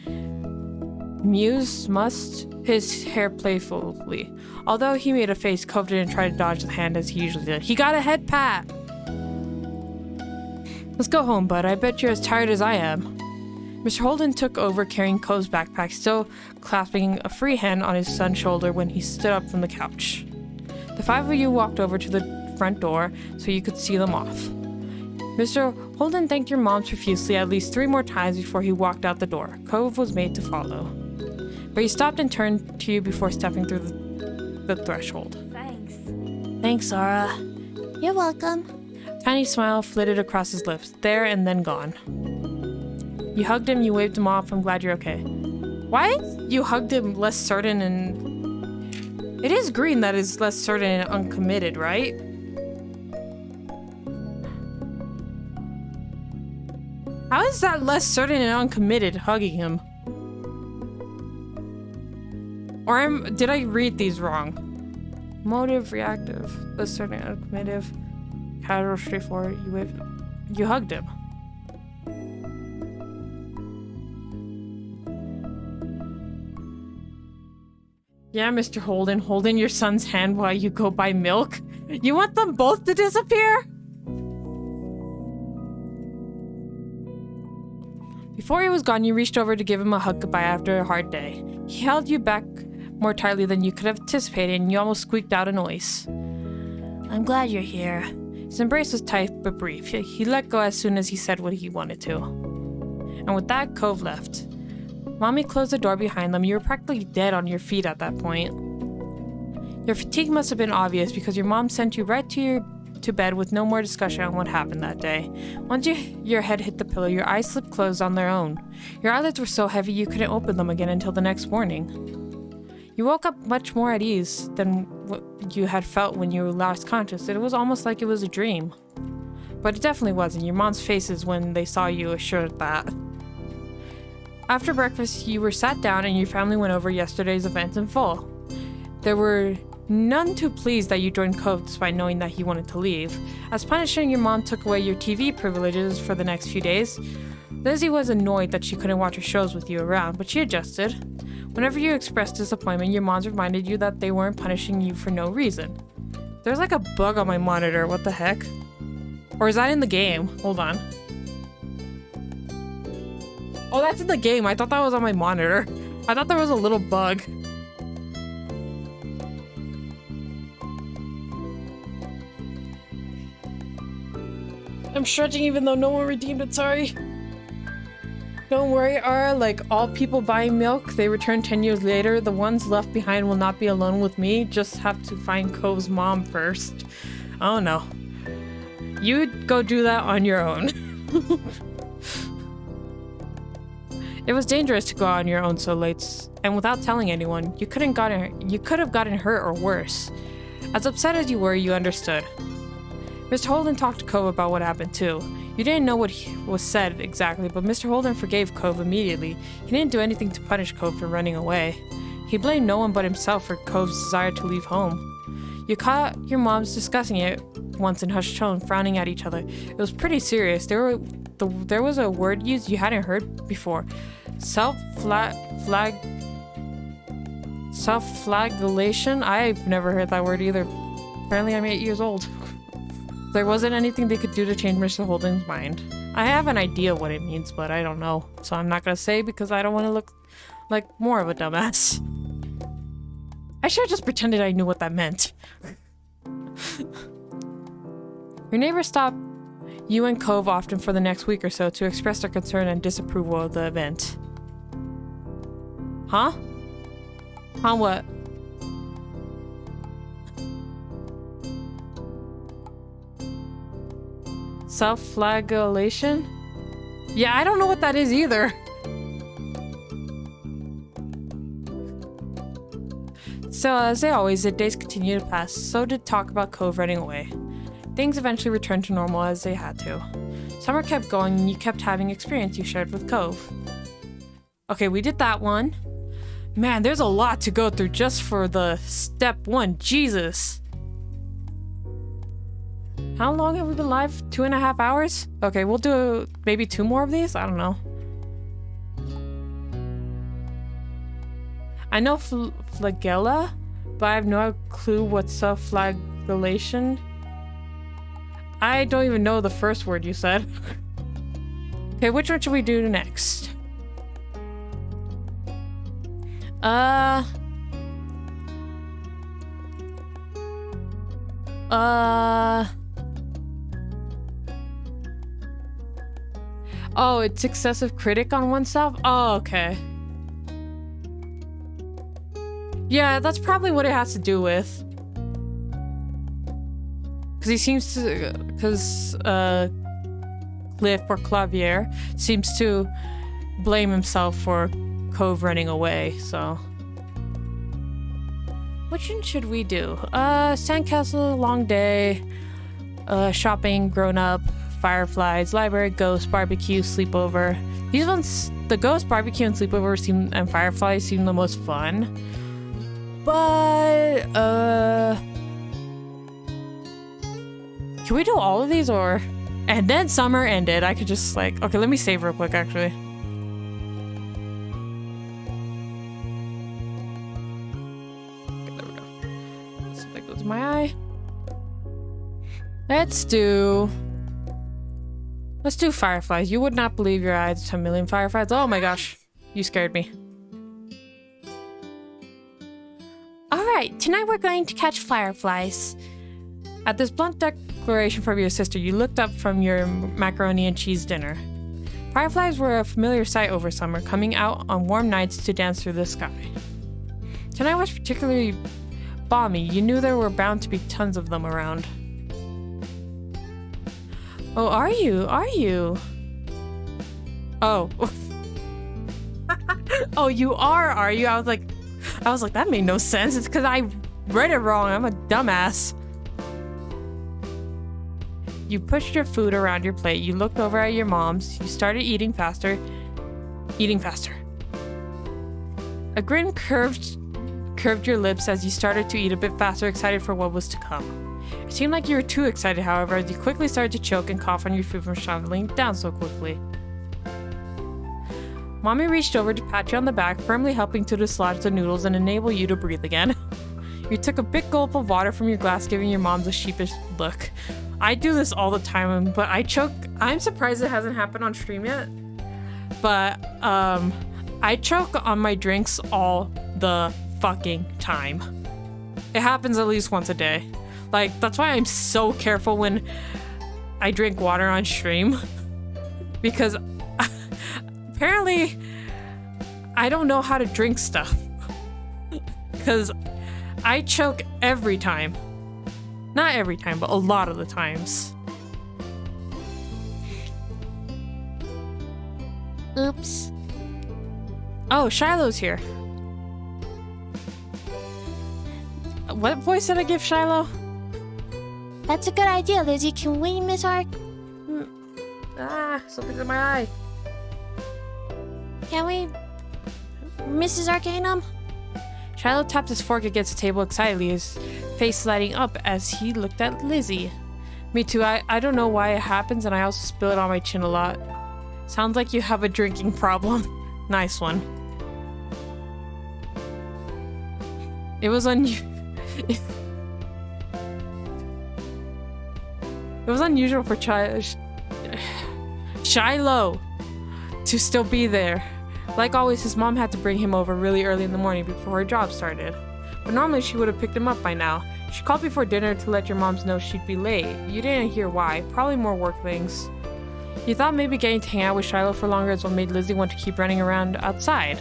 mussed his hair playfully. Although he made a face, Cove didn't try to dodge the hand as he usually did. He got a head pat! Let's go home, bud. I bet you're as tired as I am. Mr. Holden took over carrying Cove's backpack, still clasping a free hand on his son's shoulder when he stood up from the couch. The five of you walked over to the front door so you could see them off. Mr. Holden thanked your moms profusely at least 3 more times before he walked out the door. Cove was made to follow. But he stopped and turned to you before stepping through the threshold. Thanks. Thanks, Zara. You're welcome. Tiny smile flitted across his lips, there and then gone. You hugged him, you waved him off. I'm glad you're okay. Why you hugged him less certain and... It is Green that is less certain and uncommitted, right? How is that less certain and uncommitted hugging him? Or did I read these wrong? Motive, reactive, less certain, uncommitted, casual, straightforward. You hugged him. Yeah, Mr. Holden, holding your son's hand while you go buy milk? You want them both to disappear? Before he was gone, you reached over to give him a hug goodbye after a hard day. He held you back more tightly than you could have anticipated, and you almost squeaked out a noise. I'm glad you're here. His embrace was tight but brief. He let go as soon as he said what he wanted to. And with that, Cove left. Mommy closed the door behind them. You were practically dead on your feet at that point. Your fatigue must have been obvious because your mom sent you right to bed with no more discussion on what happened that day. Once your head hit the pillow, your eyes slipped closed on their own. Your eyelids were so heavy you couldn't open them again until the next morning. You woke up much more at ease than what you had felt when you were last conscious. It was almost like it was a dream. But it definitely wasn't. Your mom's faces when they saw you assured that. After breakfast, you were sat down and your family went over yesterday's events in full. There were none too pleased that you joined Cove despite knowing that he wanted to leave. As punishment, your mom took away your TV privileges for the next few days. Lizzie was annoyed that she couldn't watch her shows with you around, but she adjusted. Whenever you expressed disappointment, your moms reminded you that they weren't punishing you for no reason. There's like a bug on my monitor, what the heck? Or is that in the game? Hold on. Oh, that's in the game. I thought that was on my monitor. I thought there was a little bug. I'm stretching even though no one redeemed it, sorry. Don't worry, Ara, like all people buying milk, they return 10 years later. The ones left behind will not be alone with me. Just have to find Cove's mom first. Oh no. You'd go do that on your own. It was dangerous to go out on your own so late, and without telling anyone, you could have gotten hurt or worse. As upset as you were, you understood. Mr. Holden talked to Cove about what happened too. You didn't know what was said exactly, but Mr. Holden forgave Cove immediately. He didn't do anything to punish Cove for running away. He blamed no one but himself for Cove's desire to leave home. You caught your moms discussing it once in hushed tone, frowning at each other. It was pretty serious. There was a word used you hadn't heard before. Self-flagellation? I've never heard that word either. Apparently I'm 8 years old. There wasn't anything they could do to change Mr. Holden's mind. I have an idea what it means, but I don't know. So I'm not gonna say because I don't want to look like more of a dumbass. I should have just pretended I knew what that meant. Your neighbors stopped you and Cove often for the next week or so to express their concern and disapproval of the event. Huh? Huh, what? Self-flagellation? Yeah, I don't know what that is either. So, as they always did, days continued to pass. So did talk about Cove running away. Things eventually returned to normal as they had to. Summer kept going and you kept having experience you shared with Cove. Okay, we did that one. Man, there's a lot to go through just for the step one. Jesus. How long have we been live? 2.5 hours? Okay, we'll do maybe 2 more of these? I don't know. I know flagella, but I have no clue what's self-flagellation. I don't even know the first word you said. Okay, which one should we do next? Oh, it's excessive critic on oneself? Oh, okay. Yeah, that's probably what it has to do with. Because he seems to... Because, Cliff or Clavier seems to blame himself for Cove running away, so... Which one should we do? Sandcastle, long day, shopping, grown up, fireflies, library, ghost, barbecue, sleepover. These ones, the ghost, barbecue, and sleepover and fireflies seem the most fun. But, can we do all of these or? And then summer ended. I could just like, okay, let me save real quick actually. Something goes in my eye. Let's do fireflies. You would not believe your eyes. 10 million fireflies. Oh my gosh. You scared me. Alright, tonight we're going to catch fireflies. At this blunt declaration from your sister, you looked up from your macaroni and cheese dinner. Fireflies were a familiar sight over summer, coming out on warm nights to dance through the sky. Tonight was particularly balmy. You knew there were bound to be tons of them around. Oh, are you? Are you? Oh. Oh, you are you? I was like, that made no sense. It's because I read it wrong. I'm a dumbass. You pushed your food around your plate. You looked over at your mom's. You started eating faster. A grin curved your lips as you started to eat a bit faster, excited for what was to come. It seemed like you were too excited, however, as you quickly started to choke and cough on your food from shoveling down so quickly. Mommy reached over to pat you on the back, firmly helping to dislodge the noodles and enable you to breathe again. You took a big gulp of water from your glass, giving your mom a sheepish look. I do this all the time, but I choke. I'm surprised it hasn't happened on stream yet. But, I choke on my drinks all the fucking time. It happens at least once a day. Like, that's why I'm so careful when I drink water on stream. Because apparently I don't know how to drink stuff. Because I choke every time. Not every time, but a lot of the times. Oops. Oh, Shiloh's here. What voice did I give Shiloh? That's a good idea, Lizzie. Can we, Miss Ark? Something's in my eye. Can we, Mrs. Arcanum? Shiloh tapped his fork against the table excitedly, his face lighting up as he looked at Lizzie. Me too. I don't know why it happens, and I also spill it on my chin a lot. Sounds like you have a drinking problem. Nice one. It was unusual for Shiloh to still be there. Like always, his mom had to bring him over really early in the morning before her job started. But normally she would have picked him up by now. She called before dinner to let your moms know she'd be late. You didn't hear why. Probably more work things. You thought maybe getting to hang out with Shiloh for longer is what made Lizzie want to keep running around outside.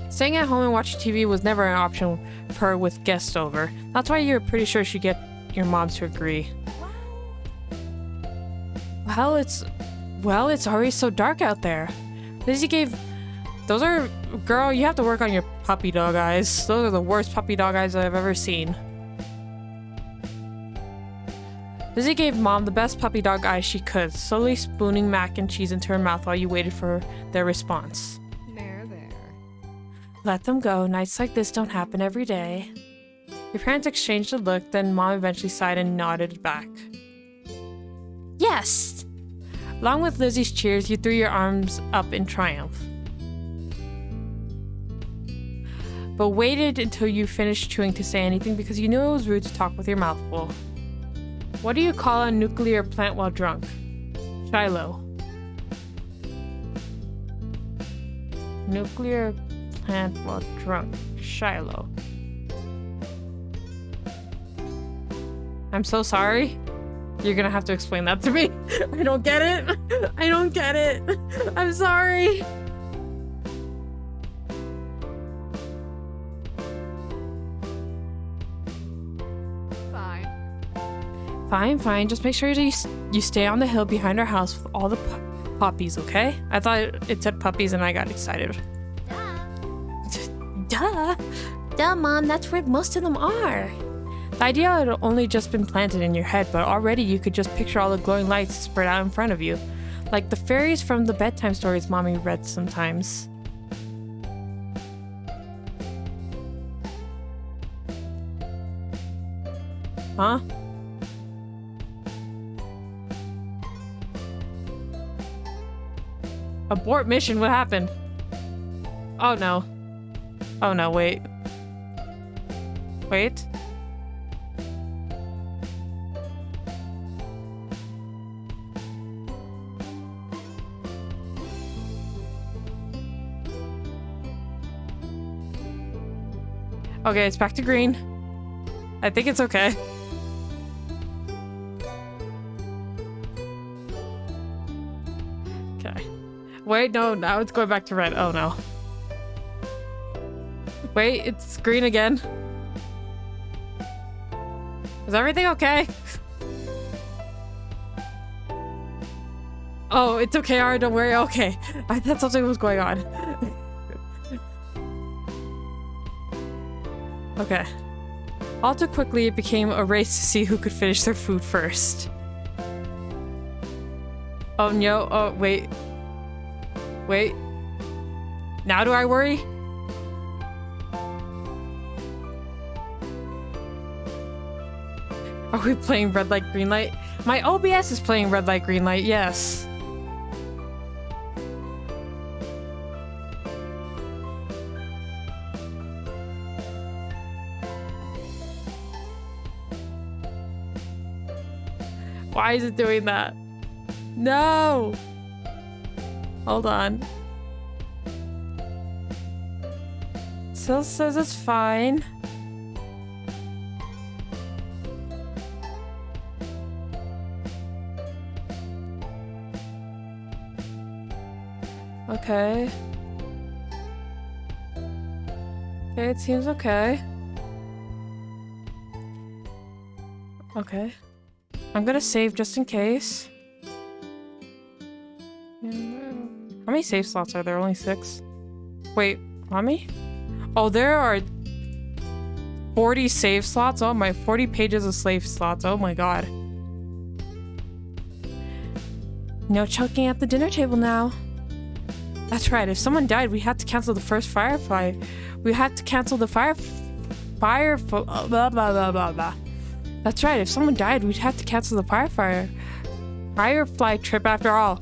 Staying at home and watching TV was never an option for her with guests over. That's why you were pretty sure she'd get your mom to agree. Well, it's already so dark out there. Lizzie gave... Those are... Girl, you have to work on your puppy dog eyes. Those are the worst puppy dog eyes I've ever seen. Lizzie gave Mom the best puppy dog eyes she could, slowly spooning mac and cheese into her mouth while you waited for their response. There. Let them go. Nights like this don't happen every day. Your parents exchanged a look, then Mom eventually sighed and nodded back. Yes! Along with Lizzie's cheers, you threw your arms up in triumph. But waited until you finished chewing to say anything because you knew it was rude to talk with your mouth full. What do you call a nuclear plant while drunk? Shiloh. Nuclear plant while drunk. Shiloh. I'm so sorry. You're gonna have to explain that to me. I don't get it. I don't get it. I'm sorry. Fine, fine. Just make sure you stay on the hill behind our house with all the puppies, okay? I thought it said puppies and I got excited. Duh. Duh, Mom, that's where most of them are. The idea had only just been planted in your head, but already you could just picture all the glowing lights spread out in front of you. Like the fairies from the bedtime stories Mommy read sometimes. Huh? Abort mission, what happened? Oh no. Oh no, wait. Wait. Okay, it's back to green. I think it's okay. Okay. Wait, no, now it's going back to red. Oh no. Wait, it's green again. Is everything okay? Oh, it's okay, Ara, don't worry. Okay. I thought something was going on. Okay. All too quickly, it became a race to see who could finish their food first. Oh no, oh wait. Wait. Now do I worry? Are we playing red light, green light? My OBS is playing red light, green light, yes. Why is it doing that? No! Hold on. Still says it's fine. Okay. Okay, it seems okay. Okay. I'm gonna save just in case. How many save slots are there? Only 6? Wait, mommy? Oh, there are 40 save slots? Oh my, 40 pages of save slots. Oh my god. No choking at the dinner table now. That's right, if someone died, we had to cancel the first firefly. We had to cancel the blah, blah, blah, blah, blah. That's right, if someone died, we'd have to cancel the firefly trip after all.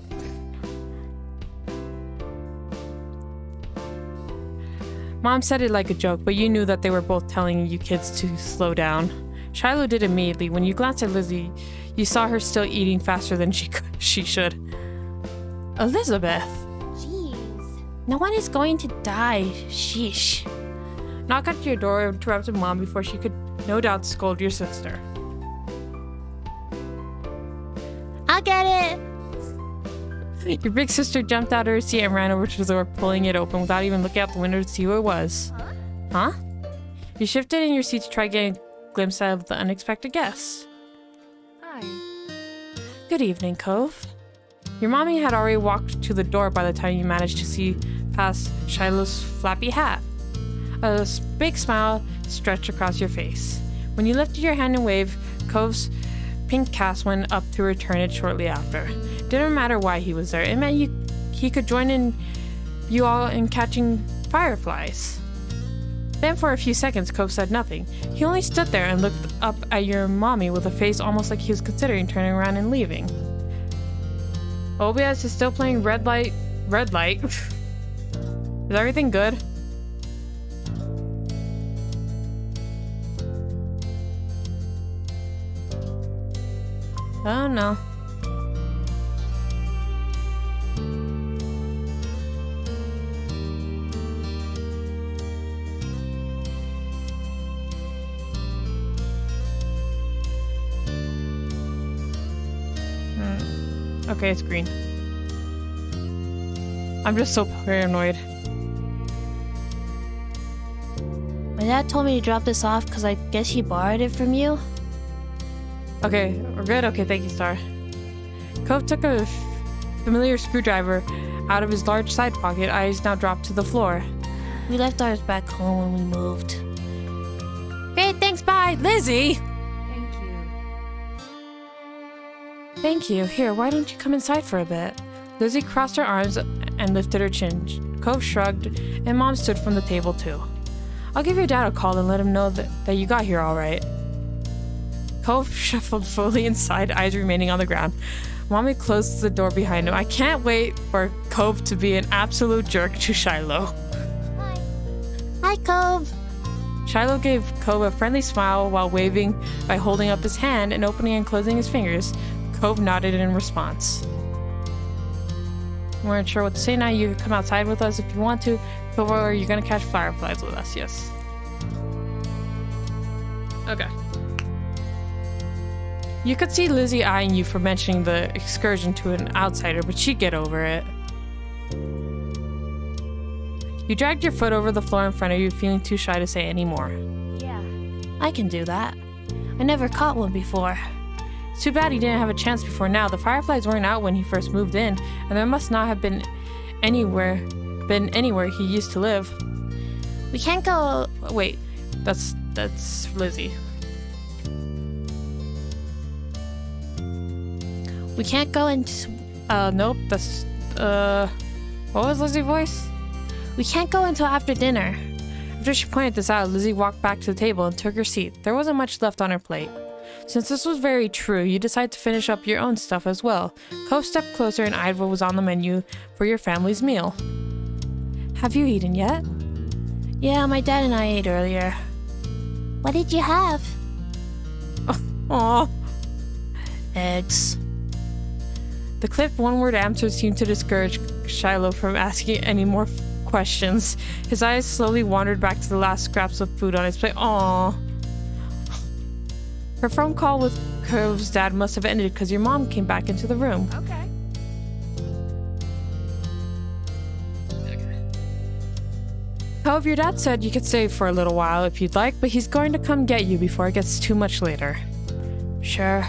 Mom said it like a joke, but you knew that they were both telling you kids to slow down. Shiloh did immediately. When you glanced at Lizzie, you saw her still eating faster than she should. Elizabeth! No one is going to die. Sheesh. Knock at your door interrupted Mom before she could no doubt scold your sister. I'll get it. Your big sister jumped out of her seat and ran over to the door, pulling it open without even looking out the window to see who it was. Huh? You shifted in your seat to try getting a glimpse of the unexpected guest. Hi. Good evening, Cove. Your mommy had already walked to the door by the time you managed to see past Shiloh's flappy hat. A big smile stretched across your face. When you lifted your hand and waved, Cove's pink cast went up to return it shortly after. Didn't matter why he was there. It meant he could join in you all in catching fireflies. Then for a few seconds, Cove said nothing. He only stood there and looked up at your mommy with a face almost like he was considering turning around and leaving. OBS is still playing red light. Red light? Is everything good? Oh no. Okay, it's green. I'm just so paranoid. My dad told me to drop this off because I guess he borrowed it from you. Okay, we're good? Okay, thank you, Star. Cove took a familiar screwdriver out of his large side pocket. Eyes now dropped to the floor. We left ours back home when we moved. Great, thanks, bye! Lizzie! Thank you. Thank you. Here, why don't you come inside for a bit? Lizzie crossed her arms and lifted her chin. Cove shrugged, and Mom stood from the table too. I'll give your dad a call and let him know that you got here all right. Cove shuffled fully inside, eyes remaining on the ground. Mommy closed the door behind him. I can't wait for Cove to be an absolute jerk to Shiloh. Hi, Cove. Shiloh gave Cove a friendly smile while waving by holding up his hand and opening and closing his fingers. Cove nodded in response. We weren't sure what to say now. You can come outside with us if you want to. Cove, or you're gonna catch fireflies with us, yes. Okay. You could see Lizzie eyeing you for mentioning the excursion to an outsider, but she'd get over it. You dragged your foot over the floor in front of you, feeling too shy to say any more. Yeah. I can do that. I never caught one before. It's too bad he didn't have a chance before now. The fireflies weren't out when he first moved in, and there must not have been anywhere he used to live. We can't go. Wait, that's Lizzie. We can't go into. Nope, that's, what was Lizzie's voice? We can't go until after dinner. After she pointed this out, Lizzie walked back to the table and took her seat. There wasn't much left on her plate. Since this was very true, you decided to finish up your own stuff as well. Cove stepped closer and eyed what was on the menu for your family's meal. Have you eaten yet? Yeah, my dad and I ate earlier. What did you have? Aw. Eggs. The clipped one-word answer seemed to discourage Shiloh from asking any more questions. His eyes slowly wandered back to the last scraps of food on his plate. Aww. Her phone call with Cove's dad must have ended because your mom came back into the room. Okay. Cove, your dad said you could stay for a little while if you'd like, but he's going to come get you before it gets too much later. Sure.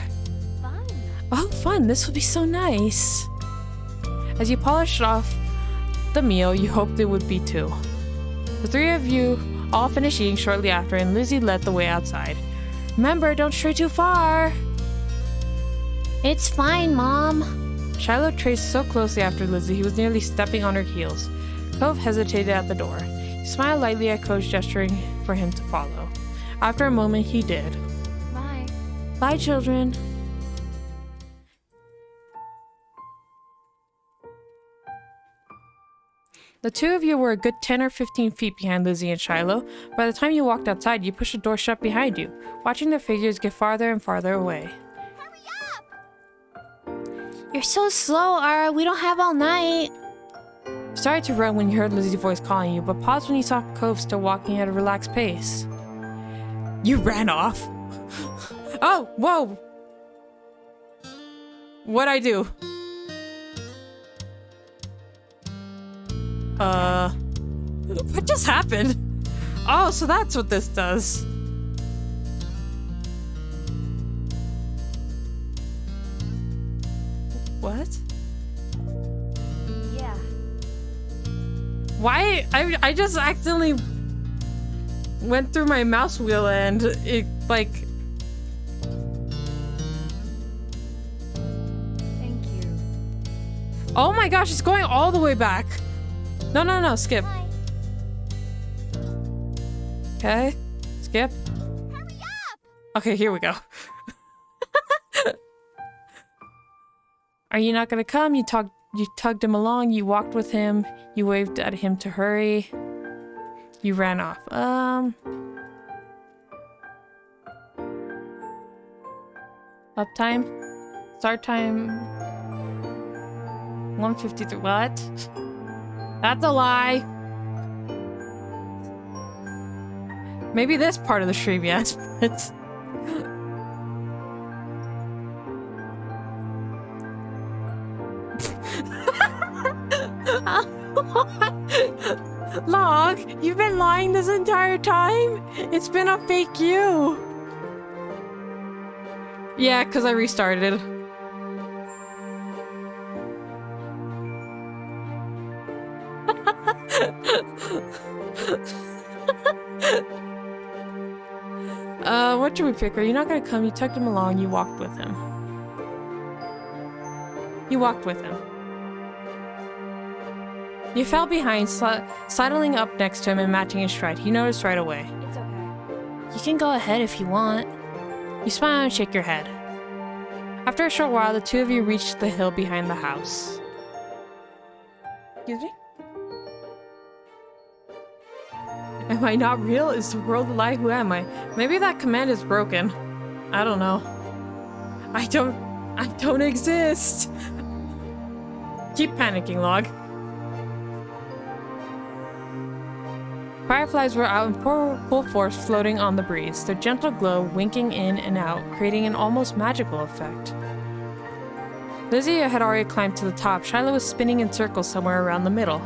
Fun. Oh, fun. This would be so nice. As you polished off the meal, you hoped it would be too. The three of you all finished eating shortly after, and Lizzie led the way outside. Remember, don't stray too far. It's fine, Mom. Shiloh traced so closely after Lizzie, he was nearly stepping on her heels. Cove hesitated at the door. He smiled lightly at Cove, gesturing for him to follow. After a moment, he did. Bye. Bye, children. The two of you were a good 10 or 15 feet behind Lizzie and Shiloh. By the time you walked outside, you pushed the door shut behind you, watching their figures get farther and farther away. You're so slow, Ara. We don't have all night. You started to run when you heard Lizzie's voice calling you, but paused when you saw Cove still walking at a relaxed pace. You ran off? Oh, whoa! What'd I do? What just happened? Oh, so that's what this does. What? Yeah. Why? I just accidentally went through my mouse wheel and it, like... Thank you. Oh my gosh, it's going all the way back. No, skip. Okay, skip. Hurry up! Okay, here we go. Are you not gonna come? You tugged him along, you walked with him, you waved at him to hurry. You ran off. Up time? Start time 1:53. What? That's a lie. Maybe this part of the stream, yes, but... Log, you've been lying this entire time? It's been a fake you. Yeah, because I restarted. What should we pick? Are you not gonna come? You tucked him along, you walked with him. You walked with him. You fell behind, sidling up next to him and matching his stride. He noticed right away. It's okay. You can go ahead if you want. You smile and shake your head. After a short while, the two of you reached the hill behind the house. Excuse me? Am I not real? Is the world a lie? Who am I? Maybe that command is broken. I don't know. I don't exist. Keep panicking, Log. Fireflies were out in full force, floating on the breeze, their gentle glow winking in and out, creating an almost magical effect. Lizzie had already climbed to the top. Shiloh was spinning in circles somewhere around the middle.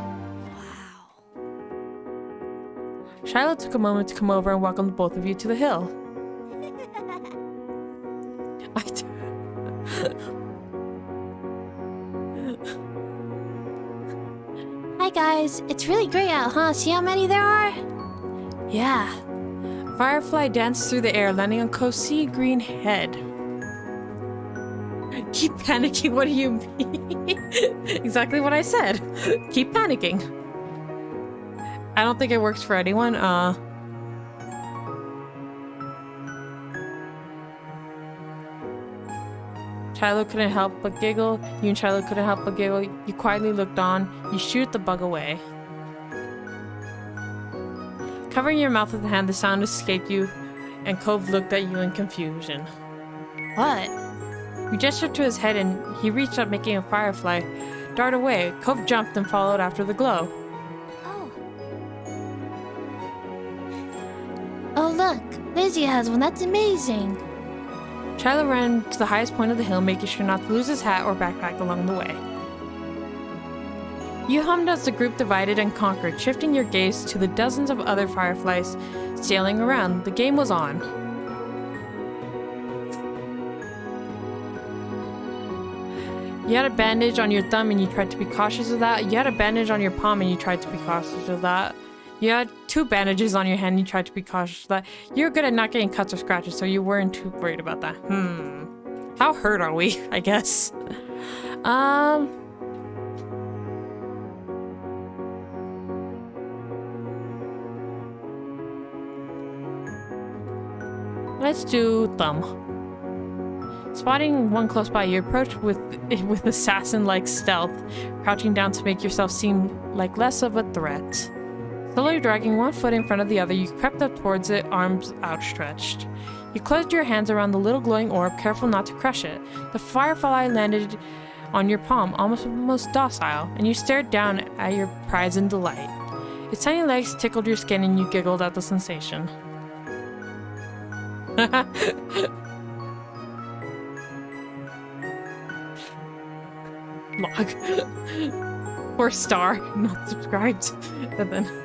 Shiloh took a moment to come over and welcome both of you to the hill. Hi guys, it's really great out, huh? See how many there are? Yeah. Firefly danced through the air, landing on Cove's sea green head. Keep panicking, what do you mean? Exactly what I said. Keep panicking. I don't think it works for anyone. Shiloh couldn't help but giggle. You and Shiloh couldn't help but giggle. You quietly looked on. You shoot the bug away. Covering your mouth with a hand, the sound escaped you, and Cove looked at you in confusion. What? You gestured to his head, and he reached up, making a firefly dart away. Cove jumped and followed after the glow. Oh look, Lizzie has one. That's amazing. Shiloh ran to the highest point of the hill, making sure not to lose his hat or backpack along the way. You hummed as the group divided and conquered, shifting your gaze to the dozens of other fireflies sailing around. The game was on. You had a bandage on your thumb and you tried to be cautious of that. You had a bandage on your palm and you tried to be cautious of that. You had 2 bandages on your hand and you tried to be cautious of that. You're good at not getting cuts or scratches, so you weren't too worried about that. How hurt are we, I guess? Let's do thumb. Spotting one close by, you approached with assassin-like stealth, crouching down to make yourself seem like less of a threat. Slowly dragging one foot in front of the other, you crept up towards it, arms outstretched. You closed your hands around the little glowing orb, careful not to crush it. The firefly landed on your palm, almost docile, and you stared down at your prize in delight. Its tiny legs tickled your skin and you giggled at the sensation. Log. Or star, not subscribed. And then.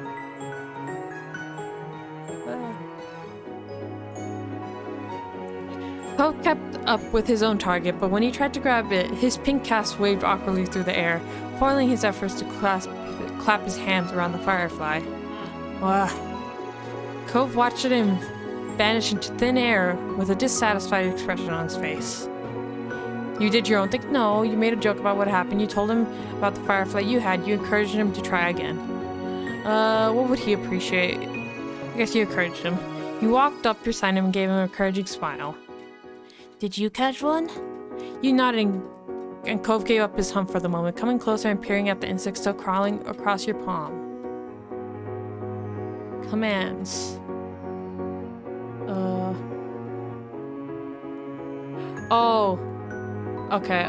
Poe kept up with his own target, but when he tried to grab it, his pink cast waved awkwardly through the air, foiling his efforts to clap his hands around the firefly. Cove watched him vanish into thin air with a dissatisfied expression on his face. You did your own thing? No, you made a joke about what happened. You told him about the firefly you had. You encouraged him to try again. What would he appreciate? I guess you encouraged him. You walked up beside him and gave him an encouraging smile. Did you catch one? You nodded, and Cove gave up his hump for the moment, coming closer and peering at the insect still crawling across your palm. Commands. Oh. Okay,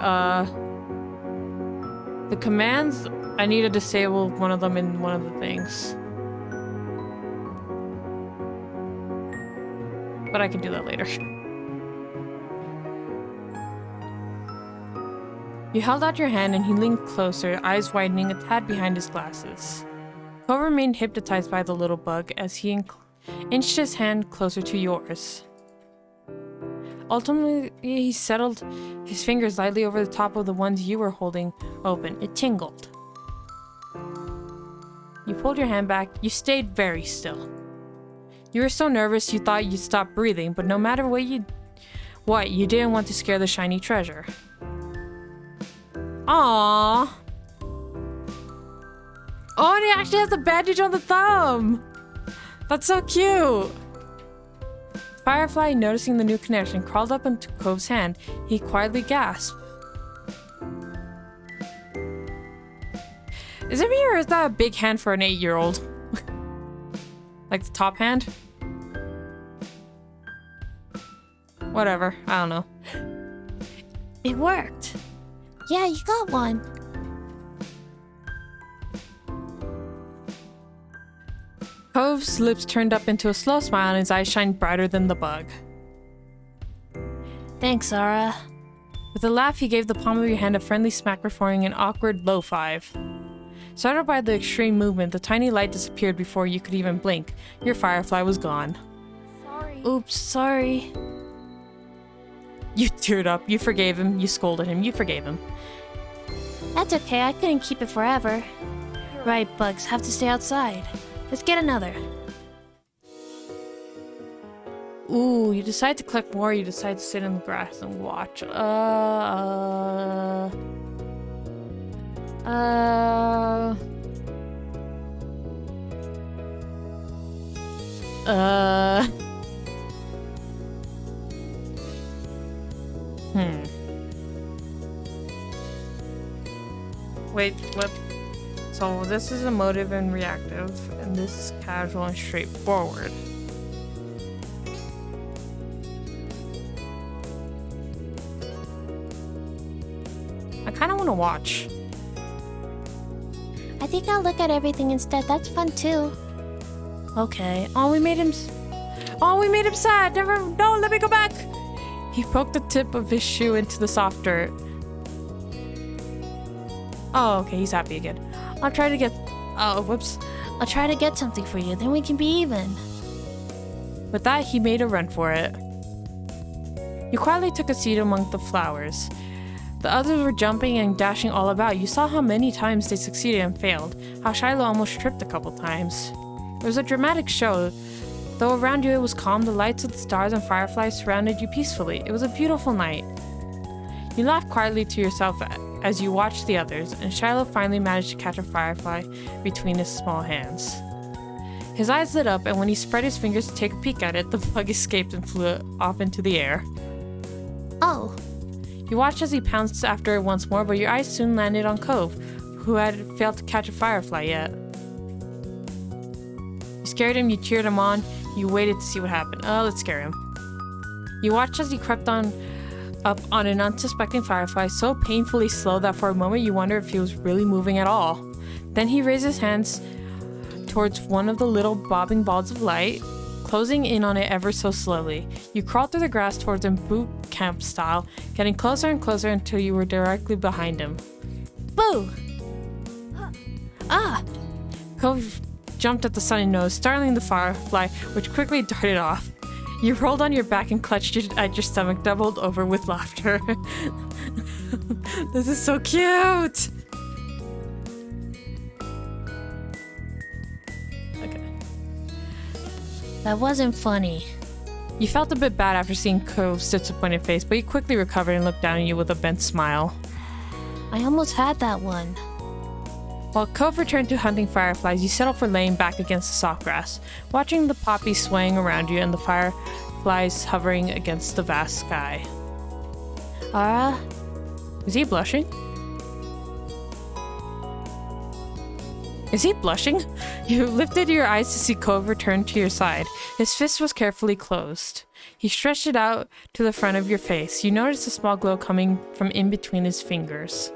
the commands, I need to disable one of them in one of the things. But I can do that later. You held out your hand and he leaned closer, eyes widening a tad behind his glasses. Cove remained hypnotized by the little bug as he inched his hand closer to yours. Ultimately, he settled his fingers lightly over the top of the ones you were holding open. It tingled. You pulled your hand back. You stayed very still. You were so nervous you thought you'd stop breathing, but no matter what, you didn't want to scare the shiny treasure. Aww. Oh, and he actually has the bandage on the thumb. That's so cute. Firefly, noticing the new connection, crawled up into Cove's hand. He quietly gasped. Is it me or is that a big hand for an 8-year-old? Like the top hand? Whatever, I don't know. It worked. Yeah, you got one. Cove's lips turned up into a slow smile and his eyes shined brighter than the bug. Thanks, Zara. With a laugh, he gave the palm of your hand a friendly smack, performing an awkward low five. Startled by the extreme movement, the tiny light disappeared before you could even blink. Your firefly was gone. Sorry. Oops, sorry. You teared up. You forgave him. You scolded him. You forgave him. That's okay, I couldn't keep it forever. Right, bugs, have to stay outside. Let's get another. Ooh, you decide to collect more. You decide to sit in the grass and watch. Wait, what? So this is emotive and reactive, and this is casual and straightforward. I kind of want to watch. I think I'll look at everything instead. That's fun too. Okay. Oh, we made him sad. No, let me go back. He poked the tip of his shoe into the soft dirt. Oh, okay, he's happy again. I'll try to get... Oh, whoops. I'll try to get something for you, then we can be even. With that, he made a run for it. You quietly took a seat among the flowers. The others were jumping and dashing all about. You saw how many times they succeeded and failed, how Shiloh almost tripped a couple times. It was a dramatic show. Though around you it was calm, the lights of the stars and fireflies surrounded you peacefully. It was a beautiful night. You laughed quietly to yourself as you watched the others, and Shiloh finally managed to catch a firefly between his small hands. His eyes lit up, and when he spread his fingers to take a peek at it, the bug escaped and flew off into the air. Oh. You watched as he pounced after it once more, but your eyes soon landed on Cove, who had failed to catch a firefly yet. You scared him, you cheered him on, you waited to see what happened. Oh, let's scare him. You watched as he crept up on an unsuspecting firefly, so painfully slow that for a moment you wondered if he was really moving at all. Then he raised his hands towards one of the little bobbing balls of light, closing in on it ever so slowly. You crawled through the grass towards him boot camp style, getting closer and closer until you were directly behind him. Boo! Ah! Cove jumped at the sunny nose, startling the firefly, which quickly darted off. You rolled on your back and clutched at your stomach, doubled over with laughter. This is so cute! Okay. That wasn't funny. You felt a bit bad after seeing Cove's disappointed face, but he quickly recovered and looked down at you with a bent smile. I almost had that one. While Cove returned to hunting fireflies, you settled for laying back against the soft grass, watching the poppies swaying around you and the fireflies hovering against the vast sky. Ara? Is he blushing? Is he blushing? You lifted your eyes to see Cove return to your side. His fist was carefully closed. He stretched it out to the front of your face. You noticed a small glow coming from in between his fingers.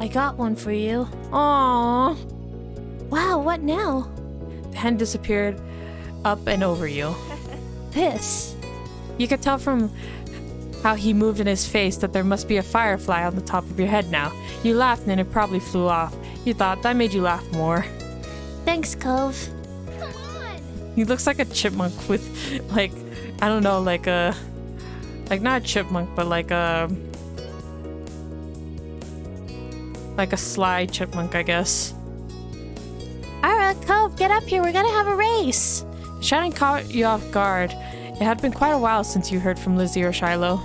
I got one for you. Aww. Wow, what now? The hand disappeared up and over you. This. You could tell from how he moved in his face that there must be a firefly on the top of your head now. You laughed and it probably flew off. You thought that made you laugh more. Thanks, Cove. Come on. He looks like a chipmunk with, like, I don't know, like a, like not a chipmunk, but like a sly chipmunk, I guess. Ira, Cove, get up here. We're gonna have a race. Shouting caught you off guard. It had been quite a while since you heard from Lizzie or Shiloh.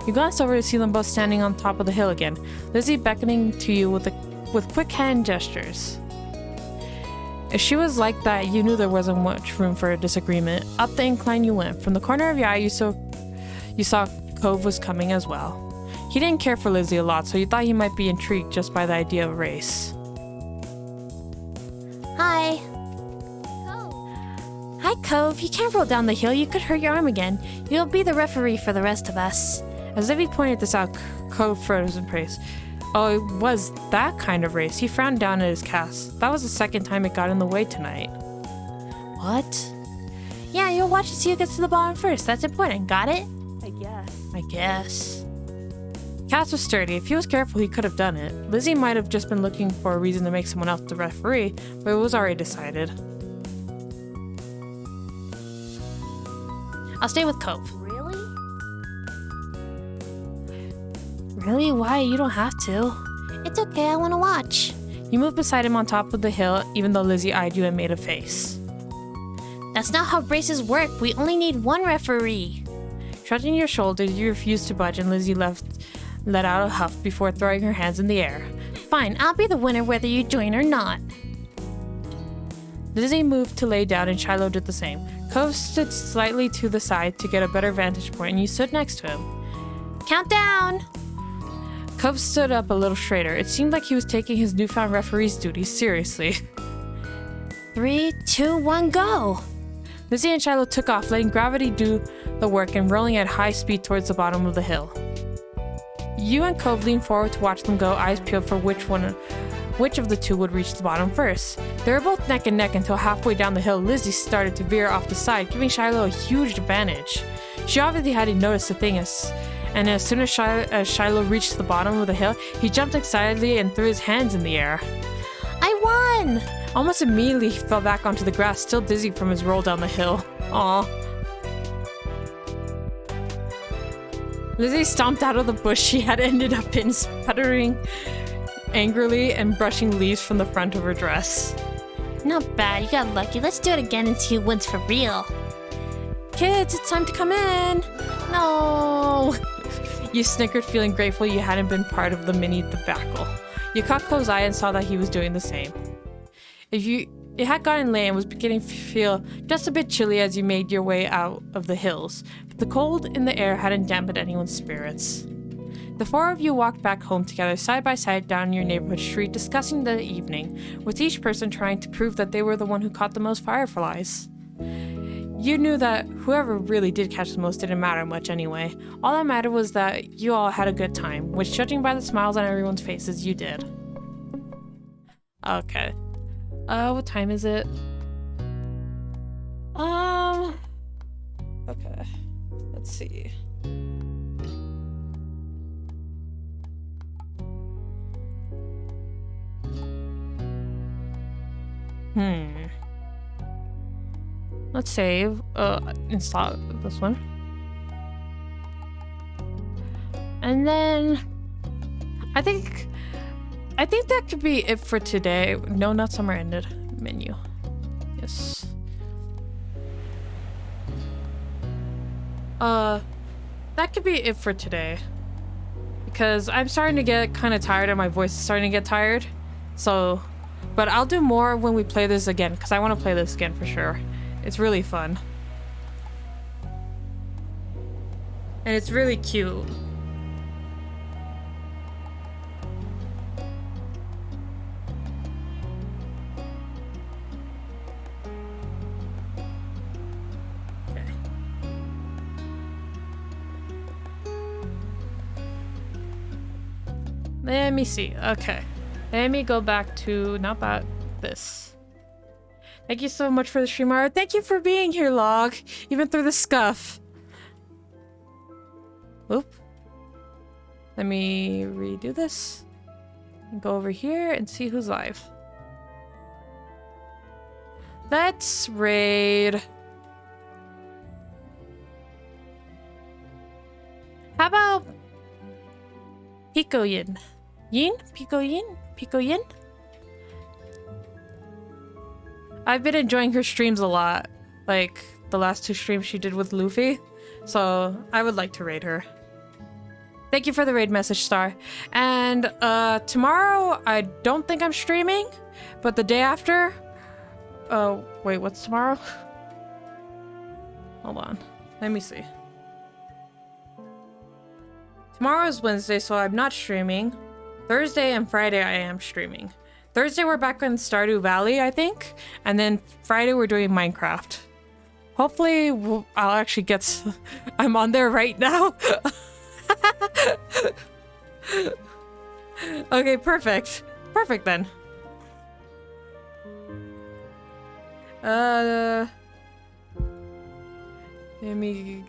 You glanced over to see them both standing on top of the hill again, Lizzie beckoning to you with quick hand gestures. If she was like that, you knew there wasn't much room for a disagreement. Up the incline you went. From the corner of your eye, you saw Cove was coming as well. He didn't care for Lizzie a lot, so you thought he might be intrigued just by the idea of a race. Hi. Hi, Cove. You can't roll down the hill. You could hurt your arm again. You'll be the referee for the rest of us. As Livy pointed this out, Cove froze in praise. Oh, it was that kind of race. He frowned down at his cast. That was the second time it got in the way tonight. What? Yeah, you'll watch and see who gets to the bottom first. That's important. Got it? I guess. Cass was sturdy. If he was careful, he could have done it. Lizzie might have just been looking for a reason to make someone else the referee, but it was already decided. I'll stay with Cove. Really? Really? Why? You don't have to. It's okay. I want to watch. You moved beside him on top of the hill, even though Lizzie eyed you and made a face. That's not how races work. We only need one referee. Shrugging your shoulders, you refused to budge, and Lizzie let out a huff before throwing her hands in the air. Fine, I'll be the winner whether you join or not. Lizzie moved to lay down, and Shiloh did the same. Cove stood slightly to the side to get a better vantage point, and you stood next to him. Count down! Cove stood up a little straighter. It seemed like he was taking his newfound referee's duties seriously. 3, 2, 1, go! Lizzie and Shiloh took off, letting gravity do the work and rolling at high speed towards the bottom of the hill. You and Cove leaned forward to watch them go, eyes peeled for which of the two would reach the bottom first. They were both neck and neck until halfway down the hill, Lizzie started to veer off the side, giving Shiloh a huge advantage. She obviously hadn't noticed the thing, and as soon as Shiloh reached the bottom of the hill, he jumped excitedly and threw his hands in the air. I won! Almost immediately, he fell back onto the grass, still dizzy from his roll down the hill. Aww. Lizzie stomped out of the bush she had ended up in, sputtering angrily and brushing leaves from the front of her dress. Not bad, you got lucky. Let's do it again and see who wins for real. Kids, it's time to come in! No! You snickered, feeling grateful you hadn't been part of the mini debacle. You caught Cove's eye and saw that he was doing the same. It had gotten late and was beginning to feel just a bit chilly as you made your way out of the hills, but the cold in the air hadn't dampened anyone's spirits. The four of you walked back home together, side by side down your neighborhood street, discussing the evening, with each person trying to prove that they were the one who caught the most fireflies. You knew that whoever really did catch the most didn't matter much anyway. All that mattered was that you all had a good time, which, judging by the smiles on everyone's faces, you did. Okay. What time is it? Okay. Let's see. Let's save. Install this one. And then I think that could be it for today. No, not summer ended. Menu. Yes. That could be it for today. Because I'm starting to get kind of tired and my voice is starting to get tired. So, but I'll do more when we play this again, because I want to play this again for sure. It's really fun. And it's really cute. Let me see. Okay. Let me go back to not about this. Thank you so much for the stream, Mara. Thank you for being here, Log. Even through the scuff. Oop. Let me redo this. And go over here and see who's live. Let's raid. How about Pico Yin? Yin? Pico Yin? Pico Yin? I've been enjoying her streams a lot. Like the last 2 streams she did with Luffy. So I would like to raid her. Thank you for the raid message, Star. And tomorrow I don't think I'm streaming, but the day after. Oh, wait, what's tomorrow? Hold on. Let me see. Tomorrow is Wednesday, so I'm not streaming. Thursday and Friday I am streaming. Thursday we're back in Stardew Valley, I think. And then Friday we're doing Minecraft. Hopefully I'll actually get... I'm on there right now. Okay, perfect. Perfect then. Let me...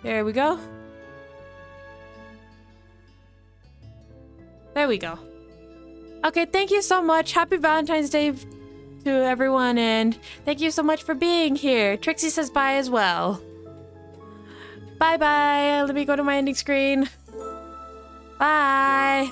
There we go. There we go. Okay, thank you so much. Happy Valentine's Day to everyone, and thank you so much for being here. Trixie says bye as well. Bye-bye. Let me go to my ending screen. Bye.